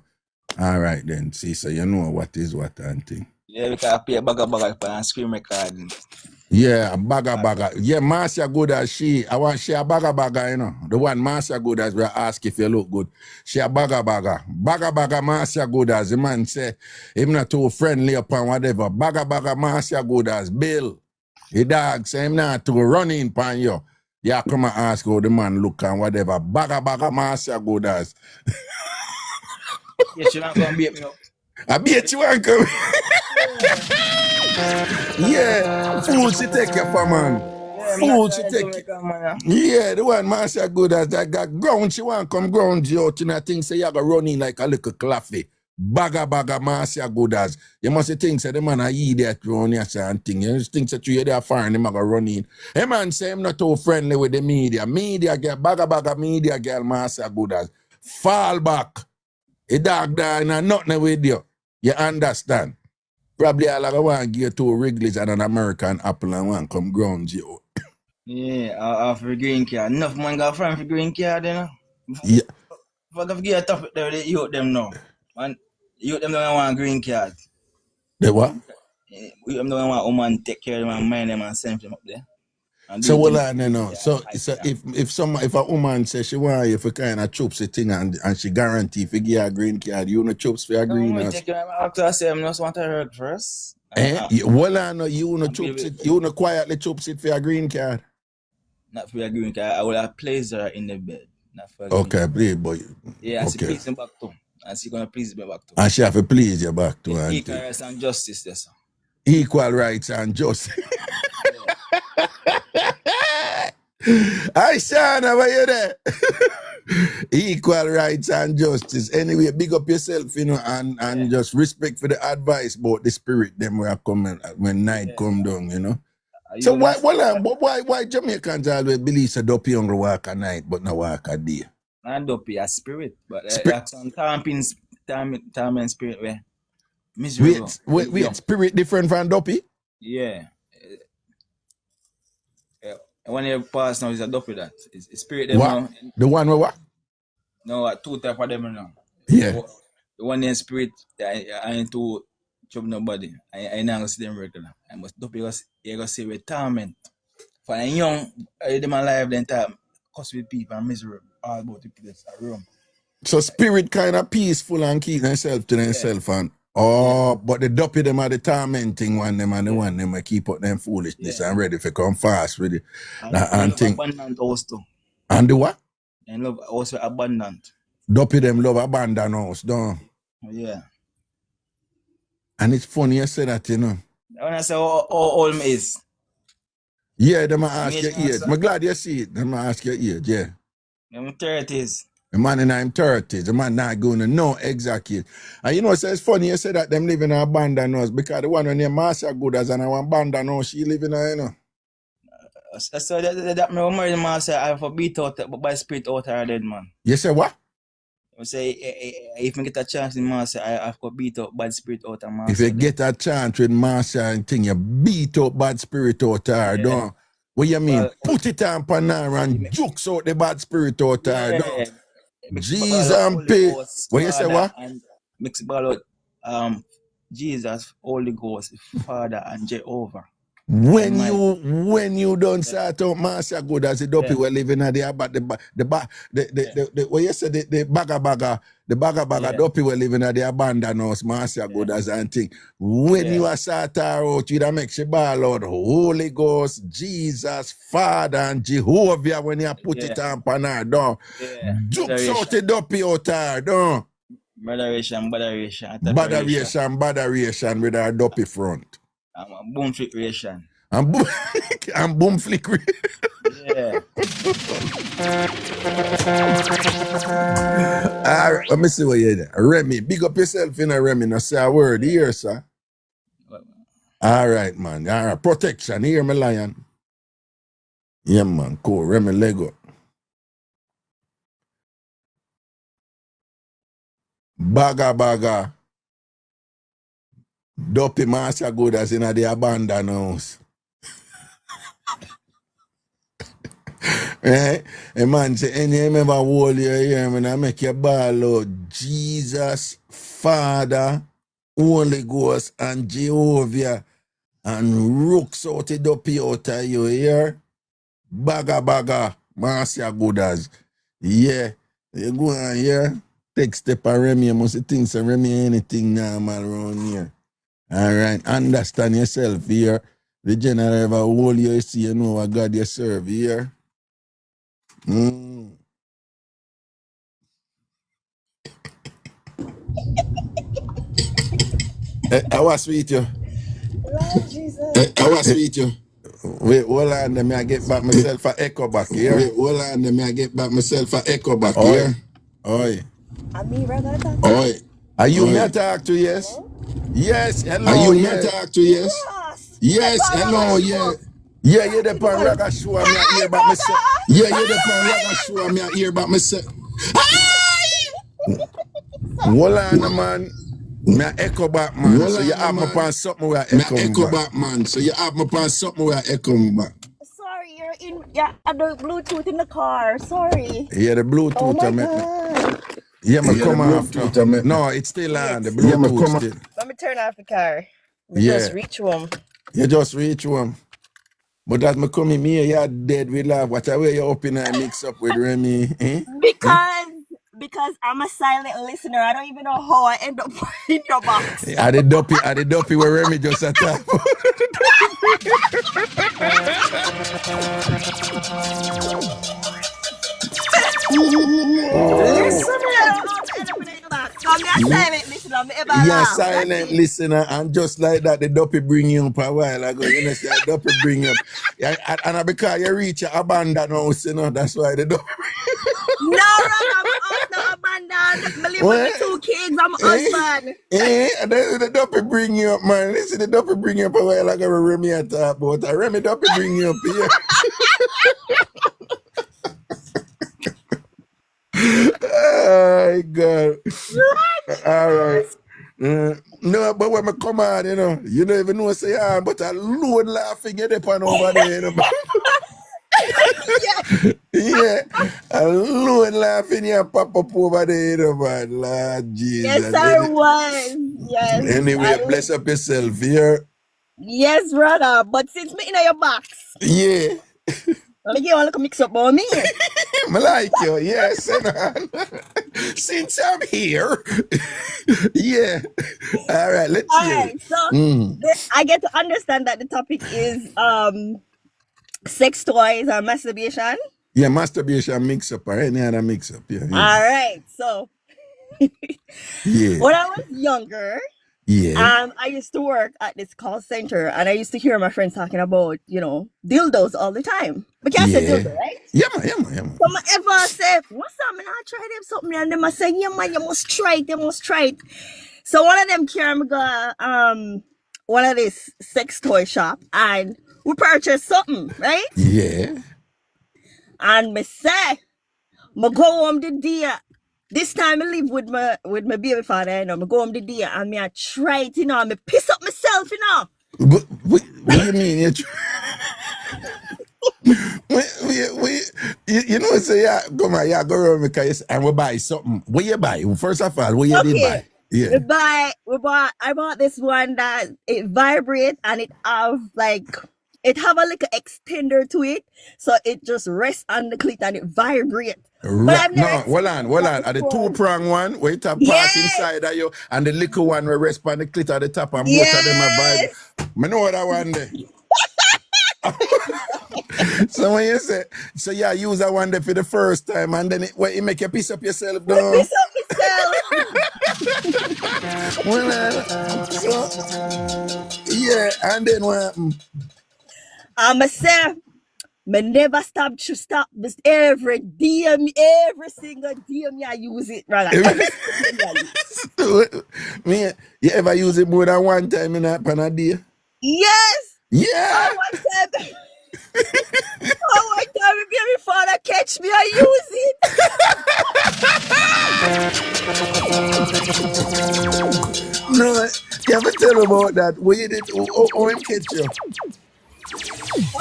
all right then. See, so you know what is what and thing. Yeah, we can pay a bag and screen recording. Yeah, baga. Yeah, Marcia good as she. I want she a baga, you know. The one Marcia good as we ask if you look good. She a baga. Baga Marcia good as. The man say him not too friendly upon whatever. Baga Marcia good as. Bill. The dog say him not too running pan you. Yeah, come and ask how the man look and whatever. Baga Marcia good as. Yeah, she not gonna beat me up. I bet you want come. Yeah, fool she take you for man. Fool she take you. Yeah, the one Marcia good as that got ground. She want come ground you out and I think say you go running like a little claffy. Baga Marcia good as. You must think say the man a idiot around here and thing. You just think that you there foreign him a go running. Hey man say him not too friendly with the media. Media girl, baga media girl Marcia good as. Fall back. A dog there and nothing with you. You understand? Probably all I want to give 2 Wrigley's and an American apple and one come ground you. Yeah, for green card. Enough man got friend for green card, you know? Yeah. For the get tough there, they youth them now. Man, youth them don't want green card. The what? You them don't want woman take care of them and mind them and send them up there. And So do what it I know. yeah, So yeah. if a woman says she want you for kind of troops the thing and she guarantee if you give her a green card, you know troops for a No, green I'm house. take you back to say I just want to work first. Well I know you know I'm troops maybe- it, you know quietly troops it for a green card. Not for a green card. I will have pleasure in the bed. Not for a green Okay, card. please boy. Yeah, and she Okay. please me back too. And she gonna please me back too. And she have to please you back to her. Equal rights and justice, yes. Sir. Equal rights and justice. Hi, Shana, where you there? Equal rights and justice. Anyway, big up yourself, you know, and just respect for the advice about the spirit them where coming when night come down, you know. So why Jamaicans always believe a dopey hungry walk at night but not walk a day? Not dopey, a spirit, but that's some Tambourine spirit where miserable. Wait, spirit different from dopey? Yeah. When you pass now is a dopey that. It's spirit them what? now. The one where what? No, two type of them now. Yeah. The one in spirit, I ain't to chop nobody. I never see them regular. I must dopey because you go see retirement. For a young, them alive then time, cause with people and miserable all about the place around. So spirit kind of peaceful and keep themselves to themselves and but the dopey them are the tormenting one them and the one them keep up them foolishness and ready for come fast with it. And think abundant also. And the what? And love also abundant. Dopey them love abandon house, don't? Yeah. And it's funny you say that, you know. When I say how old me is. Yeah, them ask your age. I'm glad you see it. Them ask your age, yeah. I'm 30s. The man in I'm 30s. The man not going to know exactly. And you know, so it's funny you say that them live in a abandoned house because the one when your master good as and I want abandoned house, she live in a, you know. So that me married the master, I have to beat out by spirit out her dead man. You say what? I say if I get a chance in master, I have to beat out bad spirit out her master. If you get a chance with master and thing, you beat up bad spirit out her, don't. What you mean? Put it on her and jukes out the bad spirit out her, don't. Jesus and pay. What you say what? And mix ball out Jesus, Holy Ghost, Father and Jehovah. When you don't start out master good as the dopey were living at the what you said the bagga dopey were living at the abandoned house master good as and thing. When you are start out, you da make she ball out Holy Ghost, Jesus, Father and Jehovah when you put it on her down. Jukes out the dopey out her down. Botheration with our dopey front. Boom flick ration. And boom flick. Yeah. All right, let me see what you're doing. Remy, big up yourself in a Remy. Now say a word here, sir. All right, man. All right, protection. Here, my lion. Yeah, man. Cool. Remy, Lego. Bagga. Dopey master good as in the abandoned house. Right? A man say, any remember hold your ear when I make your ball out. Jesus, Father, Holy Ghost, and Jehovah, and rooks out the dopey out of your ear. Bagga, master good as. Yeah, you go on here, take step of Remy, you must think so Remy anything normal around here. All right, understand yourself here. The general ever hold you see, you know what God you serve here. I was sweet you. Lord Jesus. I was sweet you. Wait, hold on, let me get back myself a echo back here. Wait, hold on, let me get back myself a echo back here. Oi. I'm me, Ragashanti. Oi. Are you me talk to, yes? Hello? Yes, hello. Are you me talk to, yes? Yes, hello, yeah. Yeah, you're the pan Raga show, me a hear about myself. Yeah, you're the pan Raga show, me a hear about myself. Hold on, man. Me a echo back, man. So you have me pan something where I echo back, man. So you have me pan something where I echo back. Sorry, you're at the Bluetooth in the car. Sorry. Yeah, the Bluetooth. Oh my God. Yeah, me come after. No, it's still on. The Bluetooth still. Let me turn off the car. Yeah. Just reach home. You just reach home. But as me come in here, you're dead with laugh. Watch out where you're up in a mix up with Remy. Eh? Because I'm a silent listener. I don't even know how I end up in your box. Are the dopey where Remy just attack. You're a silent listener, and just like that, the dopey bring you up a while ago. You know, the dopey bring you up. Yeah, and because you reach your abandoned house, you know, that's why the dopey No, I'm not abandoned. I live with 2 kids. I'm a husband. And then the dopey bring you up, man. Listen, the dopey bring you up a while ago. Remy at talk about. Remy dopey bring you up here. Oh, God. All right. No, but when I come out, you know, you don't even know say, but I load laughing at the pan over there. You know? Yeah, I load laughing here, pop up over there, you know, man. Lord Jesus. Yes, I was. Yes. Anyway, bless up yourself here. Yes, brother. But since me in your box. Yeah. Let me want to mix up on me. I like you, yes. Since I'm here, yeah. All right, let's see. All right, so I get to understand that the topic is sex toys or masturbation. Yeah, masturbation mix up or any other mix up. Yeah. All right, so yeah. When I was younger, yeah, I used to work at this call center, and I used to hear my friends talking about, you know, dildos all the time. But can't say dildo, right? Yeah, man. So I ever say, what's up, man? I tried them something, and them I say, yeah, man, you must try it. So one of them came go one of this sex toy shop, and we purchased something, right? Yeah. And me say, me go home the day. This time I live with my baby father, you know. Me go home the day and me I try it, you know, and me piss up myself, you know. What do you mean? You know, say, yeah, come on, yeah, go around because and we buy something. What you buy? First of all, what you did buy? Yeah. I bought this one that it vibrates and it have a little extender to it, so it just rests on the clit and it vibrates. No, hold on. At the 2-prong one where it have part inside of you, and the little one where rest on the clit at the top, and both of them are vibe. I know that one there. So when you say, so yeah, use that one there for the first time, and then it make you piss up yourself, though. Piss up myself. So yeah, and then what happened? I'ma say, me never stop this every single DM I use it, right? Me, you ever use it more than one time in a day? Yes. Yeah. One time, baby father catch me, I use it. No, you ever tell about that? What you did? Oh, him catch you?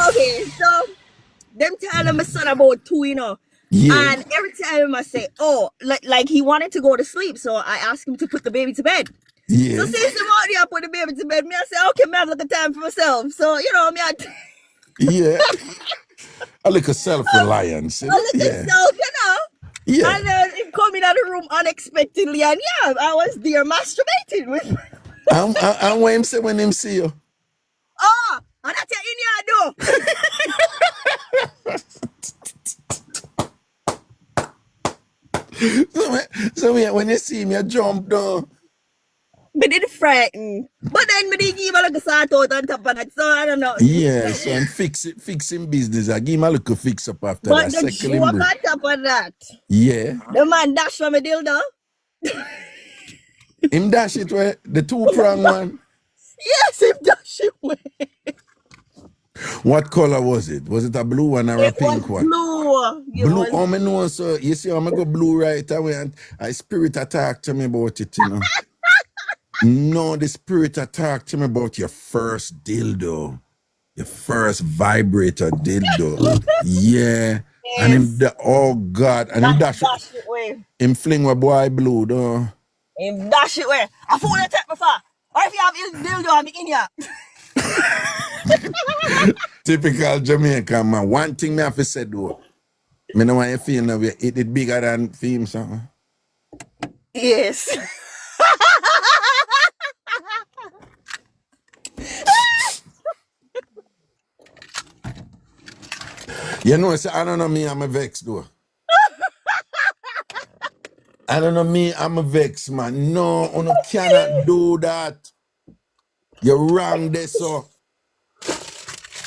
Okay, so them telling my son about 2, you know. Yeah. And every time I say, oh, like he wanted to go to sleep, so I asked him to put the baby to bed. Yeah. So since the morning I put the baby to bed, me I say, okay, me have like a time for myself. So, you know, me yeah. A little self-reliance. A little self, you know. Yeah. And then it come in the room unexpectedly, and yeah, I was there masturbating with and what him say when him see you? Oh, and that's in your door. So when you see me, I jump down. Me did frighten. But then me did give a little sort out on top of that, so I don't know. Yeah, so I'm fixing business. I give him a little fix up after but that. But the joke on top of that. Yeah. The man dash from a dildo. Him dash it where? The 2-prong one? Yes, him dash it where. What color was it? Was it a blue one or a pink one? Blue. Blue. Oh, me know, so you see, I'm going to go blue right away, and a spirit attack to me about it, you know. No, the spirit attack to me about your first dildo. Your first vibrator dildo. Yeah. Yes. And him, oh God. And him dash it away. Him fling my boy blue, though. Him dash it away. I phone attack before. Or if you have his dildo, I'm in here. Typical Jamaican man. One thing me have to say though. Me know why you feel now it is bigger than film something. Yes. You know, say, I don't know me, I'm a vex though. I don't know me, I'm a vex, man. No, you cannot do that. You're wrong there, so.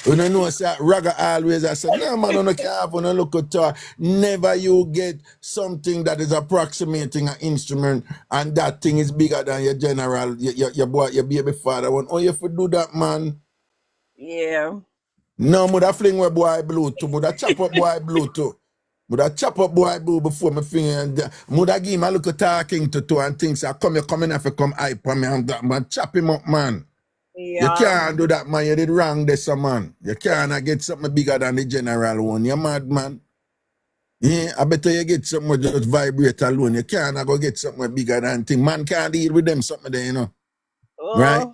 You know, say, Raga always, I said, no, man, you can't have on a look at her. Never you get something that is approximating an instrument and that thing is bigger than your general, your boy, your baby father one. Oh, you have to do that, man. Yeah. No, mother fling where boy blue too. Mother chop up boy blue too. Mother chop up boy blue before my finger and mother give him a look at talking to and things. I come in if I come hype on me and that man chop him up, man. You Yeah. can't do that, man. You did wrong this, man. You can't get something bigger than the general one. You're mad, man. Yeah, I better you get something just vibrate alone. You can't go get something bigger than thing. Man can't deal with them something there, you know. Oh, Right?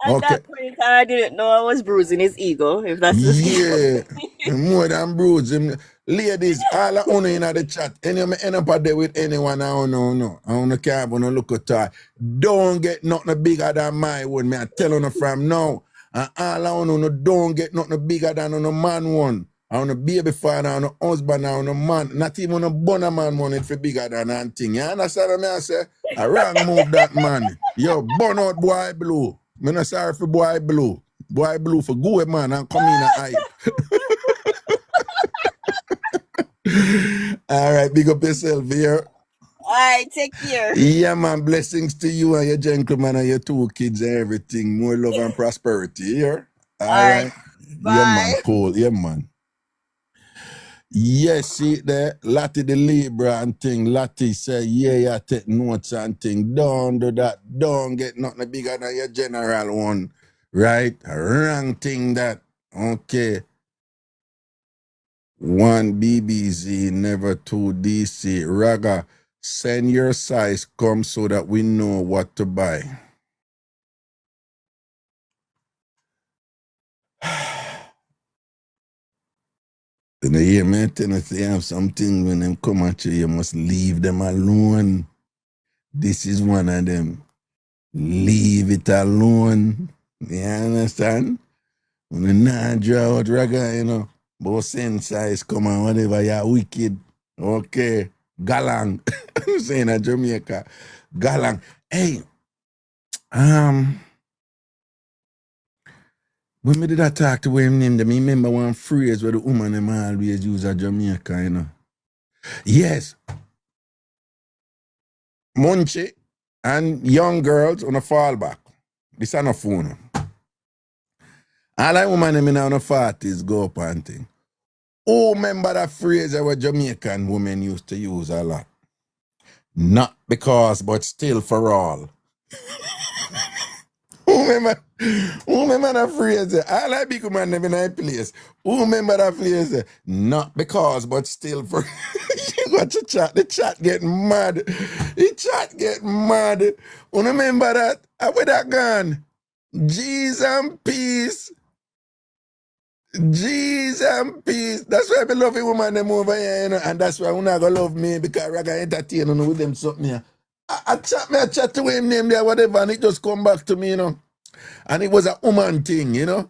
at Okay. that point in time, I didn't know I was bruising his ego, if that's the Yeah, more than bruising. Ladies, all I own in the chat. Any of me end up there with anyone, I don't know. I don't care if I don't look at her. Don't get nothing bigger than my one. Me I tell you from now. And all I own, don't get nothing bigger than on a man one. I on a baby father, on a husband, on a man. Not even a bonner man one it for bigger than that thing. You understand what I say? I wrong move that man. Yo, burn out boy blue. Me not sorry for boy blue. Boy blue for go man and come in a hype. All right, big up yourself here. All right, take care. Yeah, man, blessings to you and your gentleman and your two kids and everything. More love and prosperity here. All right. Bye. Yeah, man, cool. Yeah, man. Yes, see there, Lottie the Libra and thing. Lottie say, yeah, take notes and thing. Don't do that. Don't get nothing bigger than your general one. Right? Wrong thing that. Okay. 1 BBZ, never 2 DC. Raga, send your size come so that we know what to buy. You know, yeah, man, Tennessee have something when them come at you, you must leave them alone. This is one of them. Leave it alone. You understand? When you not draw out Raga, you know, but send size come on, whatever, you're wicked. Okay. Galang. I'm saying at Jamaica. Galang. Hey, when me did I talk to him name them, I remember one phrase where the woman them always use at Jamaica, you know. Yes. Munchie and young girls on a fallback. This is not phone. All that woman them in the 40s go up and thing. Oh, remember that phrase that were Jamaican women used to use a lot. Not because, but still for all. Who remember that phrase? I like big man in that place. Who remember that phrase? Not because, but still for. You got to chat. The chat get mad. The chat get mad. Who remember that? Where that gone? G's and peace. G's and peace. That's why I love a woman them over here, you know, and that's why I'm not gonna love me because I got entertain you know, with them something here. I chat to him name there, whatever, and it just come back to me, you know. And it was a woman thing, you know.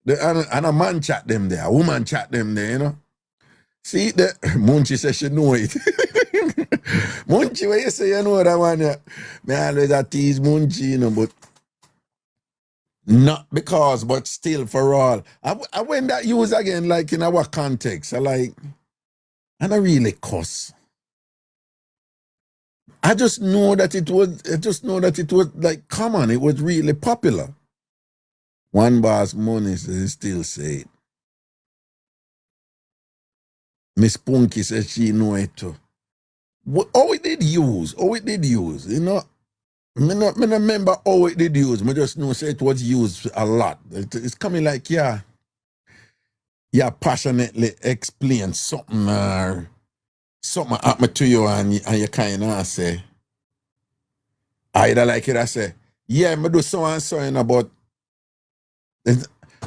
And a man chat them there, a woman chat them there, you know. See, the Munchie says she know it. Munchie, what you say you know that one? Yeah. Me always a tease Munchie, you know, but not because, but still for all. I when that use again, like in our context, and I really cuss. I just know that it was like common. It was really popular. One boss money still say it. Miss Punky says she know it too. How it did use, you know. I don't remember how it did use. I just know say it was used a lot. It's coming like, yeah, passionately explain something or something happened to you and you kind of say, either like it I say, yeah, I do so and so, you know, but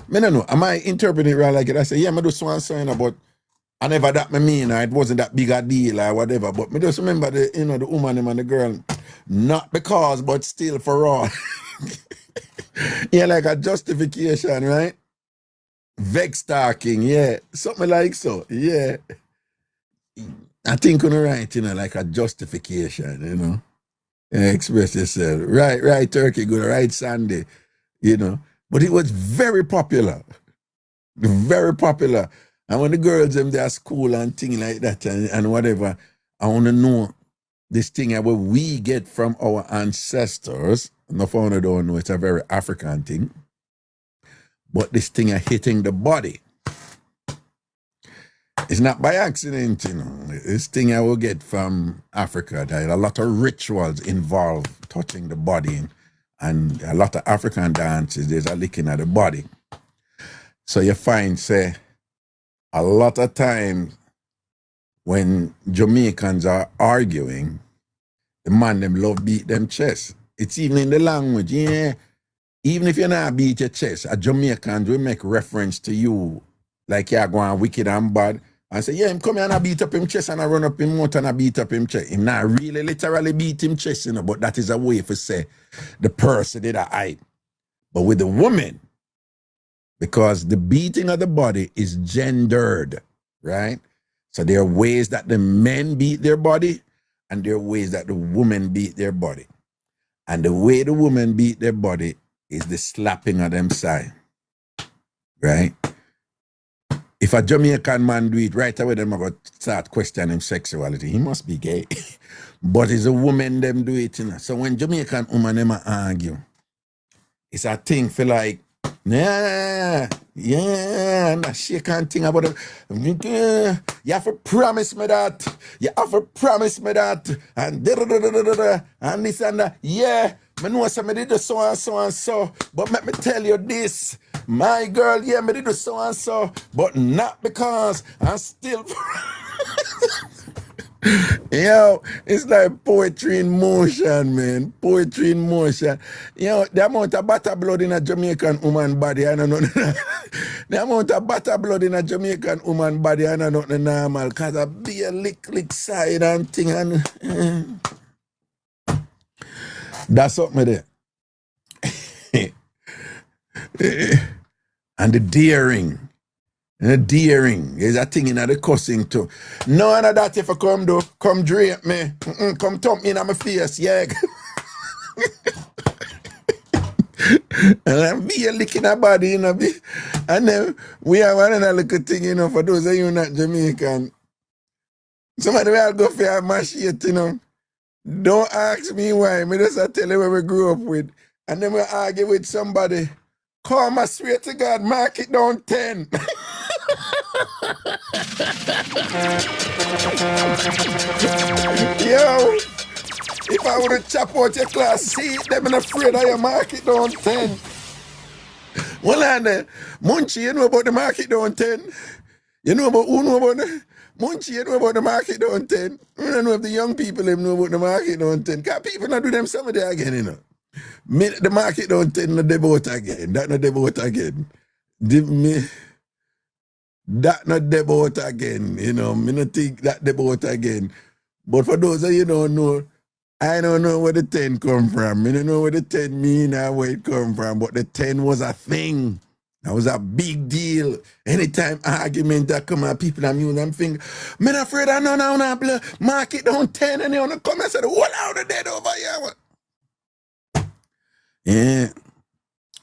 Me no know. Am I interpreting it right like it? I say, yeah, me do so and so, you know, but I never that me mean, it wasn't that big a deal or whatever. But me just remember the, you know, the woman and the girl, not because, but still for all. Yeah, like a justification, right? Vex talking, yeah. Something like so, yeah. I think on the right, you know, like a justification, you know. Express yourself. Right, Turkey, good, right, Sandy, you know. But it was very popular. Very popular. And when the girls them they at school and things like that and whatever, I want to know this thing where we get from our ancestors. No founder don't know it's a very African thing. But this thing are hitting the body. It's not by accident, you know. This thing I will get from Africa. There are a lot of rituals involved touching the body. And a lot of African dances, there's a licking at the body. So you find, say, a lot of times when Jamaicans are arguing, the man them love beat them chest. It's even in the language, yeah. Even if you're not beat your chest, a Jamaican will make reference to you like you're going wicked and bad. And say, yeah, him come here and I beat up him chest and I run up him mouth and I beat up him chest. Him not really literally beat him chest, you know, but that is a way for say the person did a hype. But with the woman, because the beating of the body is gendered, right? So there are ways that the men beat their body and there are ways that the women beat their body. And the way the women beat their body is the slapping of them side, right? If a Jamaican man do it right away, them about start questioning sexuality. He must be gay. But it's a woman them do it, you know. So when Jamaican woman them argue, it's a thing for like, yeah, and she can't think about it. You have to promise me that. You have to promise me that. And and this and that. Yeah, I know somebody did so and so and so. But let me tell you this. My girl, yeah, me did so and so. But not because I'm still... Yo, it's like poetry in motion, man. Poetry in motion. Yo, the amount of butter blood in a Jamaican woman body, I don't know. The amount of butter blood in a Jamaican woman body, I don't know normal. Cause I be a lick side and thing and that's something there. And the daring. And the daring is a thing in the cussing too. None of that if I come do, come drape me. Come thump me in my face, yeah. And I'm be licking a body, you know. And then we have another little thing, you know, for those of you not Jamaican. Somebody will go for a machete, you know. Don't ask me why. Me just tell you where we grew up with. And then we argue with somebody. Come, I swear to God, mark it down 10. Yo, if I would have chopped out your class, see, them not afraid of your market down 10. Well, and Munchie, you know about the market down 10? You know about who know about the Munchie, you know about the market down 10? I don't know if the young people them know about the market down 10. Because people not do them some of that again, you know. The market down 10 not debate again. That not debate again. That not debate again, you know. Me not think that debate again. But for those of you don't know, I don't know where the 10 come from. I don't know where the 10 mean or where it come from. But the 10 was a thing. That was a big deal. Anytime argument that come out, people are using them thing. Me not afraid of none of them. Market down 10 and they want to come and say, what out the dead over here? Yeah.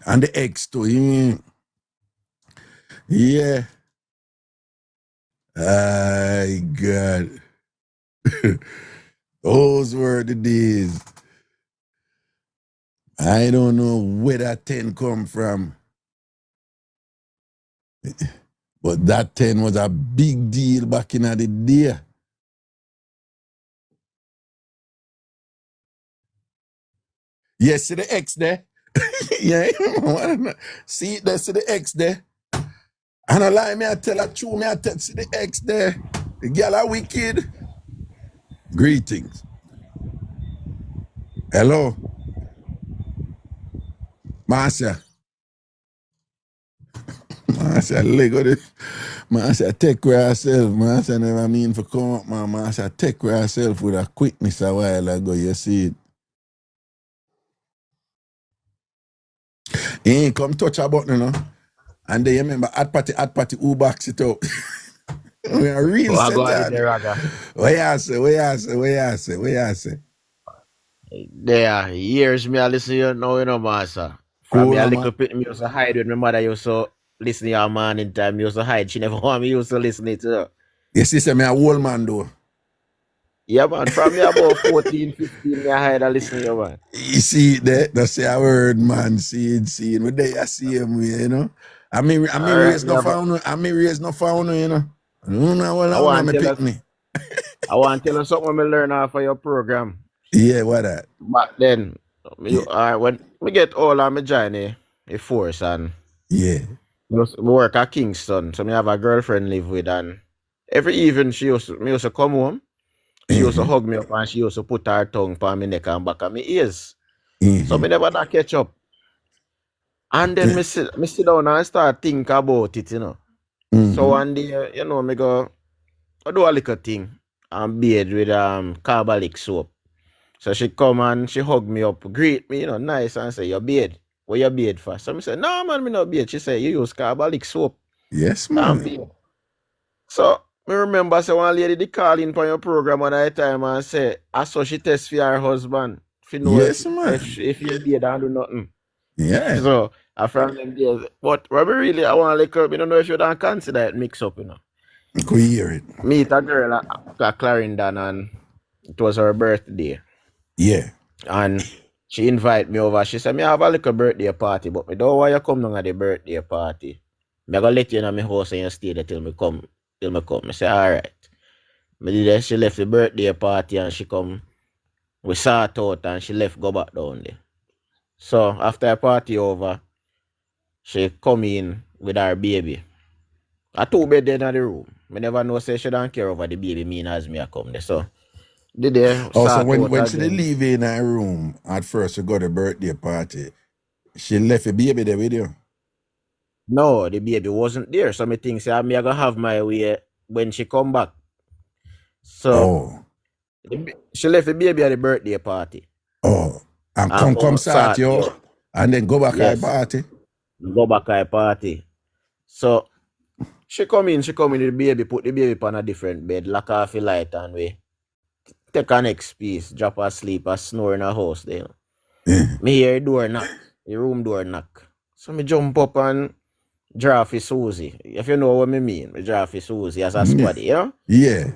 And the X too. Yeah. Yeah. My God. Those were the days. I don't know where that 10 come from. But that 10 was a big deal back in the day. Yes, see the X there? Yeah. See there, see the X there? And I lie, me I tell her true, me I tell see the X there. The girl are wicked. Greetings. Hello. Marcia. Man, I said, Lego this. Man, I said, take care of yourself. Man, I said, never mean for come up, man. Man, I said, take care of yourself with a quickness a while ago. You see it. He ain't come touch a button, you know. And then you remember, hot party, who backs it up? We are real I set go at on. it, Raga. What you say? There, years me I listen to you now, you know, master. From me Cool, a man. little bit, me used to hide with my mother. Used to listen to your man in time. Me used to hide. She never want me used to listen to her. You see, say me a old man though. Yeah, man. From me about 14, 15, me I hide and listen to you, man. You see it there? That's say a word, man. See it. But there you see him, you know. I mean All right, raised me no have a, found. I mean raised no found, you know. I don't know what I I want want me to tell pick us. me. I want to tell you something when me learn off of your program. Yeah, what that? Back then, Yeah. when we get old, I'm join a force and Yeah. me work at Kingston. So me have a girlfriend live with, and every evening me used to come home. She used to hug me up and she used to put her tongue on my neck and back of my ears. So me never that catch up. And then me sit down and start think about it, you know. So one day, you know, me go I do a little thing and bathe with carbolic soap. So she come and she hug me up, greet me, you know, nice, and say, you bathe. What you bathe for? So I say, no man, me not bathe. She say, you use carbolic soap. Yes, And man. bathe. So me remember say one lady they call in for your program one at a time and say, I saw she test for her husband. If you know Yes, man. if you bathe and do nothing. Yeah. So I from them days. But what me really I want to look up, I don't know if you don't consider it mix up, you know. Could hear it. Meet a girl at Clarendon and it was her birthday. Yeah. And she invite me over. She said, me have a little birthday party, but me don't want you come down at the birthday party. Me gonna let you in my house and you stay there till me come. I say, alright. Me did that, she left the birthday party and she come. We sat out and she left go back down there. So after the party over, she come in with her baby. I two bed in the room. Me never know say she don't care over the baby, me and as me I come there. So did they Also, sort when out she did again? leave in her room at first to go to birthday party, she left a baby there with you. No, the baby wasn't there. So me think say I'm gonna have my way when she come back. So she left the baby at the birthday party. And come start you yo. and then go back Yes. at party. Go back at party. So she come in with the baby, put the baby on a different bed, lock off the light and we take her next piece, drop her sleep, or snore in her house there. Me hear the door knock, the room door knock. So me jump up and draw for Susie. If you know what I mean, me draw for Susie as a squad, you know? Yeah.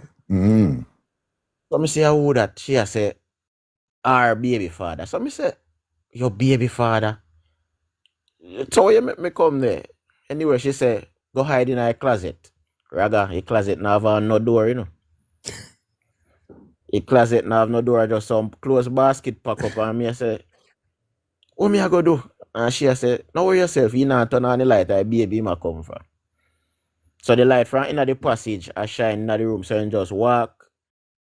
So me say, who that? She say, our baby father. So me say, your baby father? So you make me come there. Anyway, she say, go hide in her closet. Raga, her closet now have no door, you know. Her closet now have no door, just some closed basket pack up and me I say, what me I go do? And she say, no worry yourself, you not turn on the light, her baby ma come from. So the light from in the passage I shine in the room, so you just walk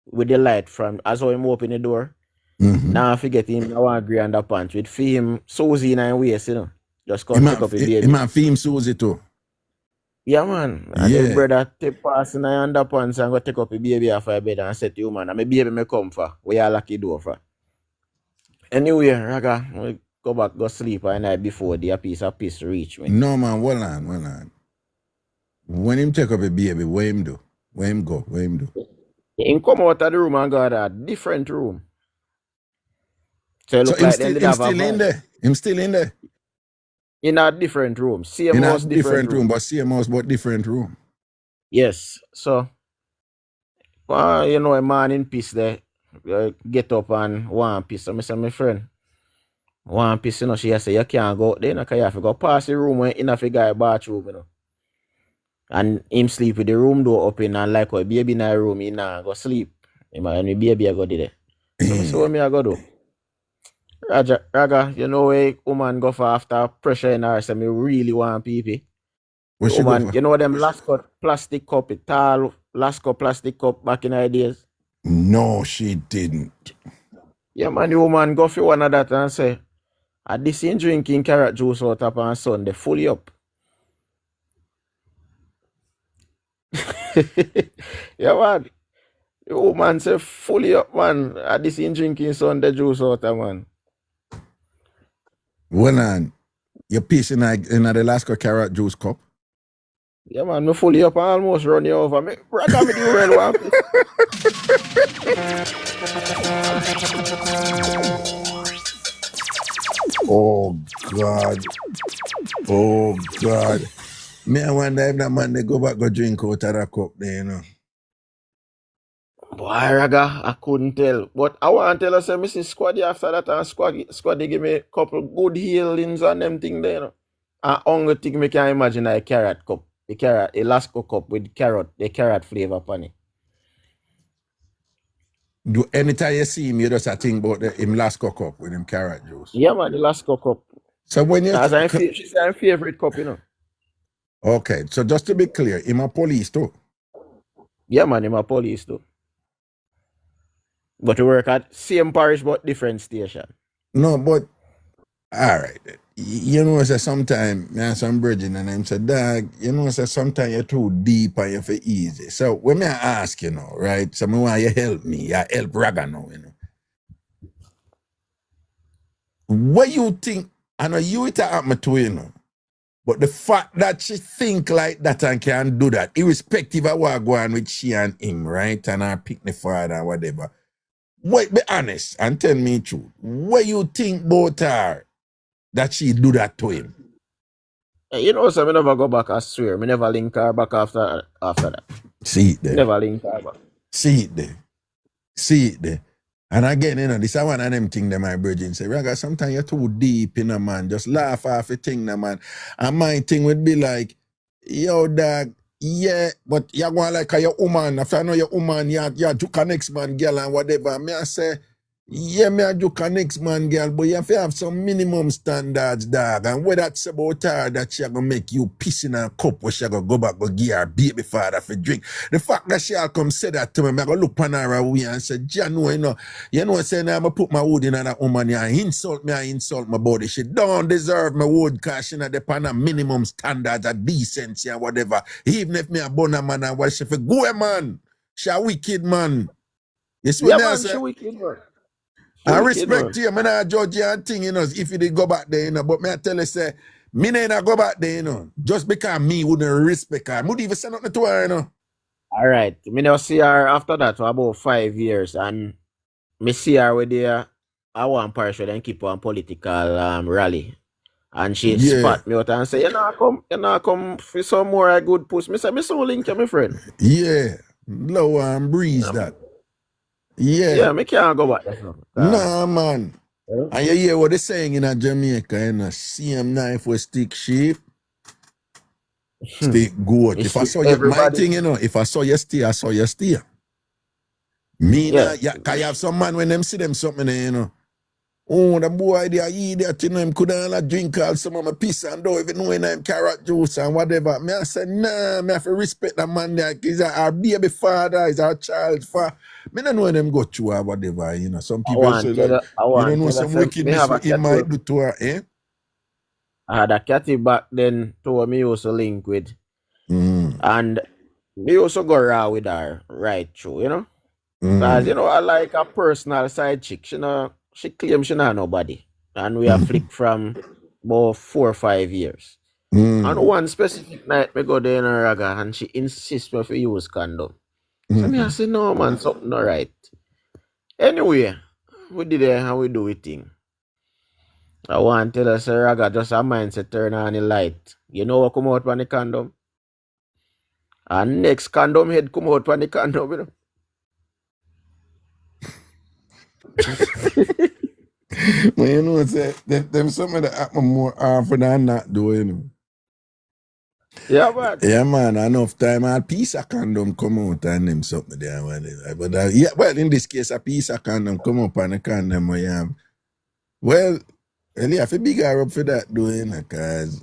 with the light from as how him open the door. Now I forget him I want grey underpants with him Susie in her waist, you know. Just come take up the baby. He man film Susie too. Yeah, man. And the brother take pass in her underpants and go take up the baby off her bed and say to you, man, and my baby may come for. Where you lock the door for. Anyway, Raga, we go back, go sleep at night before the piece of piss reach me. No, man, well on. When him take up a baby, what him do? Where him go? What him do? He come out of the room and go to a different room. So, look like him still in there? Him still in there? In a different room. Same in house, a different room, but same house, but different room. Yes. So, you know, a man in peace there, get up and one piece. So I say, my friend, one piece, you know, she say, you can't go out there, because you have to go past the room when in a guy bathroom, you know. And him sleep with the room door open and like a baby in the room, he nah go sleep. And the baby I go there. So I say, what me I go do? Raga, you know where woman go for after pressure in her, say me really want pee. Woman, you know them Lasco plastic cup, tall Lasco plastic cup back in the days? No, she didn't. Yeah, man, the woman go for one of that and say, I this in drinking carrot juice out of her son, they fully up. Yeah, man. The woman say fully up, man. At this in drinking Sunday juice out, man. Well, on, you piece in the Alaska carrot juice cup. Yeah, man. Me fully up and almost run you over. Me, brother, me do well one piece. Oh, God. Oh, God. Me, I wonder if that man, they go back go drink out of that cup there, you know. Boy, Raga, I couldn't tell. But I want to tell us, Mrs. Squaddy after that, and Squaddy give me a couple good healings and them thing there, you know. And only thing me can imagine a carrot cup. The carrot, a Lasco cup with the carrot flavor upon it. Do anytime you see him, you just think about him last cup with him carrot juice. Yeah, man, the Lasco cup. So when you... She's her favorite cup, you know. Okay, so just to be clear, him a police too? Yeah, man, him a police too. But we work at same parish but different station. No, but all right. You know, say sometimes me and some bridging and them say, dog, you know, say sometimes you're too deep and you're for easy. So when me ask, you know, right? So me want you help me, you help Raga now, you know. What you think, I know you it happen to, you know. But the fact that she think like that and can do that, irrespective of what go on with she and him, right? And her pick the father or whatever. Wait, be honest and tell me true. What you think about her that she do that to him? You know, so I never go back, I swear. I never link her back after that. See it there. Never link her back. See it there. See it there. And again, you know, this is one of them things that my virgin say, Raga, sometimes you're too deep in a man. Just laugh off a thing, man. And my thing would be like, yo, dog, yeah, but you're going like a your woman. If I know your woman, you're juke a next man, girl, and whatever. Me I say, yeah, me a juke a next man, girl, but you have to have some minimum standards, dog. And what that's about her, that she gonna make you piss in a cup where she gonna go back, go give her baby father for drink. The fact that she'll come say that to me, I gonna look on her away and say, Jano, you know, saying I'm gonna put my wood in that woman, and insult me, I insult my body. She don't deserve my wood because she not depend on minimum standards of decency and whatever. Even if me a bona man and what she for go, man. She a wicked man. You see Yeah, what I man, say? she wicked, man. I respect you, man. I judge you and thing, you know, if you did go back there, you know. But me I tell you, say, me not go back there, you know. Just because me wouldn't respect her. I would even say nothing to her, you know. All right. Me now see her after that for about 5 years. And me see her with the I want parish where then keep on political rally. And she spot me out and say, you know, come for some more good push. Me say, me so link you, my friend. Yeah. Low and breeze that. Yeah. Yeah, me can't go back there. Nah, man. And you hear what they saying in Jamaica, you know, same knife with stick sheep, stick goat. If I saw you, my thing, you know, if I saw you stay, I saw you stay. Me, cause you have some man when them see them something there, you know. Oh, the boy, they are idiot, you know, him could have drink all some of my piss and don't even know him carrot juice and whatever. Me I say, nah, me have to respect that man there. He's our baby father, he's our child father. Me don't know them go through or whatever, you know. Some people say, like, you don't know some wickedness what he might do to her, eh? I had a catty back then to me also link with. And me also go around with her right through, you know. Because, you know, I like a personal side chick, you know. She claims she not nobody. And we have flicked from about 4 or 5 years. And one specific night, me go there in a Raga and she insists me to use condom. So me I say, no man, something not right. Anyway, we did it and we do it thing. I want to tell us, Raga, just a mindset turn on the light. You know what come out from the condom? And next condom head come out from the condom, you know. Well, you know, say them something that happen more often than not, though, you know. Yeah, man. Yeah, man. Enough time a piece of condom come out and them something there. But yeah, well, in this case, a piece of condom come up and the condom I have. Well, you have to big her up for that, though, you know, because.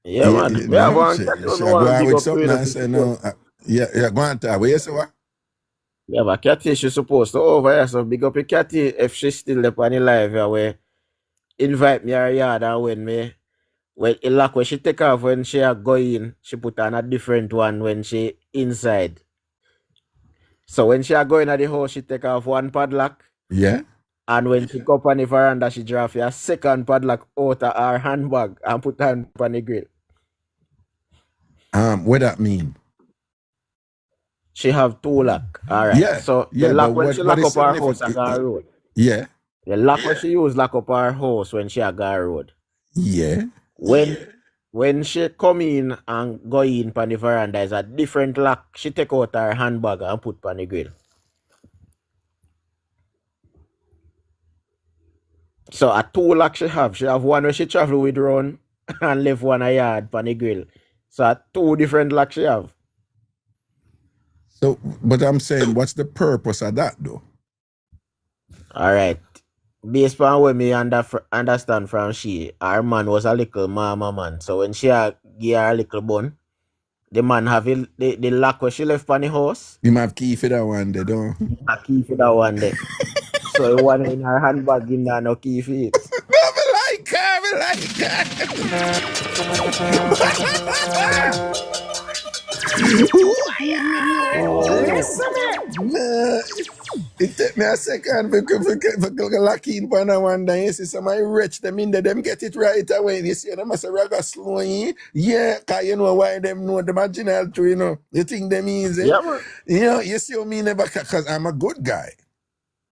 Yeah, man. You know, she go out with something and say, no. Go on to her. What you say, what? Yeah, but Cathy, she's supposed to over here, so big up your Cathy if she's still up on the live here, where invite me her yard and when Well, a lock when she take off when she a go in, she put on a different one when she inside. So when she a go in at the house, she take off one padlock. Yeah. And when she go up on the veranda, she draw a second padlock out of her handbag and put on the grill. What that mean? She have 2 lock. All right. Yeah. So Yeah, the lock but when she what lock is up her house significant? at her road. Yeah. The lock when she use lock up her house when she a go road. Yeah. When she come in and go in on the veranda, is a different lock. She take out her handbag and put on the grill. So a 2 lock she have. She have one where she travel with run and left one a yard on the grill. So a 2 different locks she have. So, but I'm saying, what's the purpose of that, though? All right. Based on what me understand from she, her man was a little mama man. So when she give her a little bun, the man have the lock where she left on the house. You might have key for that one, they don't. A key for that one there. So the one in her handbag in there no key for it. I it take me a second for lock in for that one. Then you see somebody rich them in there, them get it right away. You see them must a ragga slow in. Yeah, cause you know why them know the marginal too, you know. You think them easy? Yeah, man. You know, you see me never, cause I'm a good guy.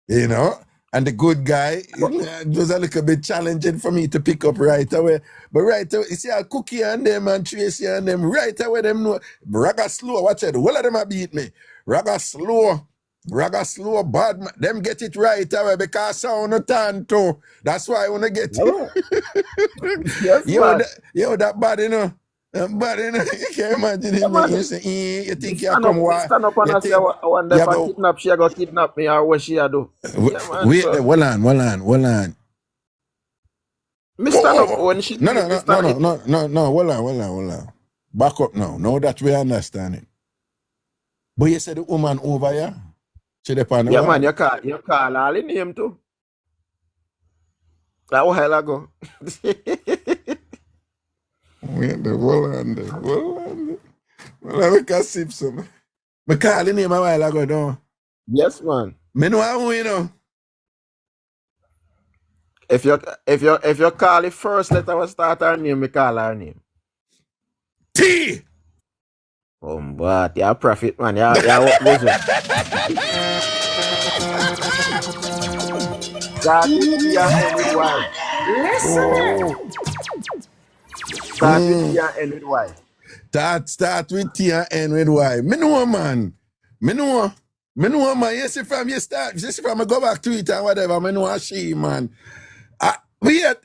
You know? And the good guy, it was a little bit challenging for me to pick up right away. But right away, you see a Cookie and them and Tracy and them, right away them know. Ragga slow, watch it. All of them a beat me. Ragga slow, bad man. Them get it right away because sound no turn too. That's why I wanna get it. Yes, that bad, you know. But you know, you can't imagine him. You say, you think you come why? Stand up and say, I wonder if I kidnap she, I go kidnap me or what she a do. Wait, hold on. Me stand up when she No, hold on. Back up now. Now that we understand it. But you said the woman over here? She depend on yeah, man, you call all the name too. That was hell ago. Wait, hold on. Well, we can sip some. I call the name a while ago, though. Yes, man. Me know how you know. If you call the first letter we start her name, we call her name. T! But you're a prophet, man. You're what goes on. Start with T and end with Y. Start with T and end with Y. Start with T and end with Y. Me know, man. Yes, if I'm I go back to it and whatever, me know she, man. Wait.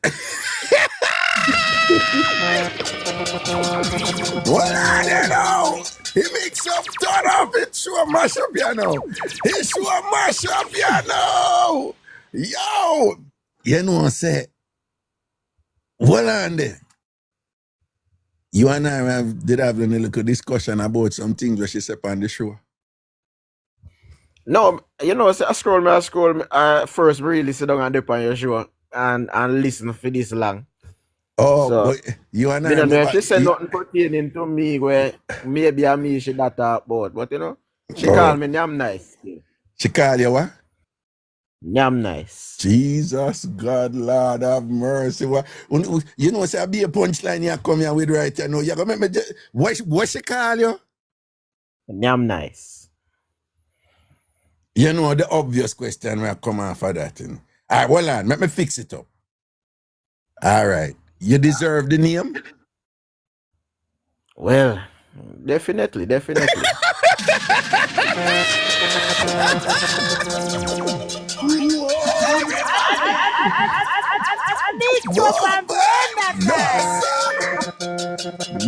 What are they now? He makes up, turn up, it show mash up, you know. He show mash up, you know. Yo. You know what I say? Hold on there. You and I did have a little discussion about some things that she said on the show. No, you know, I scroll, I first really sit down and dip on your show and listen for this long. Oh, so, but you and I don't know if she said nothing pertaining to me where maybe I me she that talk about, but you know, she called me Nyam Nice. She called you what? Nyam Nice. Jesus, God, Lord have mercy. You know, say I be a punchline you come here with right now. You gonna make me what she call you? Nyam Nice. You know the obvious question will come after that. All right, hold on, let me fix it up. All right. You deserve the name? Well, definitely.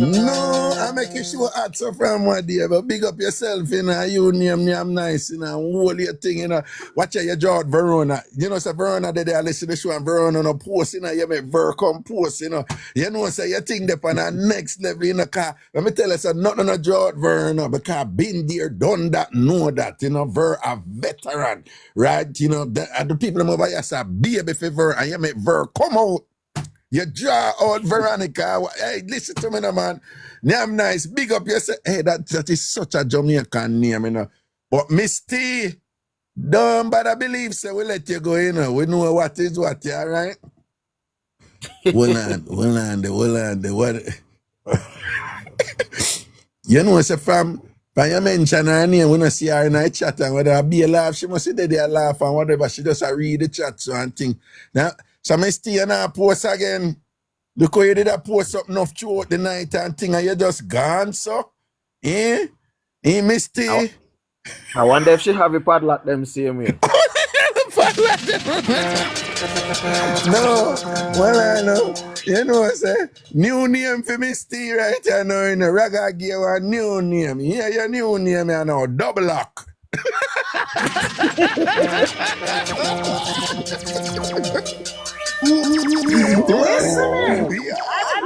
No, I make sure answer from one day, but big up yourself, you know, you name nice, you know, hold your thing, you know. Watch out your George Verona. You know, say Verona they listen to the show and Verona no post, you know, you make Ver come post, you know. You know, say your thing up on the next level, you know, cause let me tell you, say nothing on George Verona, because been there, done that, know that, you know, Ver a veteran, right? You know, the people over here say baby for Ver, and you make Ver come out. You draw out Veronica. Hey, listen to me now, man. Name nice. Big up yourself. Hey, that is such a Jamaican name, you know. But Miss T, don't bother believe, so we let you go, you know. We know what is what, all right? Hold on, what? You know, say from you mention her name, we don't see her in her chat, and whether I be a laugh, she must sit there laugh and whatever. She just read the chat so and thing. Now, so Miss T, you know, post again. Look how you did that post up enough throughout the night and thing, and you just gone, so? Eh? Miss T? I wonder if she have a padlock them same way. No, well, I know. You know what I say? New name for Miss T right here now. In the Reggae give a new name. Yeah, your new name you know. Double lock.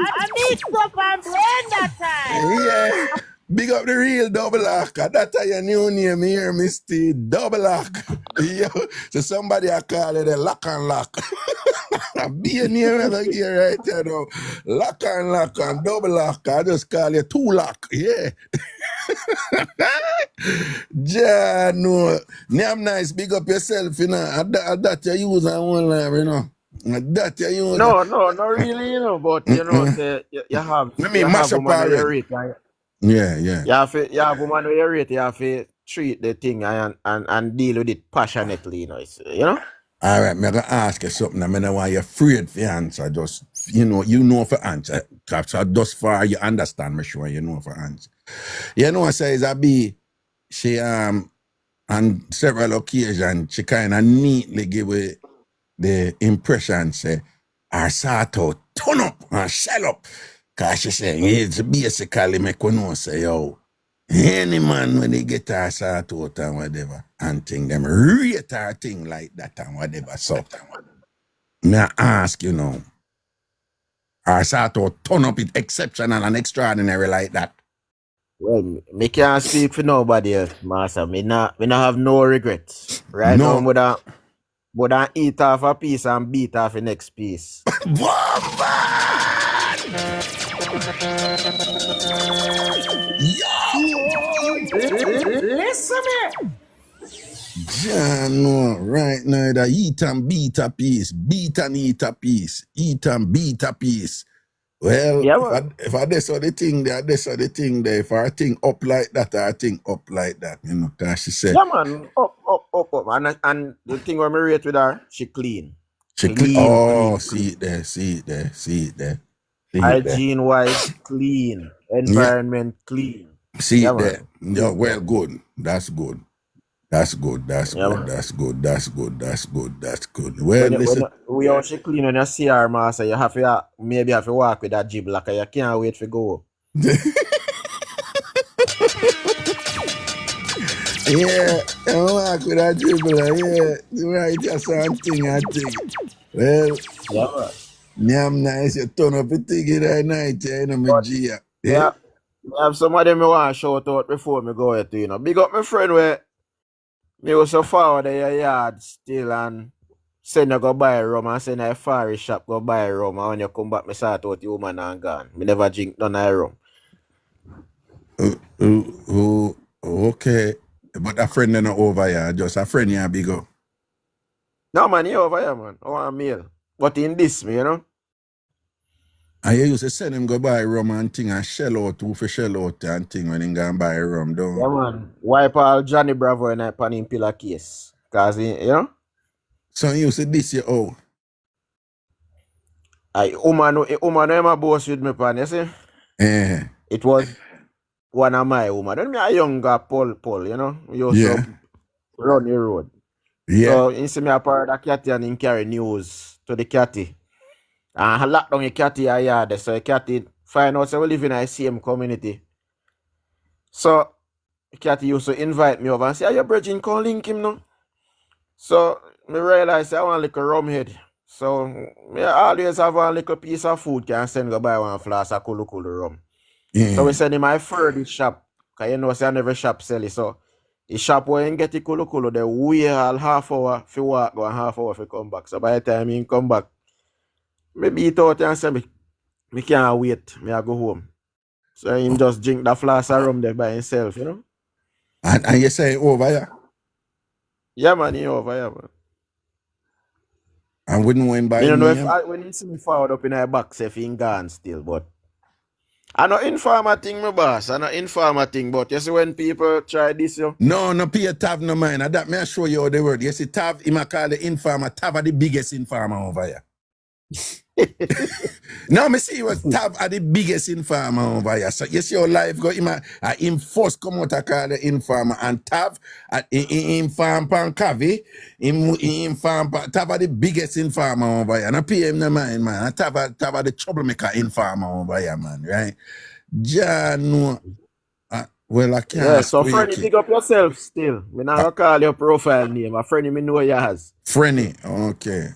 I mixed up An Blenda time. Yeah. Big up the real double lock. That's your new name here, Miss T. Double lock. Yeah. So somebody I call it a lock and lock. Be a name like here right there now. Lock and double lock. I just call you two lock. Yeah. Ja, no. Name nice. Big up yourself, you know. That you use on one line, you know. That you use. No, not really, you know, but you know, say you have mash up woman already. you rate. Yeah. You have woman who you rate, you have to treat the thing and deal with it passionately, you know. You know? All right, I'm going to ask you something. I mean, why you're afraid for answer. Just, you know for answer. So thus far, you understand me, sure, you know for answer. You know, says I be, she, on several occasions, she kind of neatly give it the impression, say, our sort out, turn up and shell up. Because she say, it's basically make you know, say, yo, any man when they get her sort out and whatever, and think them rate her thing like that and whatever. So, may I ask, you know, our sort out turn up it exceptional and extraordinary like that? Well, me can't speak for nobody else, master. Me not have no regrets. Right No. now, would I eat off a piece and beat off the next piece. Listen me. Yeah, no, right now, that eat and beat a piece, beat and eat a piece, eat and beat a piece. Well, Yeah, if I this or the thing there, if I think up like that, I think up like that, you know, because she said. yeah, man, up. And the thing when me rate with her, she clean. Clean. See it there. Hygiene wise, clean. Environment clean. See Yeah, it there. man. Yeah, well, good. That's good. That's good. Yeah, man. That's good. Well, listen. We all she clean when you see her, master. You have to maybe have to walk with that jib like you can't wait to go. Yeah, I walk with that dribble. Yeah, right, that's something I think. Well, yeah, I'm nice. You turn up a thing that night, you know, my G. Yeah. I have some of them I want to shout out before me go to, you know. Big up my friend where me was so far in your yard still and send you go buy rum and send a far shop go buy rum and when you come back me start out the woman and gone. Me never drink none of rum. Okay. But a friend not over here, just a friend here, big up. No man, you over here, man. I want a meal. But in this, me, you know. And you used to send him go buy rum and thing and shell out and thing when he go and buy rum, don't Yeah, man. Wipe all Johnny Bravo in a pan in pillar case. Cause he, you know? So you used to this year, oh. Woman my boss with me pan, you see? It was one of my woman. Then me a younger Paul, you know? We used to run the road. Yeah. So he see me a part of the catty and he carry news to the catty. And I lock down the catty a yard. So the catty find out so we live in the same community. So the catty used to invite me over and say, are you bridging can link him now? So me realize I want a little rum head. So me always have a little piece of food can send go buy one flask of cool rum. Yeah. So we send him my furnished shop. Cause you know say I never shop sell it. So the shop where he get the cool, they wait all half hour for walk go and half hour for come back. So by the time he come back, Me beat out and say me can't wait. Me I go home. So him just drink the flask of rum there by himself, you know? And you say over, yeah? Yeah, man, he over, yeah, man. And wouldn't win by Me don't know if name. when he see me forward up in a box, if he gone still, but I know informer thing, my boss. I know informer thing, but you see when people try this, you. No, no pay Tav no mind. And that may I show you how the word. You see, Tav, him a call the informer. Tav are the biggest informer over here. No, me see what Tav are the biggest informer over here. So you see how life go. Him first come out to call the informer. And Tav, inform pan Kavi, Tav are the biggest informer over here. No pay him no mind, man. And Tav are the troublemaker informer over here, man, right? John, no. Well, I can't. Yeah, so Frenny, pick up yourself still. Me not gonna call your profile name. A Frenny, me know yours. Frenny, okay.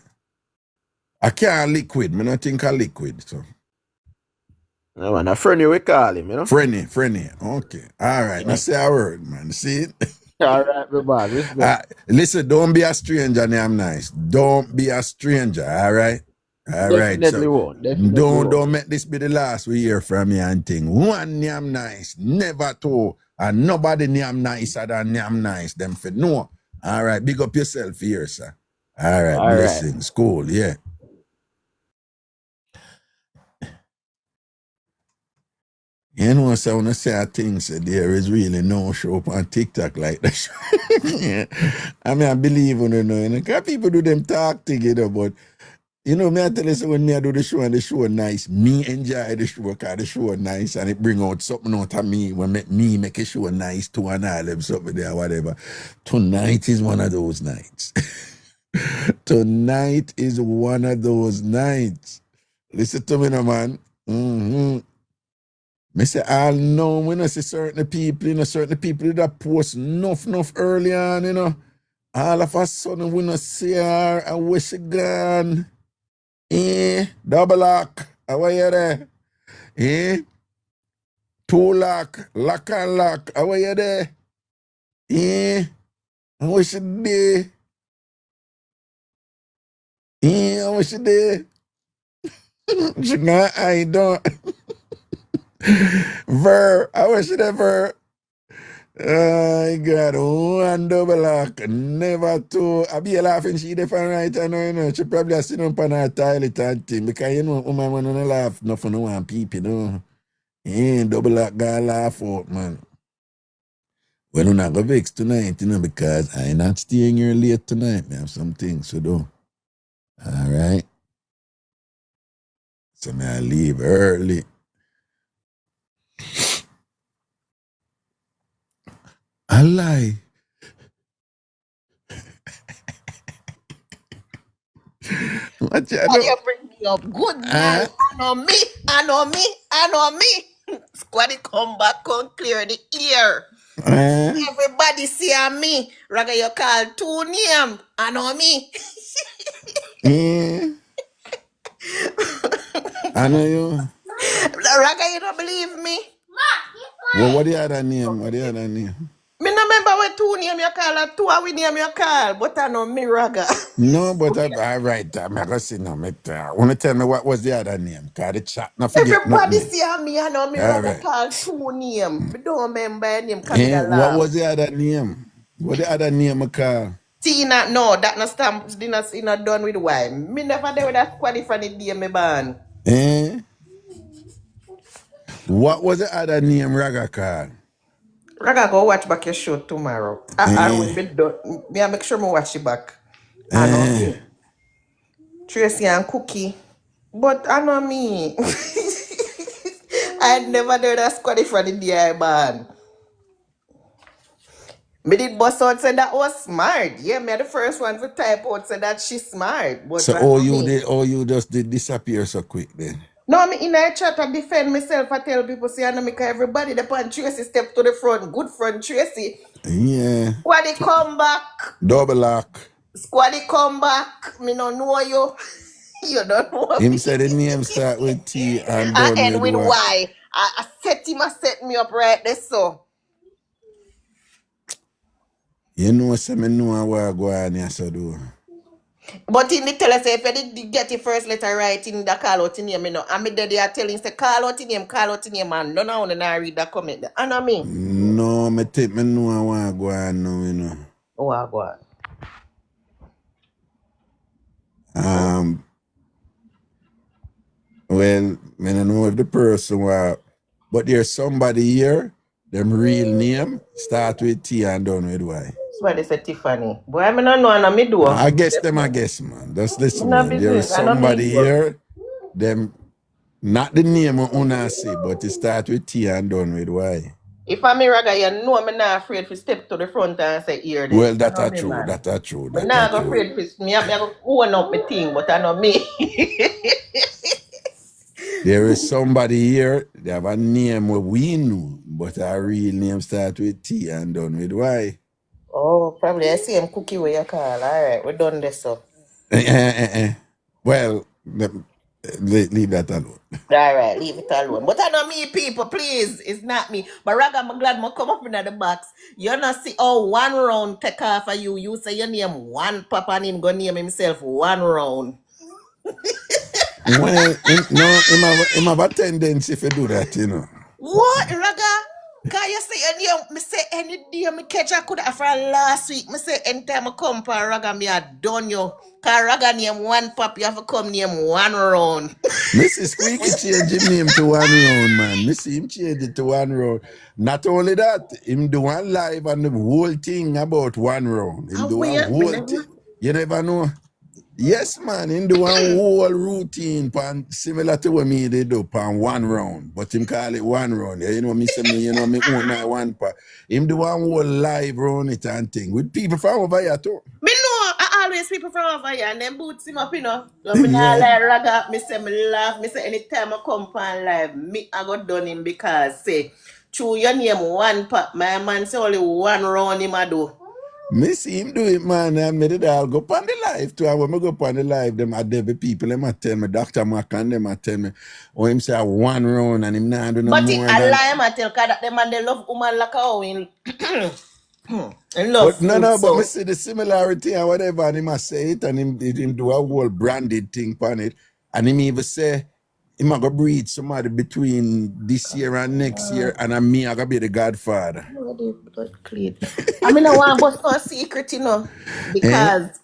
I can't liquid. Me not think I liquid, so. No, man, a Frenny we call him, you know? Frenny, okay. All right, now say a word, man. See it? All right, my man. Respect. Listen, don't be a stranger, I'm nice. Don't be a stranger, all right? All right. Definitely won't. Definitely won't. Don't make this be the last we hear from you and thing. One name nice, never two. And nobody name nicer than name nice. Them for no. All right, big up yourself here, sir. All right, blessings. Right. Cool, yeah. You know, so when I say a thing, so there is really no show up on TikTok like that. Yeah. I mean, I believe on it, you know, because people do them talk together, but you know, me I tell you, so when me I do the show and the show nice, me enjoy the show because the show nice and it bring out something out of me when me make a show nice too and all them something there, whatever. Tonight is one of those nights. Tonight is one of those nights. Listen to me now, man. Me say, I'll know when I see certain people, you know, certain people that post enough early on, you know. All of a sudden, we not see her and where she gone. Double lock. How are you there? Two lock. Lock and lock. How are you there? How was she there? How was she there? She got I don't. Ver. How was she there, Ver? I got one double lock, never two. I be laughing, she different right I know, you know. She probably has sitting up on her toilet and thing. Because you know, woman when I laugh, nothing no one people, you know. Double lock gotta laugh out, man. Well, I'm not gonna vex tonight, you know, because I'm not staying here late tonight. I have some things to do. Alright. So I leave early. I lie. What you do? You bring me up good man. I know me. Squaddy come back, come clear the ear. Everybody see me. Raga, you call two name. I know me. I know you. Raga, you don't believe me? Well, what the other name? Me no remember what two name you call or two we name you call, but I know me Raga. No, but all right, I'm going to say no. Want to tell me what was the other name? Because the chat, not forget. Everybody see me, I know me Raga call two name. Me don't remember her name. What was the other name? What the other name I call? Tina, no, that no stamp, not done with why. Me never there with that squad from the day me born. What was the other name Raga called? Raga, go watch back your show tomorrow. I will be done. Me I make sure me watch it back. I know me. Tracy and Cookie. But I know me. I never done that squad from the day I born. Me did bust out say that was smart. Yeah, me the first one to type out say that she's smart. But so you just did disappear so quick then? No, me in a chat I defend myself. I tell people say I know make everybody the pan Tracy step to the front. Good front Tracy. Yeah. Squaddy come back. Double lock. Squaddy come back. Me no know you. You don't know him me. Said the name start with T and I done end with Y. I set him, I set me up right there so. You know, say me know what I go on here so do. But in the tell us if you did get your first letter right in the call out in name, you know, and me they are telling say call out in name, and none of them read the comment. There. And I mean, No, me think me know I want to go on now, you know. oh, I go on. Well, I don't know if the person was, but there's somebody here, them real name, start with T and done with Y. That's why they say Tiffany. Boy, I mean, I know, and I do. I guess, man. Just listen, No man. There is business. I know somebody me. here, them, not the name of Una say, but it start with T and done with Y. If I'm a Raga, you know I'm not afraid to step to the front and say, here, this. Well, that's I know me, true. man. That's true. I'm not afraid to me. I'm going to own up my thing, but I know me. There is somebody here, they have a name where we know, but our real name start with T and done with Y. Oh, probably the same cookie where you call. All right, we're done this up. Well, leave that alone. All right, leave it alone. But I know me, people, please. It's not me. But Raga, I'm glad I come up in the box. You not see how one round take off of you. You say your name one papa and him go name himself one round. Well, him have a tendency if you do that, you know. What, Raga? Can you say any me say any day me catch I could have for last week. Me say anytime I come for Raga, me I done you. Cause Raga name one pop, you have to come name one round. Mrs. Squeaky change his name to one round, man. Me see him change it to one round. Not only that, him do one live and the whole thing about one round. Him do one whole thing. You never know. Yes, man, him do one whole routine pan similar to what me they do pan one round, but him call it one round. You know, me say me, you know, me own my one part. Him do one whole live round it and thing with people from over here too. Me know, I always people from over here and them boots him up, you know. So me not like Raga, me say me laugh, me say anytime I come pan live, me I got done him because say, true your name one pop, my man say only one round him I do. Me see him do it, man, and me did all go upon the live too. And when I go upon the live, them are there people, them a tell me, Dr. Mac and them a tell me, oh, him say one round and him not do no but more than... But I lie, I tell, because them man, they love woman like how in... love but no, but me see the similarity and whatever, and him a say it, and him do a whole branded thing upon it, and him even say, him a go breed somebody between this year and next year, and me I go be the godfather. I mean, I want to bust no secret, you know, because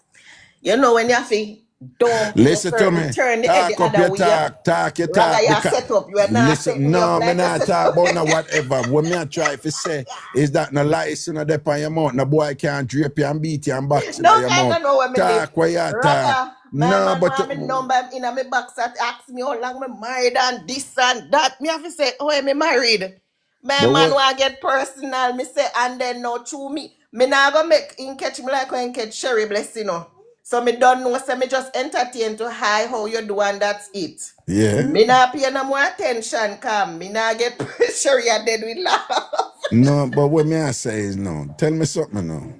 you know when you have to don't listen to me. turn the talk up your talk your talk. You set up. You are not listen, no, me not talk about no whatever. What me I try to say is that no lies in the on your mouth. No boy can't drape you and beat you and box you in your mouth. Talk where you talk. No, but my number in my box that ask me how long me married and this and that. Me have to say, oh, me married. My man want to get personal. Me say, and then no true me. Me not gonna make him catch me like when catch Sherry Blessing, you know. So me don't know, so me just entertain to hi how you do and that's it. Yeah. Me not pay no more attention, come. Me not get pressure you dead with laugh. No, but what me I say is no. Tell me something now.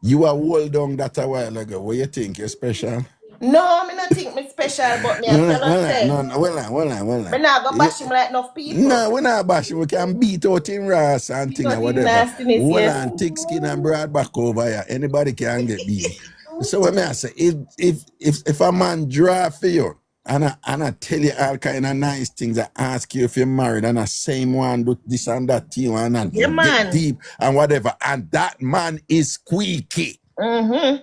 You are hold down that a while ago. What you think? You're special? No, me not think me special, but me I tell you say. No, well on. Me not go bash him like enough people. No, we're not bashing. We can beat out in Ras and thing or whatever. Well on thick skin and broad back over here. Anybody can get beat. So what me I say, if a man draw for you and I tell you all kind of nice things, I ask you if you're married and I same one do this and that to you and get deep and whatever, and that man is squeaky. And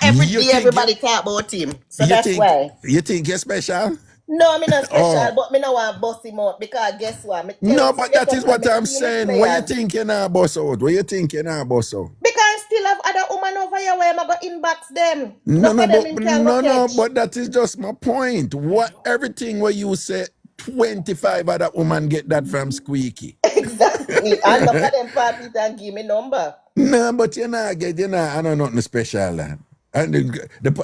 every day everybody talk about him. So that's why. You think you're special? No, me not special, but me no want to bust him out because guess what? No, but that is what I'm saying. What you think you not bust out? What you think you not bust out? Because I still have other women over here where I'm going to inbox them. No, but that is just my point. What everything where you say 25 other women get that from Squeaky. Exactly. And look at them parties and give me number. No, but I don't know nothing special. And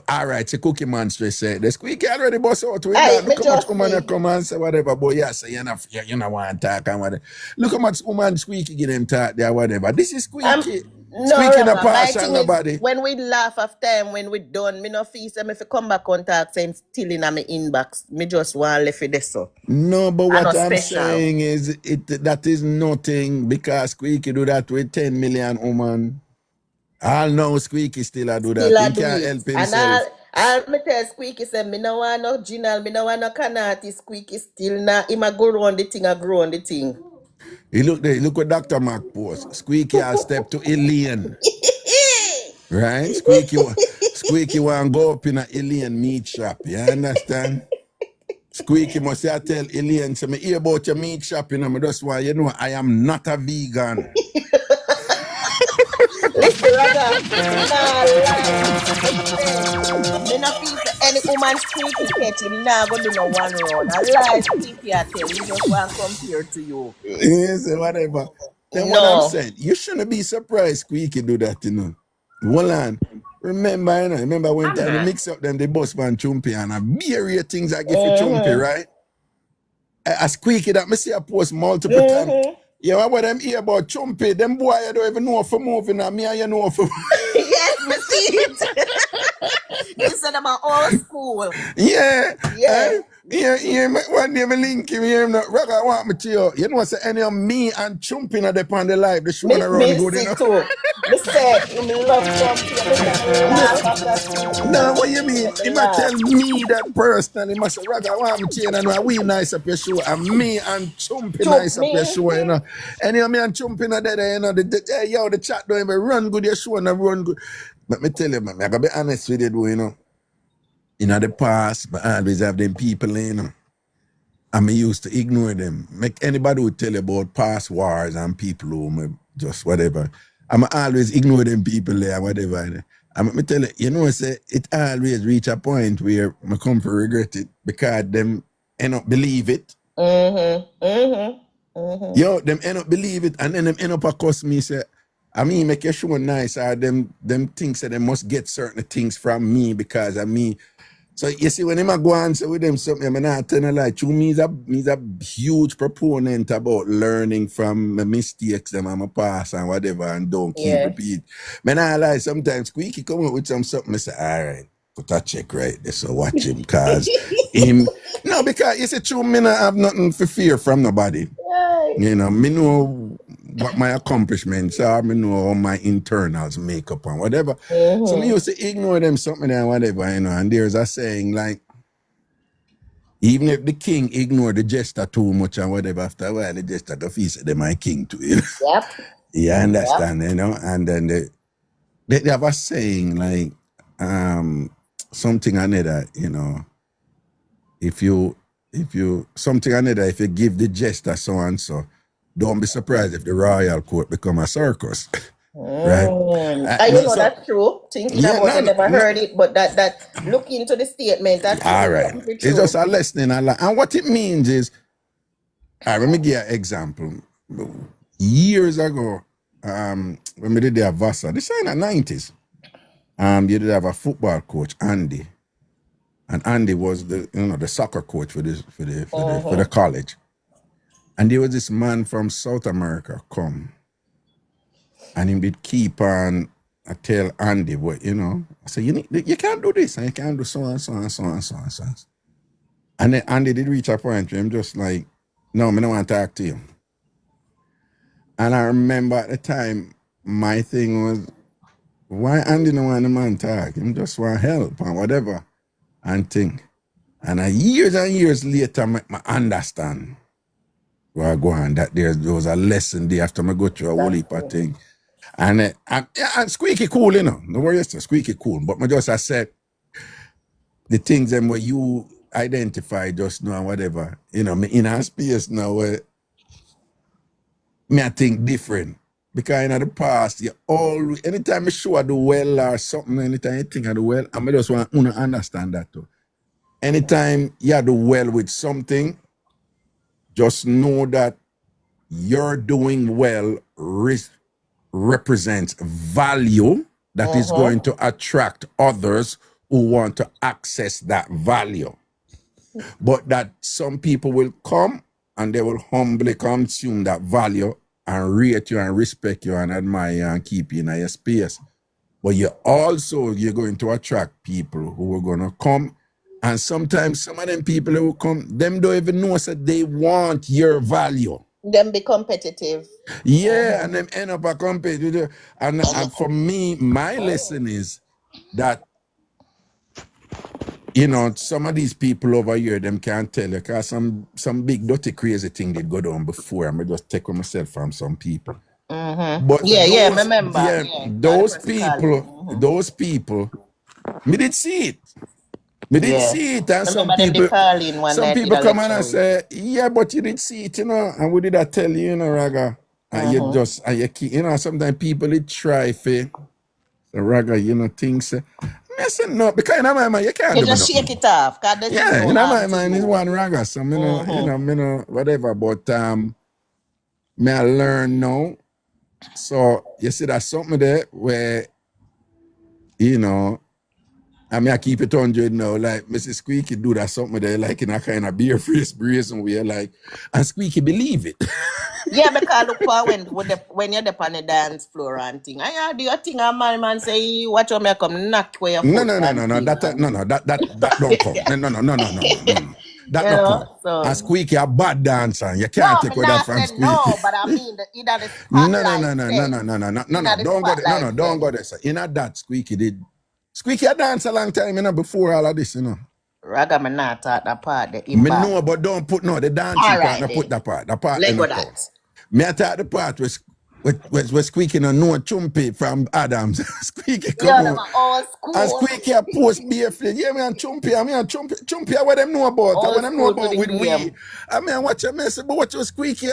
all right, the cookie monster say the Squeaky already bust out with that. Look how much woman come and say whatever, but yeah, say you know want to talk and whatever. Look how much woman Squeaky get them talk there, whatever. This is Squeaky. Squeaky in a pass and nobody. When we laugh after time, when we done, me no feel say if you come back on talk, say I'm still in my inbox. Me just want to leave it so. No, but what I'm saying is that is nothing because Squeaky do that with 10 million women. I'll know Squeaky still I do that. Still I He do can't it. help And himself. I'll me tell Squeaky say, me no want no Ginal, me no want no Kanati. Squeaky still na, him a go round the thing, a grow on the thing. He look there, look what Dr. Mark post. Squeaky has step to Elaine. Right? Squeaky want go up in a Elaine meat shop. You understand? Squeaky must say, I tell Elaine, say, me hear about your meat shop, you know, me just want you know, I am not a vegan. Listen, Raga, me nah lie. Me no feel say any woman Squeaky catch him, nah go do no one round. I lie, Squeaky I tell you, just want to compare to you. You say whatever. Then what I'm No. saying, you shouldn't be surprised Squeaky do that, you know. Hold on. Remember, you know, remember when time we mix up them, the boss man Chumpy and a myriad of things I give for Chumpy, right? A Squeaky that me see a post multiple times. Yeah, what them hear about Chumpy, them boy you don't even know for moving and me and you know for Yes, me see it. This is about old school. Yeah. Yeah. Yeah, one day me link him here, Rock, I want me to you know, say any of me and Chumpy na dep on the live, the show na run Me good, you see know. too. Me say, him love Chumpy. Me say, me laugh after Squeaky. No, what you mean? He must tell me that personally. He must say, Rock, I want me to you know, we nice up your show, and me and Chumpy nice up your show, you know. Any of me and Chumpy na there, you know, hey, yo, the chat don't even run good, your show na run good. But me tell you, man, I gotta be honest with you, you know. In the past, but I always have them people, you know. And me used to ignore them. Make anybody who tell you about past wars and people who me just whatever. I'm always ignore them people there, whatever. And me tell you, you know, say it always reach a point where I come to regret it because them end up believe it. Yo, them end up believe it, and then them end up accost me say, I mean, make your show nice, or them think that they must get certain things from me because of me. So you see, when I go and say with them something, I'm not telling a lie. To me, is a huge proponent about learning from my mistakes them and my past and whatever, and don't keep repeat. Man, I lie. Sometimes Squeaky come up with something. I say, all right, put a check right there. So watch him, cause him. No, because you see, true, me not have nothing for fear from nobody. You know, me know what my accomplishments are, me know how my internals make up and whatever. So me used to ignore them something and whatever, you know, and there's a saying like, even if the king ignore the jester too much and whatever, after a while the jester go feel say my king too, you know? Yep. You understand, you know? And then they have a saying like, something another, you know, if you something another, if you give the jester so and so, don't be surprised if the royal court become a circus. Right? You know, that's true. Thinking about it, never heard it, but that look into the statement. That's true. All right. It's just a lesson. And what it means is, let me give you an example. Years ago, when we did the Vasa, this is in the 90s, you did have a football coach, Andy. And Andy was the soccer coach for the college. And there was this man from South America come. And he would keep on tell Andy what, you know. I said, you can't do this, and you can't do so and so and so and so and so. And then Andy did reach a point where I'm just like, no, I don't want to talk to you. And I remember at the time, my thing was, why Andy don't want the man talk? He just want help and whatever. And thing. And years and years later, I understand where I go on, that there was a lesson there after I go through a whole heap of thing. And Squeaky cool, you know. No worries, Squeaky cool. But I said, the things them where you identify just now and whatever, you know, me in a space now where I think different. Because in the past, you always, anytime I show I do well or something, anytime you think I do well, I just want to understand that too. Anytime you do well with something, just know that you're doing well represents value that is going to attract others who want to access that value. But that some people will come and they will humbly consume that value and rate you and respect you and admire you and keep you in your space. But you're going to attract people who are going to come. And sometimes some of them people who come, them don't even know that they want your value. Them be competitive. Yeah, and them end up a competitor. And for me, my lesson is that, you know, some of these people over here, them can't tell you, because some big dirty crazy thing did go down before. I'm just take with myself from some people. But Yeah, those, remember. yeah, Yeah, those people, me did see it. Me did Yeah. see it, and Remember them they call in one some night with people a come on and lecture. say, yeah, but you did see it, you know, and we did I tell you, you know, Raga, and you just, and you keep, you know, sometimes people did try for, so Raga, you know, things, I said, no, because in my mind, you can't You do me just shake nothing. it off, cause this is Yeah, no in my harm to mind, it's you. one Raga, so, you know, whatever, but, me I learn now, so, you see, that's something there where, you know, I mean, I keep it 100 now. Like, Mrs. Squeaky do that something there, like in a kind of beer face brazen way, like, and Squeaky believe it. Yeah, because look for when you're up on the dance floor and thing. And you do your thing and man say, watch how me come knock where your No, foot and thing. that don't come. No. That You don't know, come. so. And Squeaky a bad dancer. You No, can't take me away that not from say Squeaky. no, but I mean either the No. spotlight set. Either the Don't go there. spotlight Don't set. go there, sir. In that Squeaky did. Squeaky a dance a long time, you know, before all of this, you know. Raga me not talk that part the Me impact. know, but don't put the dancing All part, right no then. put that part. The part they Lego not that. count. Me I thought the part was Squeaky and no Chumpy from Adams. Squeaky come Yeah, them out. are old And school. Squeaky a post barefoot. Yeah, me and Chumpy what them know about. Old What them know school to about the with we. game. I mean, watch a mess, but watch your Squeaky.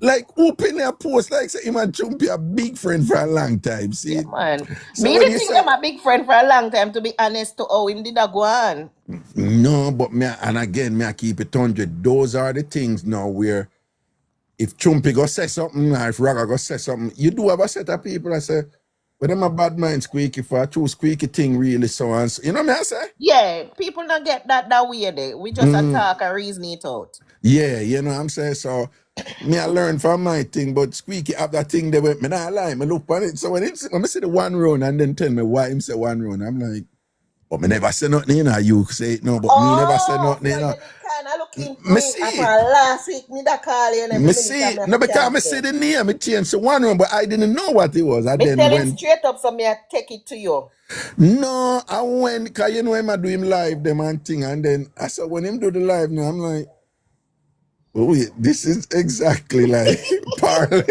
Like open their post, like say him and Chumpy a big friend for a long time. See? Yeah, man. So Me when the you think say them a big friend for a long time, to be honest, to how him did a go on. no, but and again, I keep it 100. Those are the things now where if Chumpy go say something, or if Raga go say something, you do have a set of people that say, but them a bad mind Squeaky for a true Squeaky thing really so and so. You know what I say? Yeah, people not get that way there. We just attack and reason it out. Yeah, you know what I'm saying? So me I learn from my thing, but Squeaky have that thing they went, me not lie, me look on it. So when I see the one round and then tell me why him say one round, I'm like, but me never say nothing, you know, you say it no, but me never say nothing, you So know. you kind of look into Me it. see After it. last week, me that call you and every Me minute see and it. me No, have to because me see cancel. the name, me changed to one round, but I didn't know what it was. I Me then tell him went, straight up so me I take it to you. no, I went, because you know him I do him live, them and thing, and then I said, when him do the live now, I'm like, oh, wait, this is exactly like parallel.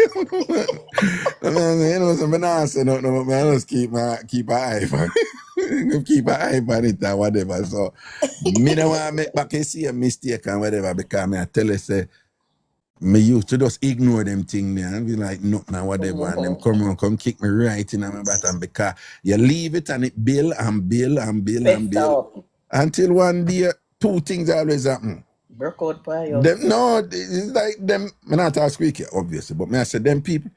You know, so I'm not saying nothing, but I just keep an eye on it. Keep an eye on it or whatever. So, me don't want to make back and see a mistake and whatever, because I tell you, say, me used to just ignore them thing there and be like, nothing or whatever, and them come kick me right in my bottom, because you leave it and it build until one day, two things always happen. Broke out by you. No, it's like them, I'm not talking Squeaky, obviously, but me I said them people,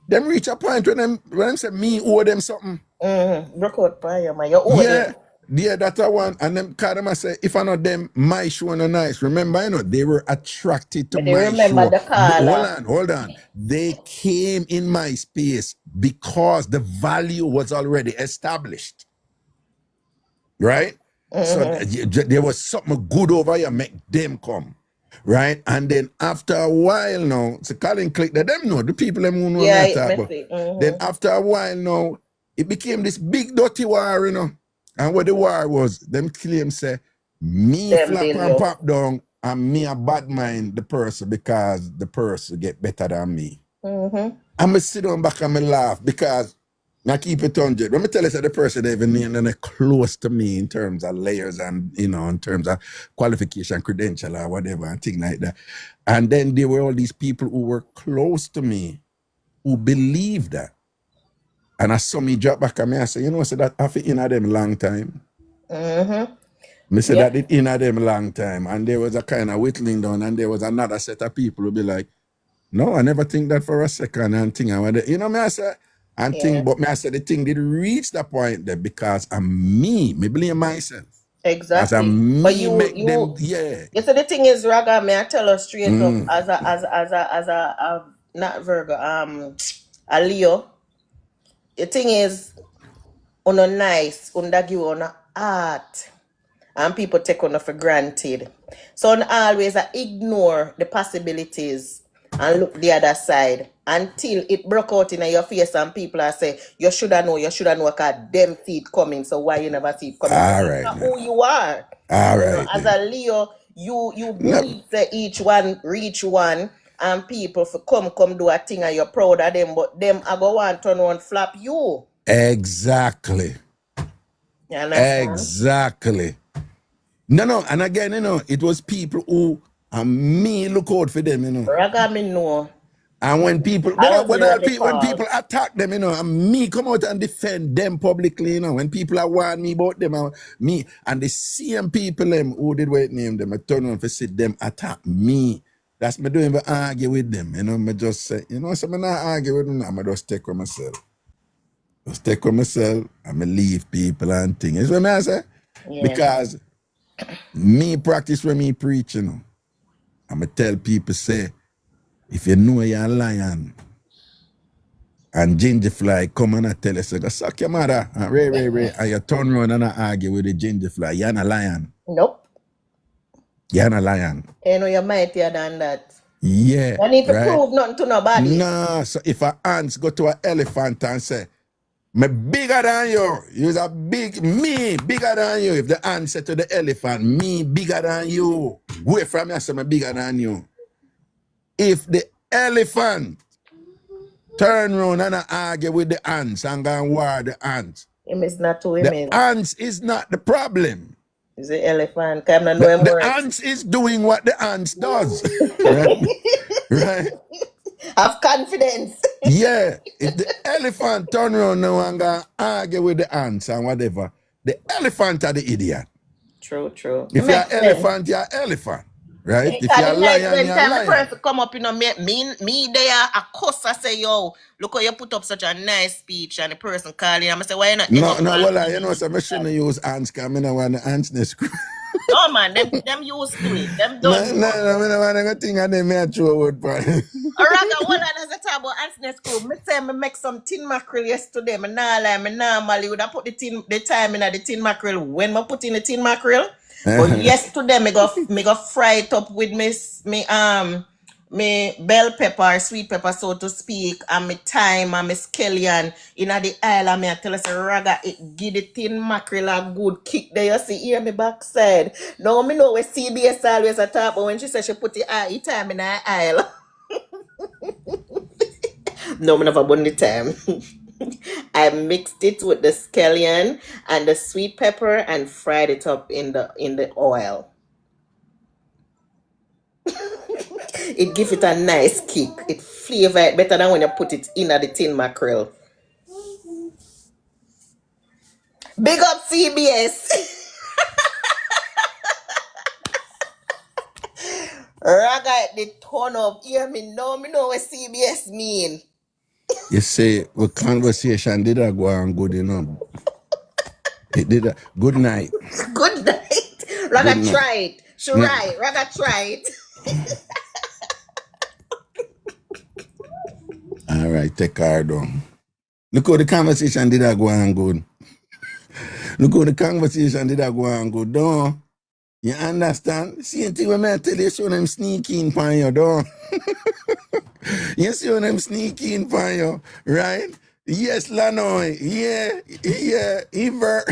them reach a point when them say me owe them something. Broke out by you, man. You owe them. Yeah, that's a one. And them call them and say, if I know them, my show no nice. Remember, you know, they were attracted to But they my remember show. the caller. Hold on. They came in my space because the value was already established. Right? So there was something good over here, make them come. Right? And then after a while now, so Colin click that them know, the people them who know Yeah, me it's talk about. messy. Then after a while now, it became this big dirty war, you know. And what the war was, them claim say, me Them flap deal and you. pop down, and me a bad mind the person because the person get better than me. I'm going to sit down back and me laugh because I keep it 100. When me tell you that the person even in close to me in terms of layers and, you know, in terms of qualification, credential or whatever and thing like that. And then there were all these people who were close to me who believed that. And I saw me drop back at me, I say, you know, so that I've in them long time. Me say that it in them long time. And there was a kind of whittling down, and there was another set of people who be like, no, I never think that for a second and thing. You know me, I say, and thing, but me, I say the thing did reach the point there because I'm me blame myself. Exactly. As I'm me But you them, You see, the thing is, Raga, may I tell us straight up, as a not Virgo, a Leo. The thing is, on a nice, on that give on a art, and people take on for granted. So on always ignore the possibilities and look the other side until it broke out in your face and people are say, you shoulda know, because them see it coming, so why you never see it coming? All That's right not now. who you are. All You know, right as then. a Leo, you No, believe that each one reach one and people for come do a thing and you're proud of them, but them I go want turn on flap you. exactly. You understand? Exactly. No, and again, it was people who and me look out for them, Raga me know. And when people, I was here on the when call. people attack them, and me come out and defend them publicly, when people are warn me about them, and the same people them who did what name them, I turn on to see them attack me. That's me doing, but argue with them, me just say, so me not argue with them, I just take with myself. Just take with myself, and me leave people and things. That's what I say. Yeah. Because me practice when me preach, and me tell people, say, if you know you're a lion, and ginger fly come and I tell you, say, go suck your mother, and Ray, and you turn around and I argue with the ginger fly, you're not a lion. Nope. You're not a lion. You know you're mightier than that. Yeah. You need to right? prove nothing to nobody. No, so if an ant go to an elephant and say, me bigger than you, you're me bigger than you. If the ant said to the elephant, me bigger than you, go away from me, I say, me bigger than you. If the elephant turn around and I argue with the ants and go and war the ants, Him is not to him. the ants is not the problem. He's the elephant. Come and know him The works. ants is doing what the ants does. Right? Right? Have confidence. Yeah. If the elephant turn around now and go argue with the ants and whatever, the elephant are the idiot. True. If you're an elephant, you're an elephant. Right? If you're a lion, you're a lion. Person come up, me there, a cuss, I say, yo, look how you put up such a nice speech, and the person calling, I'm say, why you not? No, well, so I shouldn't use ants because I don't want the ants in the screw. No, man, them used to it. Them No, don't. I don't want to think of them, I throw a word for it. Raga, hold on, as I talk about ants in the school, me say me make some tin mackerel yesterday. Me nah lie, me normally would have put the time in the tin mackerel when I put in the tin mackerel. But yesterday me go fry it up with me bell pepper, sweet pepper, so to speak, and me thyme and me scallion in the aisle, and me I tell us, Raga, it give the tin mackerel a good kick there. You see here me backside. Now me know where CBS always a talk, but when she said she put the thyme in the aisle. No, me never bun the thyme. I mixed it with the scallion and the sweet pepper and fried it up in the oil. It gives it a nice kick. It flavor it better than when you put it in the tin mackerel. Big up CBS. Raga at the turn up. Hear me know what CBS mean. You say, the conversation did I go on good, It did a good night. Good night. Raga try it. She right. Raga try it. All right, take her down. Look how the conversation did I go on good. Look how the conversation did I go on good, don't you understand? See thing when I tell you, show them sneaking pan you, don't you see when them sneaking pan you, right? Yes, Lanoy. Yeah, Ever.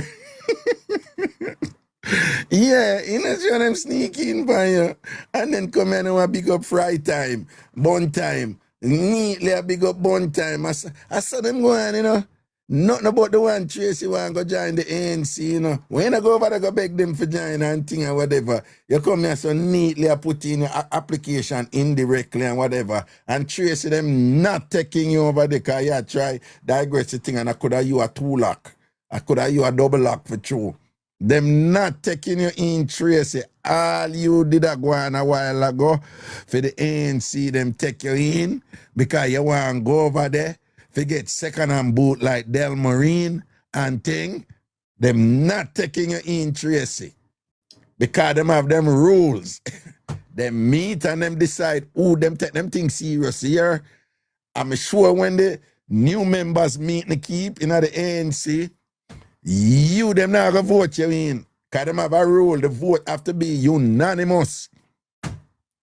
Yeah, you know, see them sneaking pan you. And then come in and want big up fry time, bun time. Neatly a big up bun time. I saw them going, nothing about the one Tracy want to go join the ANC, When you go over there, go beg them for join and thing and whatever, you come here so neatly I put in your application indirectly and whatever, and Tracy them not taking you over there because you try digress the thing and I could have you a 2-lock. I could have you a double lock for true. Them not taking you in, Tracy. All you did a go on a while ago for the ANC, them take you in because you want to go over there to get second-hand boot like Del Marine and thing. Them not taking you in, Tracy, because them have them rules. Them meet and them decide who them take them things serious here. I'm sure when the new members meet and keep in the ANC, you them not gonna vote you in. Because them have a rule, the vote have to be unanimous.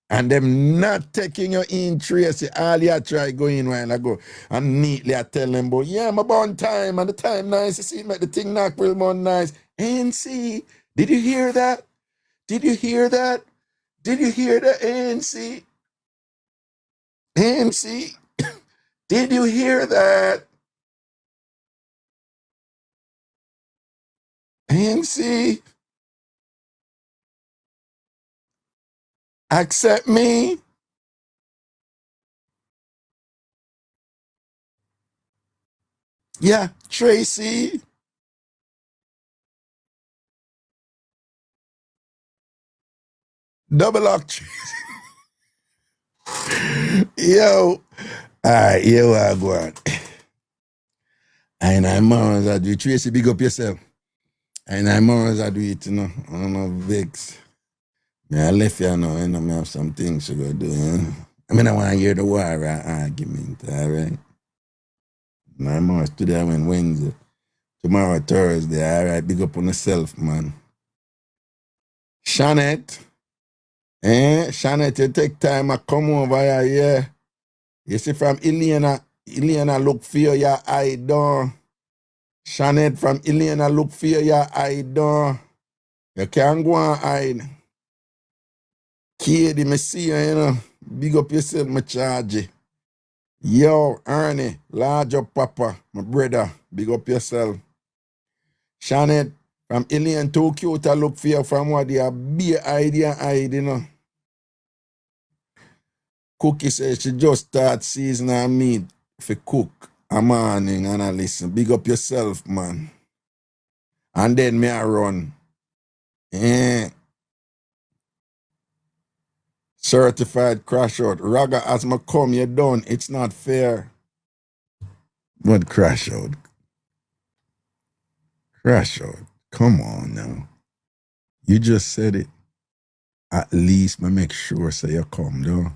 And them not taking you in, Tracy. All you try go in while I go. And neatly I tell them, but yeah, I'm about time. And the time nice. You see, make the thing knock real more nice. ANC, did you hear that? Did you hear that? Did you hear the ANC? ANC, did you hear that? ANC, accept me? Yeah, Tracy. Double lock Tracy. Yo. Alright, here I go on. And I'm Mars, I do Tracy, big up yourself. And I'm Mars, I do it, you know. I don't know, Vex. I left you now, and I have some things to go do, you know? I mean, I want to hear the war argument, all right? My Mars, today I went Wednesday. Tomorrow, Thursday, all right? Big up on yourself, man. Shanette, Shanette, you take time, I come over here, yeah. You see, from Elena look for you, your eye down. Shanette, from Elena look for you, your eye down. You can't go and hide. Katie, me see you, you know. Big up yourself, my charge. Yo, Ernie, large up papa, my brother. Big up yourself. Shanette, from Alien too cute, I look for you from what they be idea hide, you know. Cookie says she just start seasoning her meat for cook a morning and I listen. Big up yourself, man. And then me I run. Certified crash out. Raga, as me come, you done. It's not fair. What crash out? Crash out. Come on now. You just said it. At least me make sure say you come, though.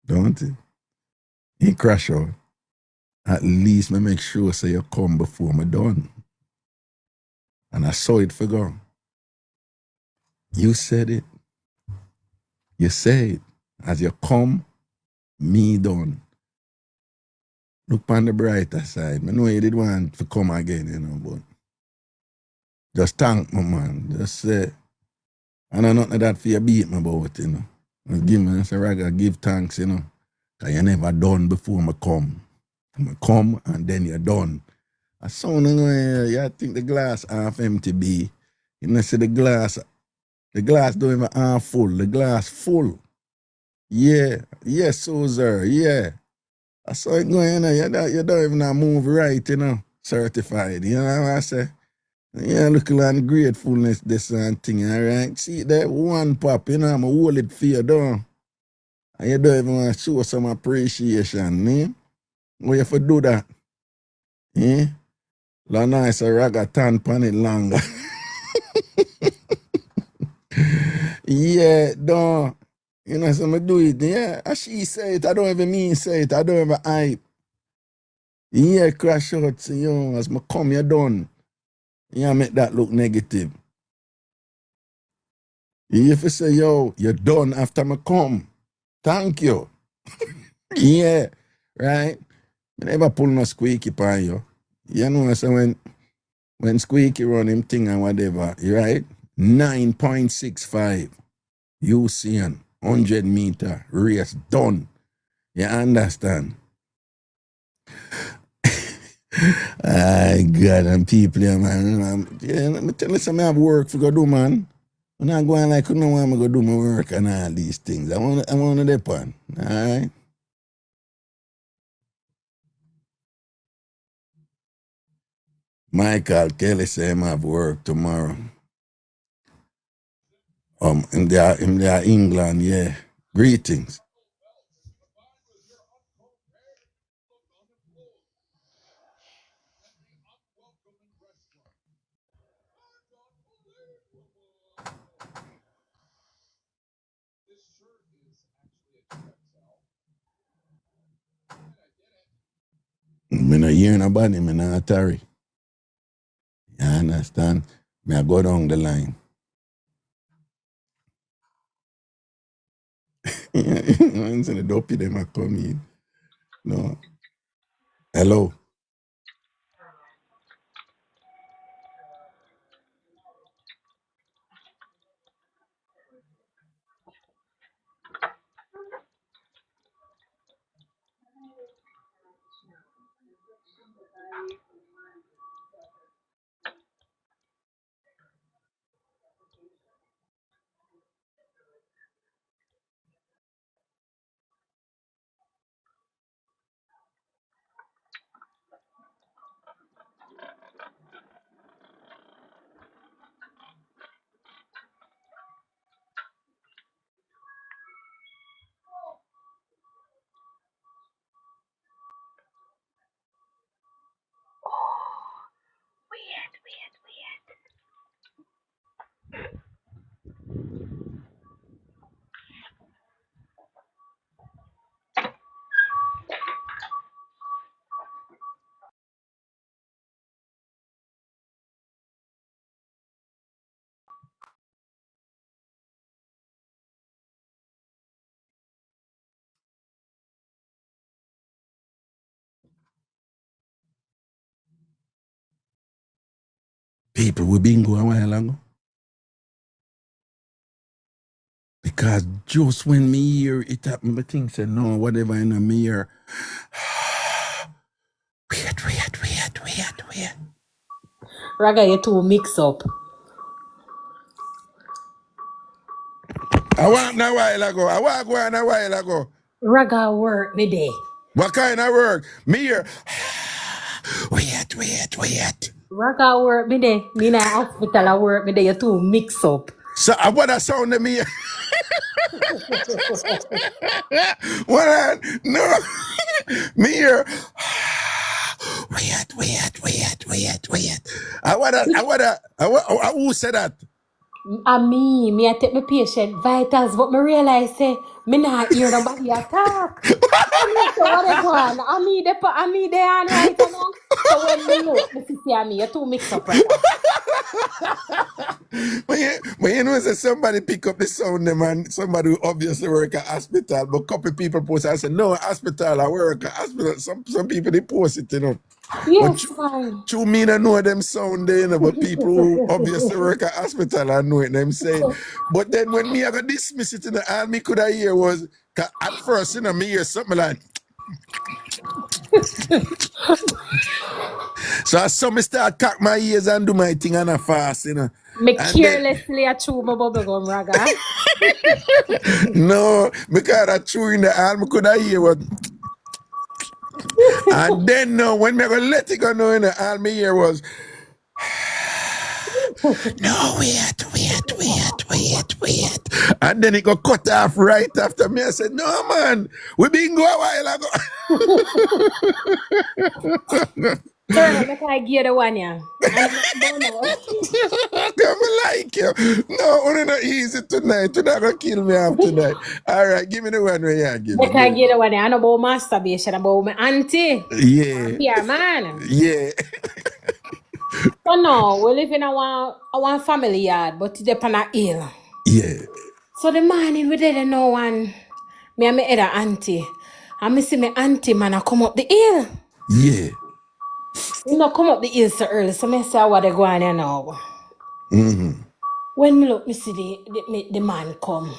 Don't it? He crash out. At least me make sure say you come before me done. And I saw it for go. You said it. You say it. As you come, me done. Look on the brighter side. I know you did want to come again, you know, but just thank me, man. Just say, I know nothing of that for you beat me about, you know. Just give me, say, Raga, give thanks, you know. Because you never done before me come. I come and then you're done. I sound you think the glass half empty be. You know, see the glass don't even half full. The glass full. Yeah. Yes, so sir. Yeah. I saw it going, you know, you don't even move right, you know. Certified. You know what I say? Yeah, look at gratefulness, this and thing, all right? See that one pop, you know, I'm going to hold it for you, though. And you don't even want to show some appreciation, eh? Why you have to do that? Eh? La nice a Raga tan pan it longer. Yeah, don't. You know, so I do it. Yeah, as she say it, I don't even mean say it. I don't even hype. Yeah, crash out, so, yo, as I come, you're done. Yeah, make that look negative. If you say, yo, you're done after me come, thank you. Yeah, right? I never pull no squeaky pan you. You know, so when squeaky run him thing and whatever, right? 9.65. You see 100 meter race done. You understand? I God, and people here, man. Yeah, let me tell you something I have work for go do, man. I'm not going like, you know, I'm going to do my work and all these things. I want to depend. All right? Michael Kelly say him have work tomorrow. In their England, yeah. Greetings. Me no hear nobody, me not tarry. You understand? Me I go down the line. Instead of dopey them I come in. No. Hello. People, we been going a while ago. Because just when me hear it happened, I think say no, whatever in me hear. Wait. Raga, you two mix up. I want a while ago. I want go on a while ago. Raga work me day. What kind of work? Me hear. Wait. Raga work me day. Me na hospital I work me day. You two mix up. So what a sound to me. What? No. Me hear. Wait. Who said that? Me I take my patient vitals, but me realize say me not hear nobody attack. I say what they go on? I me they on right now. So when me look, me see me, you two mix up right now. When you know say somebody pick up the sound them and somebody who obviously work at hospital, but a couple people post and say, no, hospital, I work at hospital. Some people they post it, you know. Yes, fine. To me, I know them sound there, you know, but people who obviously work at hospital, I know it, them saying. But then when me I got dismiss it, you know, all me could I hear was, at first, you know, me hear something like, so I saw me start cock my ears and do my thing and I fast, you know. Me carelessly I chew my bubble gum, Raga. No, because I chew in the arm, could I hear what? And then no, when me gonna let it go no in the all me hear was no, wait. And then it got cut off right after me. I said, no man, we been go a while ago. Sir, make I give the one yeah. Come like you. No, only not easy tonight. You're not gonna kill me off tonight. All right, give me the one where you give me. Make I give the one yeah. I know about masturbation, about my auntie. Yeah. Yeah, man. Yeah. So no, we live in our family yard, but it's on a hill. Yeah. So the morning we didn't know one. Me and my other auntie. And me see my auntie man I come up the hill. Yeah. You know, come up the hill so early, so me say what they go on here now. Mm-hmm. When me look, me see the man come.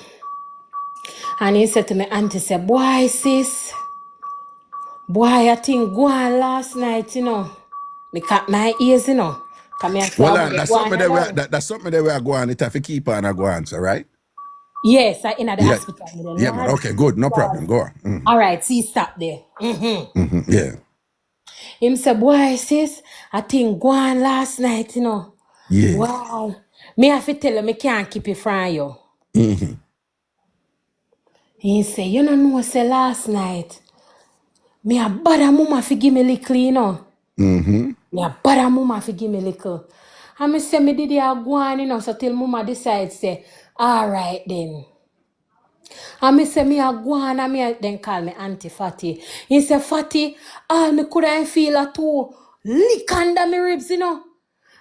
And he said to my auntie, say, boy, sis, boy, I think go on last night, you know. Me cut my ears, you know. Well, that's something that we are going. It have to keep on go on, so right? Yes, I in the hospital. Yeah, man. Okay, good. No problem. Go on. Mm-hmm. All right, see, stop there. Yeah. Him say, boy, sis, I think go on last night, you know. Yeah. Wow. Me have to tell you, me can't keep it from you. Mm-hmm. He say, you know, say last night, me a bother mama fi give me little, you know. Mm-hmm. Me a bother mama fi give me little. And me say, me did a go on, you know, so till mama decide, say, all right then. And me say, me a go on, and me then call me Auntie Fatty. He say, Fatty, all me couldn't feel a two lick under me ribs, you know.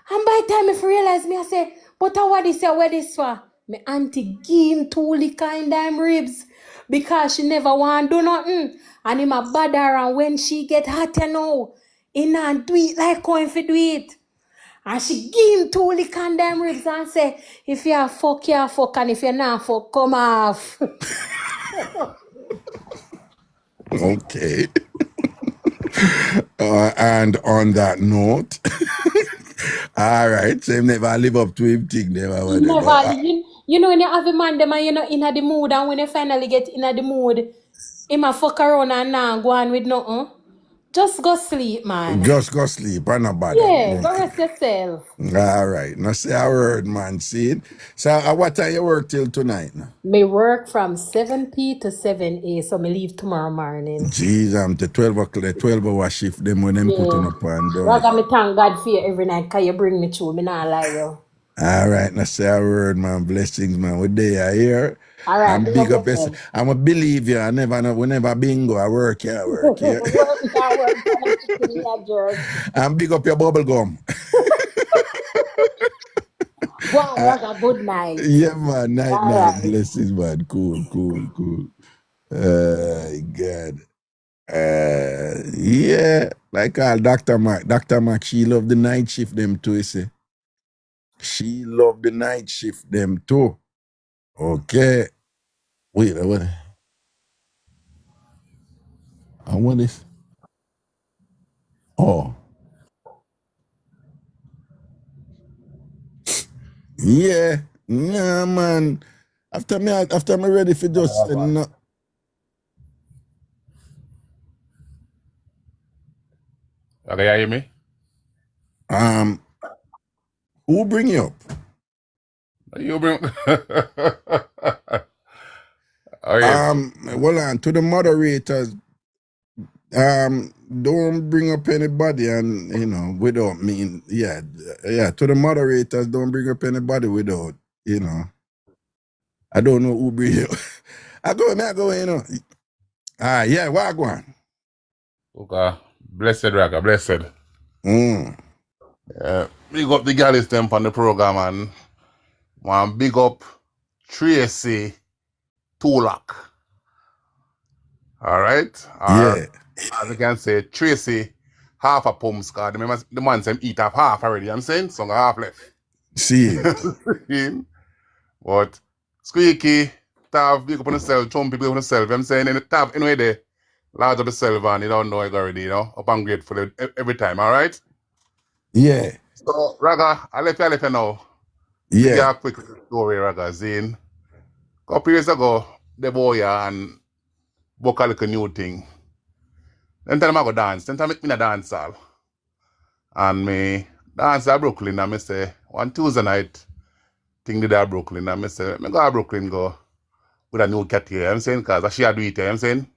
And by the time I realize me, I say, but what this for? Me auntie give him 2 lick in them ribs. because she never want do nothing. And him a bother her, and when she get hot, you know, he not do it like how if he do it. And she give him 2 lick on them ribs and say, if you fuck, and if you not fuck, come off. Okay. And on that note, all right, so him never live up to him thing, never whatever. Never, you know when you have a man, them and you know in the mood, and when you finally get in the mood, him a fuck around and now go on with nothing. Just go sleep, man. Just go sleep, and not bother. Yeah, go rest yourself. All right. Now say a word, man. See it? So what time you work till tonight? Now? Me work from 7 p to 7 a, so me leave tomorrow morning. Jeez, I'm the 12 o'clock, 12-hour shift, them when them put on Yeah. up and down. Raga, me thank God for you every night, because you bring me through, me not lie you. All right, now say a word, man. Blessings, man. What day I hear? All right, I'm big big up up. yourself. I'm a believe you. I never know. Whenever bingo, I work here. I work here. Work, now work, and I'm chicken in that jerk. I'm big up your bubble gum. Go on, Raga, good night. Yeah, man. Night, All night. right. Blessings, man. Cool. God. Yeah. Like all Dr. Mac. Dr. Mac, she love the night shift them too, you see. She love the night shift them too. Okay. Wait, what? I want this. Oh. Yeah. Yeah, man. After me ready for just no. Okay, you hear me? Who bring you up? You bring. Oh, yes. Hold on, to the moderators, don't bring up anybody and, you know, without me, yeah, to the moderators, don't bring up anybody without, you know, I don't know who bring you. I go, you know. Yeah, what go on? Okay. Blessed, Raga, blessed. Mm. Big up the galleys them on the program and one big up Tracy Tulak. All right? Yeah. As you can say, Tracy half a pumps card. Remember the man said eat up half already, I'm saying? So half left. See. But Squeaky, Tav, big up on yourself, Chumpy, big up on yourself. I'm saying, and Tav, anyway, there, large of yourself, and you don't know it already, you know, up and grateful every time, all right? Yeah. So, Raga, I left you now. Yeah. Give you a quick story, Raga, Zane. A couple years ago, the boy and book a little new thing. Then time I go dance, then time I in a dance hall. And me dance at Brooklyn, and I say, one Tuesday night, thing did at Brooklyn, and I say, me go to Brooklyn, go with a new cat here, I'm saying, because she do it here, I'm saying.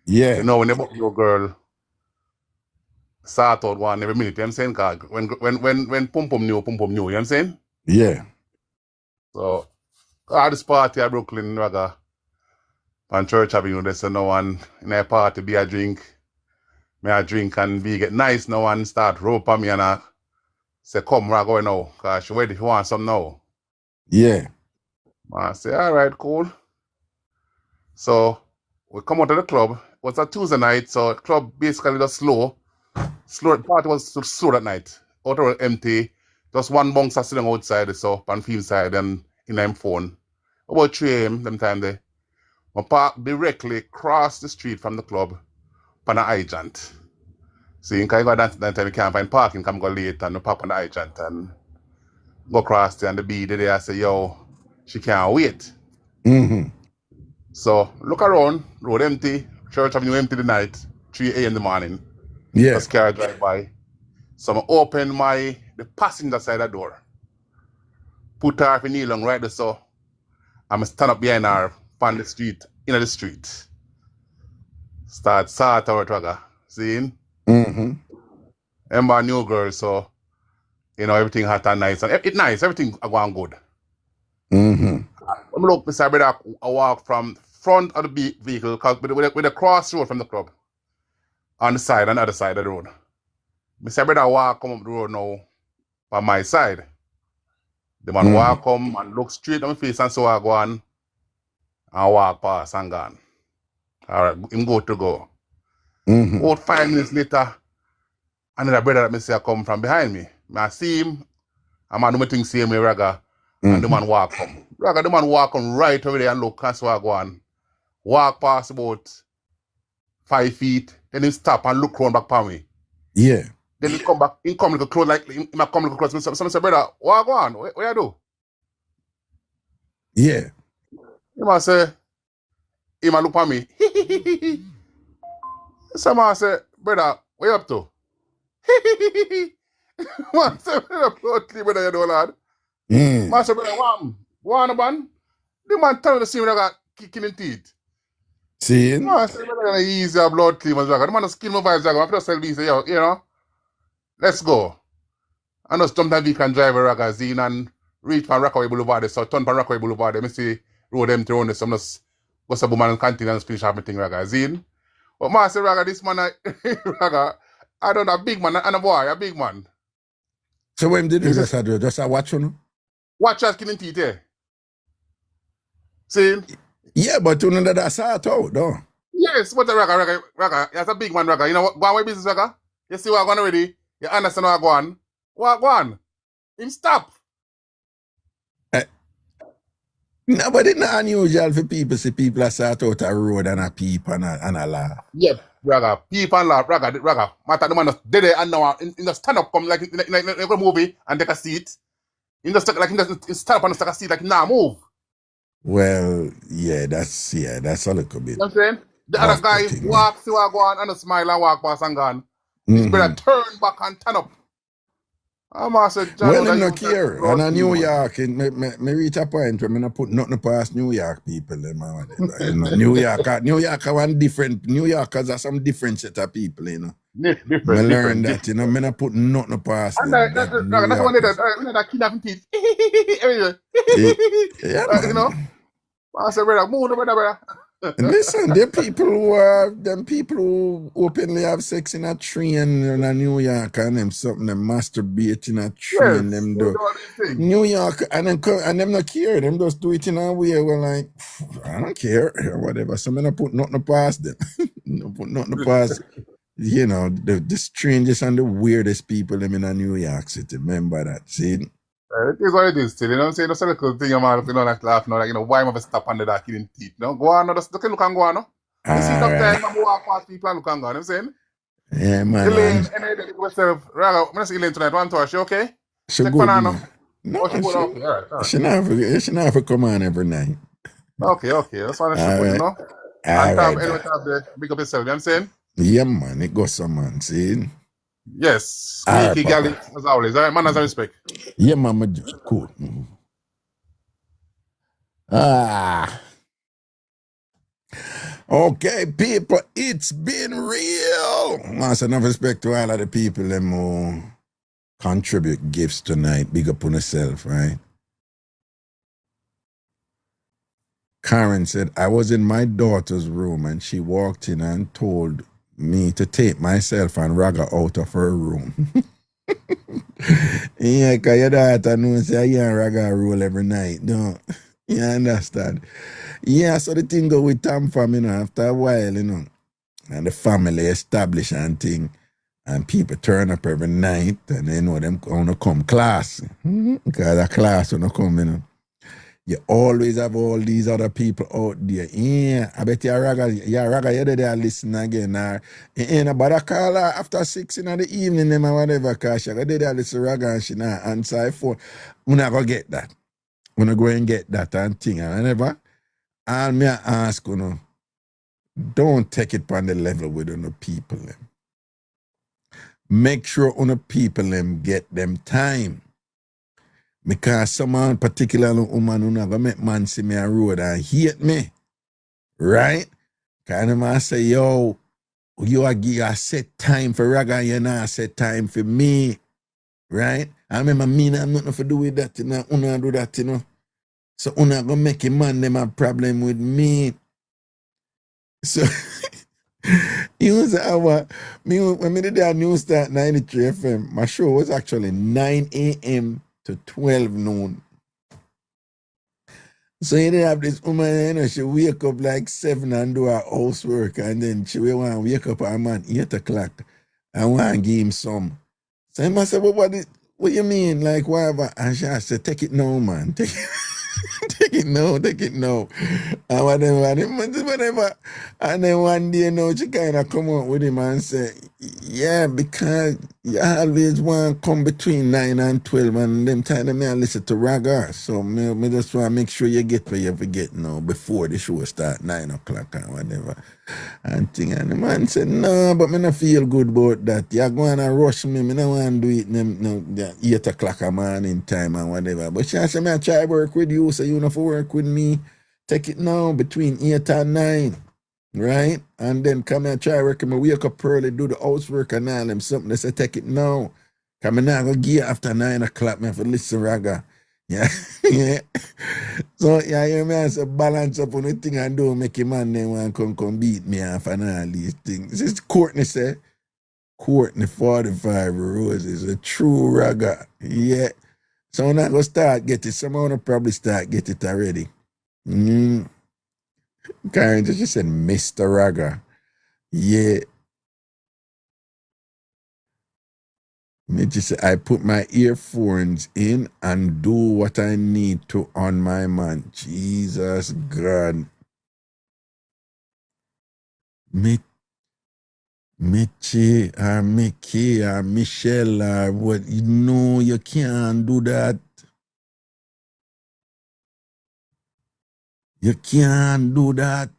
Yeah. You know, when you book your girl, start out one every minute, I'm saying, because when pum pum new, you know what I'm saying? Yeah. So, at this party at Brooklyn, Raga, on Church Avenue, there's no one in a party, be a drink. Me a drink and be get nice now and start rope on me and I say, come, we're going now, because she ready if you want some now. Yeah. I say, all right, cool. So, we come out of the club. It was a Tuesday night, so the club basically just slow. The party was slow that night. Out of empty. Just one bouncer sitting outside, so, on field side and in them phone. About 3 a.m. them time there. I park directly across the street from the club on a hydrant. So you can go dance that time you can't find parking, come go late and park on the hydrant and go across there and the B there I say, yo, she can't wait. Mm-hmm. So look around, road empty, Church Avenue empty the night, 3 a.m. in the morning. Yeah. Just car drive by. So I open the passenger side of the door. Put her if you kneel long right there so I'm stand up behind her on the street, in the street. Start out Raga. See? Mm-hmm. Remember a new girl, so you know everything hot and nice. And it's nice, everything going good. Mm-hmm. When I look beside brother, I walk from front of the vehicle because with a crossroad from the club. On the side, on the other side of the road. Mr. Brother walk come up the road now on my side. The man walk come and look straight on my face and so I go on and walk past and gone. All right, him go to go. Mm-hmm. About 5 minutes later, another brother that me see come from behind me. I see him, and man do me think see me Raga, and the man walk come. Raga, the man walk come right over there and look as I go on. Walk past about 5 feet, then he stop and look round back for me. Yeah. Then he come back, he come like a close, like he come like a close. Someone say, brother, what go on? What you do? Yeah. He must say, he must look at me. Someone say, brother, what you up to? Man say, brother, you know, lad. Man say, brother, one man. The man tell me to see me like kicking in teeth. See? Man say, brother, easy blood clean, man. The man skin my vibes, I feel sell these, you know, let's go. I know sometimes we can drive a Ragazine and reach from Rockaway Boulevard, so turn from Rockaway Boulevard, let me see road them to run this, I'm just go to Bowman and continue and finish everything Ragazine. But man say, Raga, this man, Raga, I don't know, a big man and a boy, a big man. So when did you just do? Just a watch on? Watch us killing teeth, eh? See? Yeah, but you know that I saw it out, though. Yes, but Raga, that's a big man, Raga. You know what, go on with business, Raga? You see what I going already? You understand what I go on? What go on? Him stop. No, but it's not unusual for people see people sort out a road and a peep and a laugh. Yep, Raga. Peep and laugh, Raga. Matter the man just dead there and now in the stand up come like in a movie and take a seat. In the stand up and take a seat like nah move. Well, yeah, that's a little bit. You know what I'm saying? The other guy walk, see what go on and smile and walk past and gone. His brother turn back and turn up. Well, I'm not care. And in New York, me reach a point where I'm not put nothing past New York people. You know, New York are one different. New Yorkers are some different set of people, you know. Different. I learned that, you know, I'm not put nothing past them. That's the one that kidnapping teeth. You know? I said, brother, move, brother. Listen, there are people who openly have sex in a train in New York and them something, them masturbate in a train, them do. New York, and them not care, them just do it in a way where like, I don't care, or whatever. So I'm not put nothing past them. No put nothing past, you know, the strangest and the weirdest people them in a New York City. Remember that, see? It is what it is still, you know what I'm saying? That's a little thing, man, you know, like laugh, you know, like, you know, why am I stop under that killing teeth, you know? Go on, just look and go on, no? You see enough time, I'm walk past people and look and go on, you know what I'm saying? Yeah, man. Elaine, and myself, Raga, I'm going to see Elaine tonight, one to her, she okay? She good, man. No, she not have to come on every night. Okay, that's why I should, you know? And anyway, big up yourself, you know what I'm saying? Yeah, man, it goes some man, see? Yes, squeaky galley, as always. All right, man, as I respect. Yeah, man, cool. Okay, people, it's been real. I say enough respect to all of the people them who contribute gifts tonight. Big up on yourself, right? Karen said, I was in my daughter's room and she walked in and told me to take myself and Raga out of her room. Yeah, because your daughter knows that you and Raga roll every night, don't you? Understand? Yeah, so the thing go with TamFam, you know, after a while, you know, and the family established and thing, and people turn up every night, and they know them gonna come class. Because a class wanna come, you know. You always have all these other people out there. Yeah, I bet you Raga, you're there listen again. But I call her after 6 in the evening, them or whatever, because she did there listen Raga and she not answer her phone. We're not going to get that. We're not going to get that and thing. And whatever. And me ask, you know, don't take it on the level with the people. Them. Make sure the people them get them time. Because someone, particularly woman, who never make man see me on road and hate me. Right? Because the man say, yo, you are give a set time for Raga and you not set time for me. Right? I remember me have nothing to do with that, you know. Una do that, you know. So una gonna make a man them have problem with me. So you say when me did that news start 93 FM, my show was actually 9 a.m. to 12 noon. So you didn't have this woman, you know, she wake up like 7 and do her housework, and then she will want to wake up her man 8 o'clock and want to give him some. So he must say, well, what you mean? Like, whatever. And she said, take it now, man. Take it. Take it now, take it now. And whatever. And then one day, you know, she kind of come out with him and say, yeah, because you always want to come between 9 and 12, and them time me I listen to Raga. So me just want to make sure you get where you forget now before the show start, 9 o'clock or whatever. And the man said, no, but me not feel good about that. You're going to rush me. Me no want to do it no 8 o'clock a morning time and whatever. But she said, I try work with you, so you don't have to work with me. Take it now between 8 and 9, right? And then come and try work. Me wake up early, do the housework and all them something. They say, take it now. Come and now go give after 9 o'clock, me have to listen to Raga. Yeah, yeah. So, yeah, you may have to balance up on the thing and don't make a man then want to come beat me off and all these things. This is Courtney say, Courtney 45 Roses, a true Raga. Yeah. So I'm not going to start get it. Someone will probably start get it already. Karen just said, Mr. Raga. Yeah. Me just say, I put my earphones in and do what I need to on my man. Jesus God. Michi or Mickey or Michelle or what? No, you can't do that. You can't do that.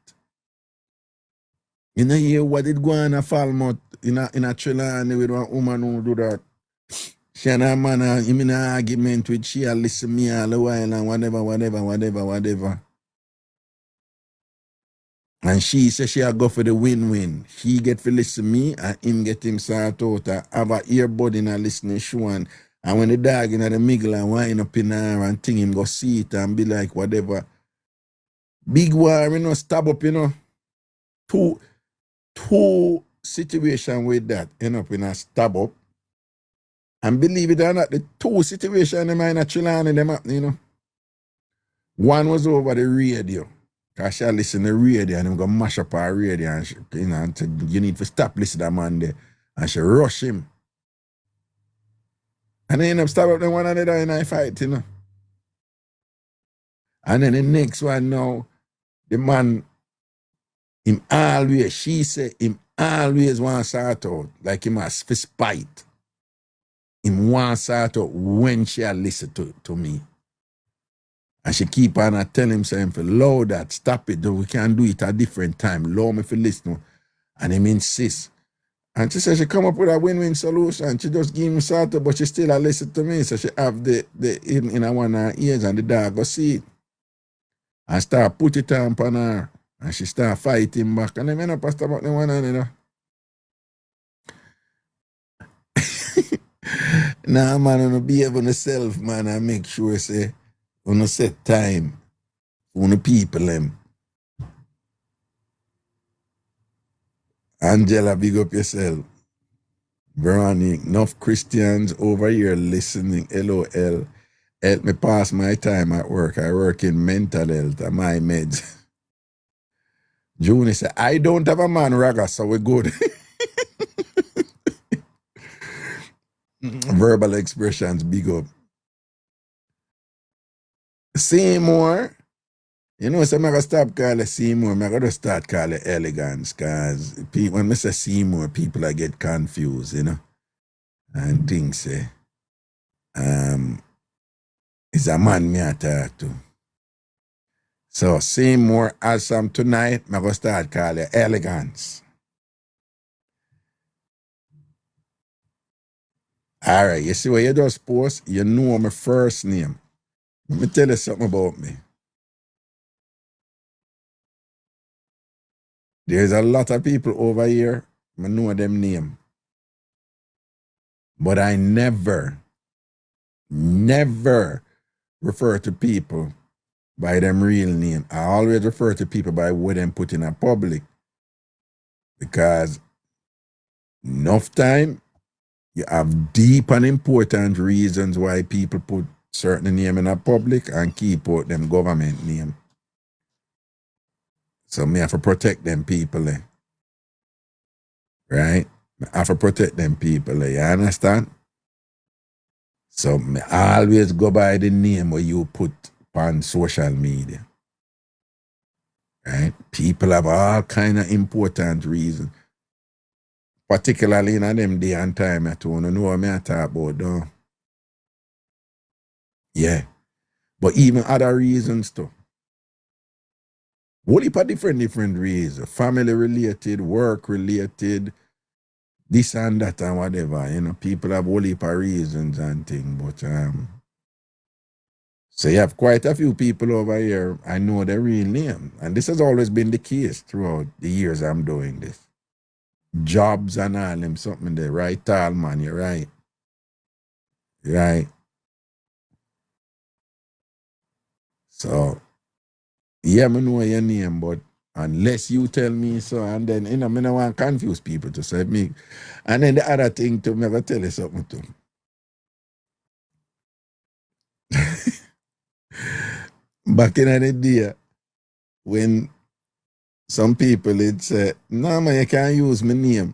You know hear what it go on a Falmouth in a Trelawney with one woman who do that. She and her man are in an argument with she and listen me all the while and whatever. And she says she'll go for the win-win. He get to listen me and him get him sort out and have a earbud in a listening show and when the dog in the middle and wind up in her and thing him go see it and be like whatever. Big war, you know, stab up, you know. Two situation with that end up in a stab up. And believe it or not, the two situations them in a Trelawney them up, you know. One was over the radio. Cause she listen to the radio and him go mash up her radio and she, you know, and say, you need to stop listening to that man there. And she rush him. And they end up stab up them one another in a fight, you know. And then the next one now, the man, him always, she say, him always want to sort out, like him has for spite. Him want to sort out when she listen to me. And she keep on tell him, saying, for low that, stop it, though we can do it at a different time. Allow me for listen. And him insist. And she said she come up with a win-win solution. She just give him sort out, but she still listen to me. So she have the in one of her ears and the dog go see it. And start put it on her. And she start fighting back. And then I don't stop about the one another. Nah, man, I don't behave on yourself, man, and make sure, say, on a set time, on the people, them. Angela, big up yourself. Veronica, enough Christians over here listening, LOL. Help me pass my time at work. I work in mental health and my meds. Juni said, I don't have a man, Raga, so we're good. Verbal expressions, big up. Seymour, you know, so I'm going to stop calling Seymour, I'm going to start calling Elegance, because when I say Seymour, people I get confused, you know, and things say, it's a man me I talk to. So Seymour, as from tonight, I'm going to start calling Elegance. All right, you see what you just post? You know my first name. Let me tell you something about me. There's a lot of people over here, I know them name. But I never refer to people by them real name. I always refer to people by what them put in a public. Because enough time, you have deep and important reasons why people put certain name in a public and keep out them government name. So me have to protect them people, right? I have to protect them people, you understand? So me always go by the name where you put on social media, right? People have all kind of important reasons, particularly in them day and time. I don't know what I talk about, though. Yeah, but even other reasons too. Whole heap of different reasons, family related, work related, this and that and whatever. You know, people have whole heap of reasons and things, but so you have quite a few people over here, I know their real name. And this has always been the case throughout the years I'm doing this. Jobs and all them, something there, right, tall man, you're right. Right. So, yeah, I know your name, but unless you tell me so, and then, you know, I don't want to confuse people to say me. And then the other thing to never tell you something to. Back in the day, when some people would say, no, man, you can't use my name.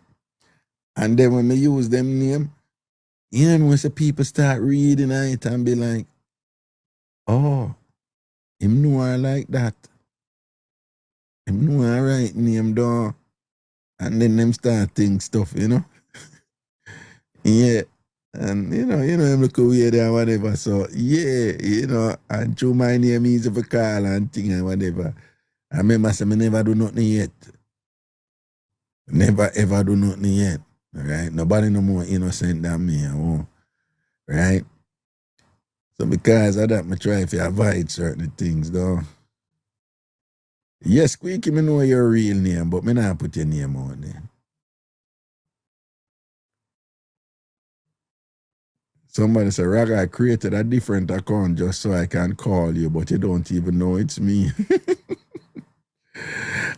And then when I use them name, you know, when the people start reading it and be like, oh, him know I like that. Him know I right name down. And then them start think stuff, you know? Yeah. And you know, him look weird and whatever. So yeah, you know, and through my name easy for call and thing and whatever. I remember saying I never do nothing yet. Never ever do nothing yet. Right? Nobody no more innocent than me. Right? So because of that, I try to avoid certain things though. Yes, Squeaky, me know your real name, but me not put your name on there. Somebody said, Raga, I created a different account just so I can call you, but you don't even know it's me.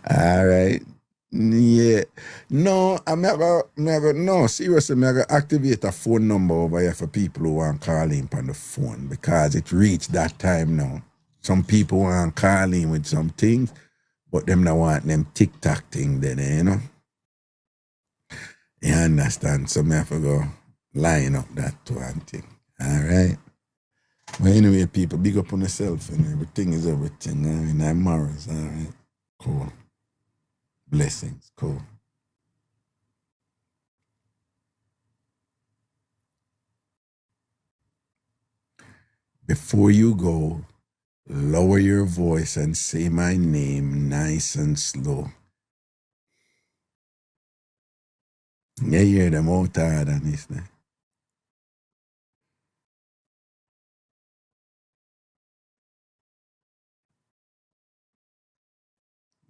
All right. Yeah. No, no, seriously, I'm going to activate a phone number over here for people who want to call in on the phone because it reached that time now. Some people want to call in with some things, but them not want them TikTok thing then, you know? You understand? So I have to go line up that to one thing. All right. Well, anyway, people, big up on yourself and everything is everything. I mean, I'm Morris. All right. Cool. Blessings. Cool. Before you go, lower your voice and say my name nice and slow. You hear them all tired on this now.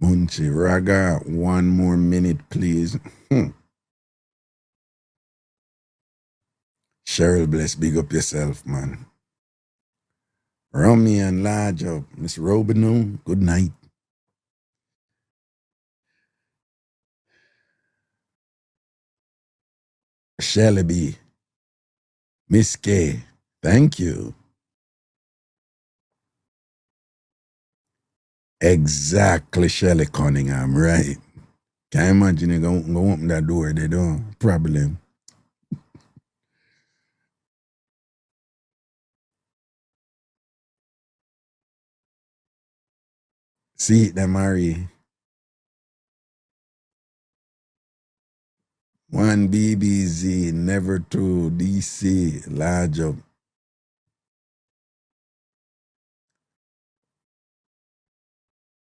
Munchie, Raga, 1 more minute, please. Cheryl Bless, big up yourself, man. Rummy and large up. Miss Robino, good night. Shelly B, Miss K, thank you. Exactly, Shelly Cunningham, right. Can't imagine you going to open that door, they don't. Problem. See it, them Marie. 1 BBZ, never 2 DC, large up.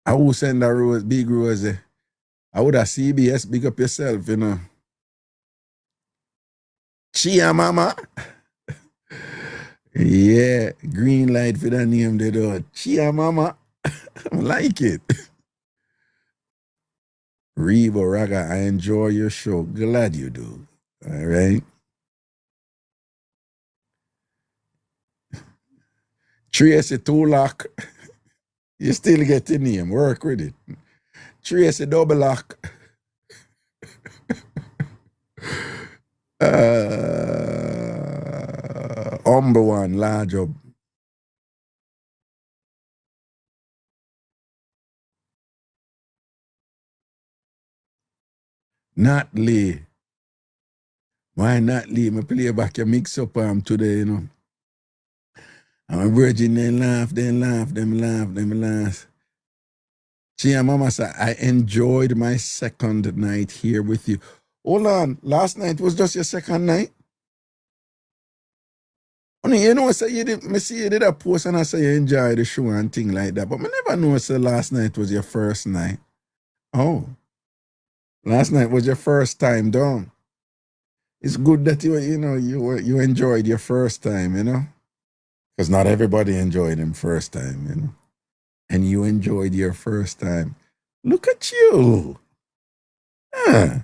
I would send a rose, big rose. I would have CBS, big up yourself, you know. Chia mama. Yeah, green light for the name they do. Chia mama. I like it. Rebo Raga, I enjoy your show. Glad you do. All right. Tracy Tulak. You still get the name. Work with it. Tracy Double Lock. Humble one, large up. Not Lee. Why not Lee? Me play back your Mixup today, you know. I'm a virgin, them laugh. Chia Mama said, I enjoyed my second night here with you. Hold on, last night was just your second night? Only you know, say you did, me see you did a post and I say you enjoy the show and thing like that, but me never know say last night was your first night. Oh, last night was your first time down. It's good that you enjoyed your first time, you know, because not everybody enjoyed them first time, you know, and you enjoyed your first time. Look at you. Huh.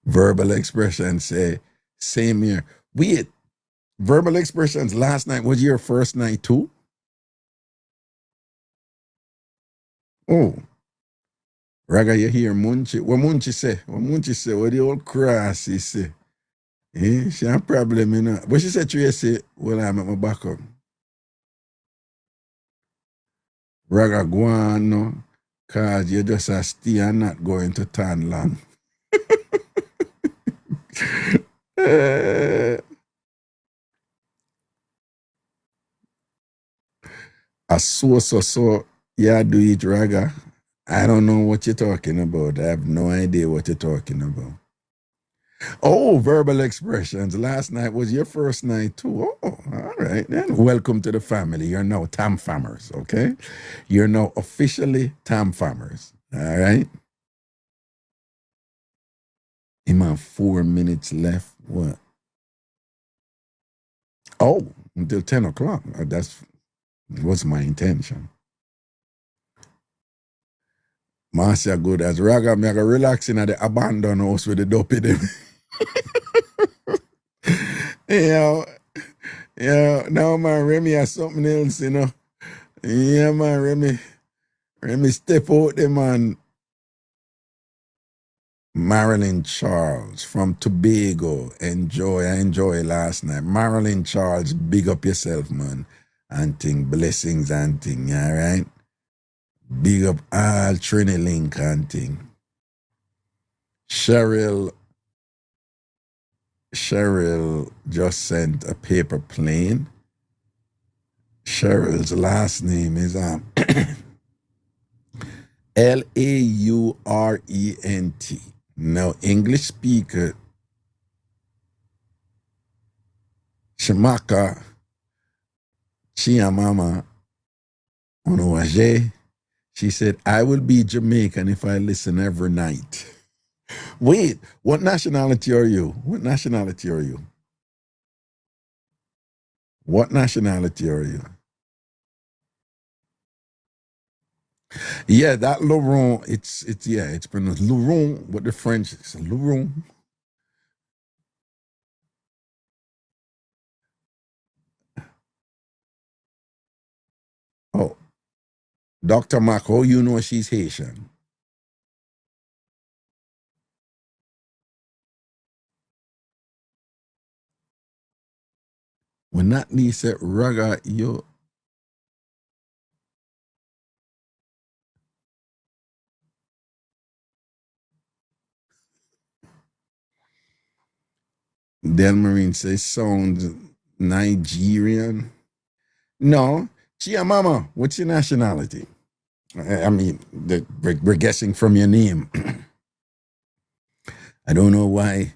Verbal expressions say, same here. Wait, verbal expressions last night was your first night too? Oh, Raga, you hear Munchi. What Munchi say? What the old Crossy say? She have problem, you know. But she said, Tracy, well, I'm at my back up. Raga, go on, no, because you just a stay and not going to turn long. So, yeah, do it, Raga. I don't know what you're talking about. I have no idea what you're talking about. Oh, verbal expressions. Last night was your first night too. Oh, all right then. Welcome to the family. You're now TamFamers, okay? You're now officially TamFamers, all right? In my 4 minutes left, what? Oh, until 10 o'clock. That's what's my intention. Marcia good as Raga, me I go relaxing at the abandoned house with the dopey them. Yeah, now man, Remy has something else, you know. Yeah, man, Remy step out there, man. Marilyn Charles from Tobago. I enjoy last night. Marilyn Charles, big up yourself, man. And thing, blessings and thing, all right? Big up all Trinilink and thing. Cheryl just sent a paper plane. Cheryl's last name is Laurent. Now, English speaker Shamaka Chiamama Onoaje, she said, I will be Jamaican if I listen every night. Wait, what nationality are you? What nationality are you? Yeah, that Laurent, it's pronounced Laurent, but the French is Laurent. Oh, Dr. Mako, you know she's Haitian. When that Lisa Raga, you. Delmarine says sounds Nigerian. No, Chia Mama, what's your nationality? I mean, we're guessing from your name. I don't know why.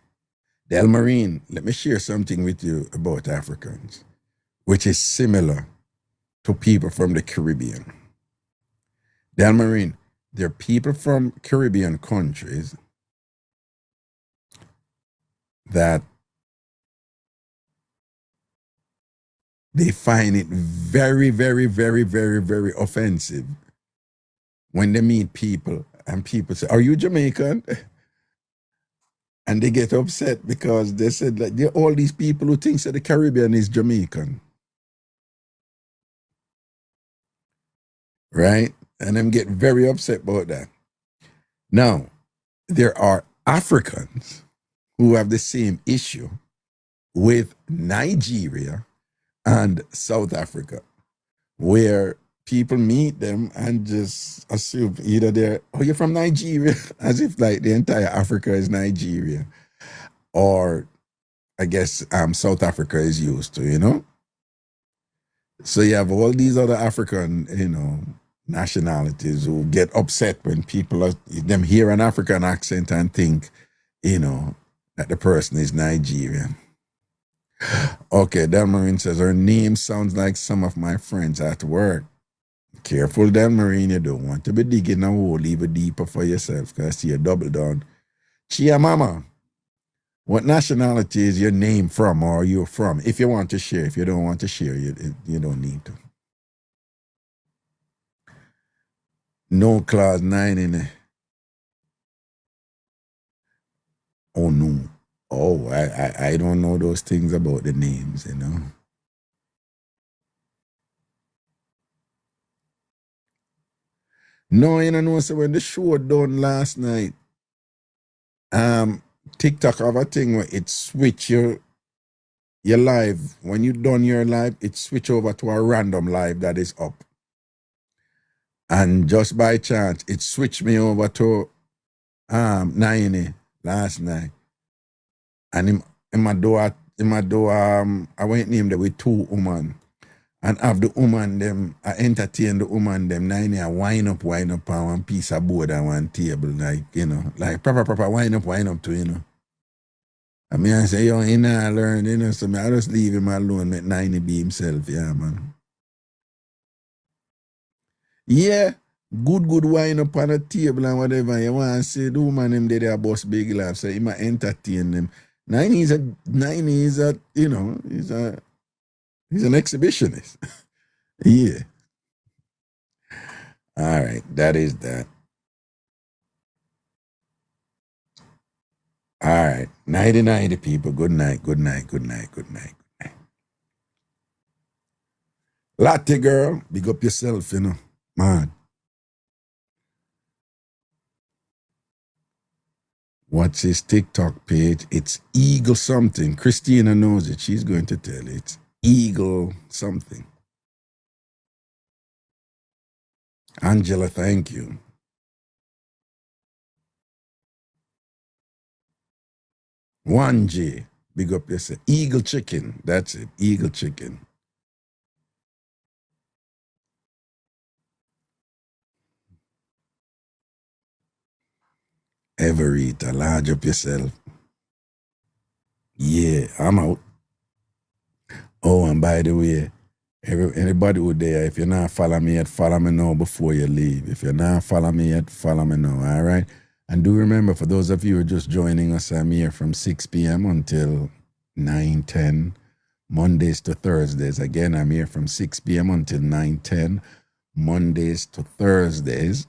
Delmarine, let me share something with you about Africans, which is similar to people from the Caribbean. Delmarine, there are people from Caribbean countries that they find it very, very, very, very, very offensive when they meet people and people say, are you Jamaican? And they get upset because they said that there are all these people who think that the Caribbean is Jamaican. Right? And them get very upset about that. Now, there are Africans who have the same issue with Nigeria and South Africa, where people meet them and just assume either they're, oh, you're from Nigeria, as if like the entire Africa is Nigeria, or I guess South Africa is used to, you know? So you have all these other African, nationalities who get upset when them hear an African accent and think, that the person is Nigerian. Okay, Delmarine says, her name sounds like some of my friends at work. Careful, Delmarine, you don't want to be digging a hole even deeper for yourself, because you're double down. Chia Mama, what nationality is your name from, or you're from? If you want to share. If you don't want to share, you don't need to. No clause 9 in it. Oh, no. Oh, I don't know those things about the names, No, know, so when the show done last night, TikTok have a thing where it switch your live. When you done your live, it switch over to a random live that is up. And just by chance, it switched me over to 9 last night. And in my door, I went in there with 2 women. And of the woman them, I entertain the woman them, 9 I wind up on one piece of board and one table, like, like proper wind up to, I mean, I say, yo, he not learn, so I just leave him alone, make 9 be himself, yeah, man. Yeah, good wind up on a table and whatever. You want to say the woman them there boss big laugh, so he might entertain them. 9 is a he's an exhibitionist. Yeah. All right, that is that. All right, 90 people. Good night. Latte girl, big up yourself, man. What's his TikTok page? It's Eagle something. Christina knows it. She's going to tell it. It's Eagle something. Angela, thank you. One J, big up yourself. Eagle Chicken, that's it. Eagle Chicken. Everita, large up yourself. Yeah, I'm out. Oh, and by the way, anybody who there, if you're not follow me yet, follow me now before you leave. If you're not follow me yet, follow me now, all right? And do remember, for those of you who are just joining us, I'm here from 6 p.m. until 9:10, Mondays to Thursdays. Again, I'm here from 6 p.m. until 9:10, Mondays to Thursdays.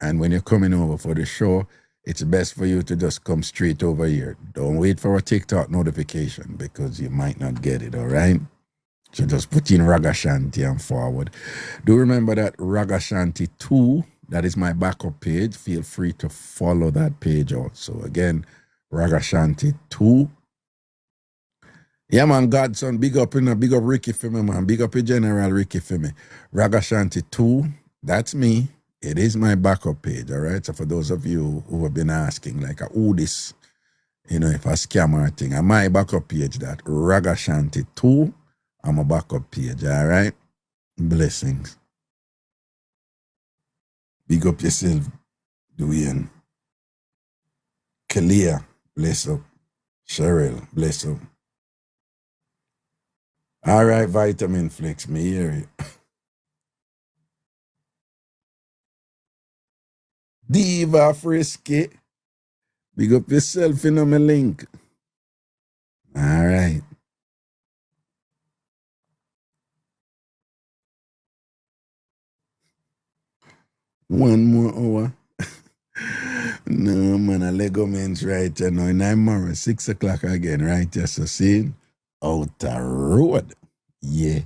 And when you're coming over for the show, it's best for you to just come straight over here. Don't wait for a TikTok notification, because you might not get it, all right? So just put in Ragashanti and forward. Do remember that Ragashanti 2, that is my backup page. Feel free to follow that page also. Again, Ragashanti 2. Yeah, man, Godson, big up Ricky for me, man. Big up your General Ricky for me. Ragashanti 2, that's me. It is my backup page, all right? So for those of you who have been asking, like, who this, if a scammer thing, my backup page, that Ragashanti 2, I'm a backup page, all right? Blessings. Big up yourself, Dwayne. Kalia, bless up. Cheryl, bless up. All right, Vitamin Flex, me hear you. Diva Frisky, big up yourself, my link. All right. One more hour. No, man, a Lego men's right here now. In tomorrow, 6 o'clock again, right here. So, see, out the road. Yeah.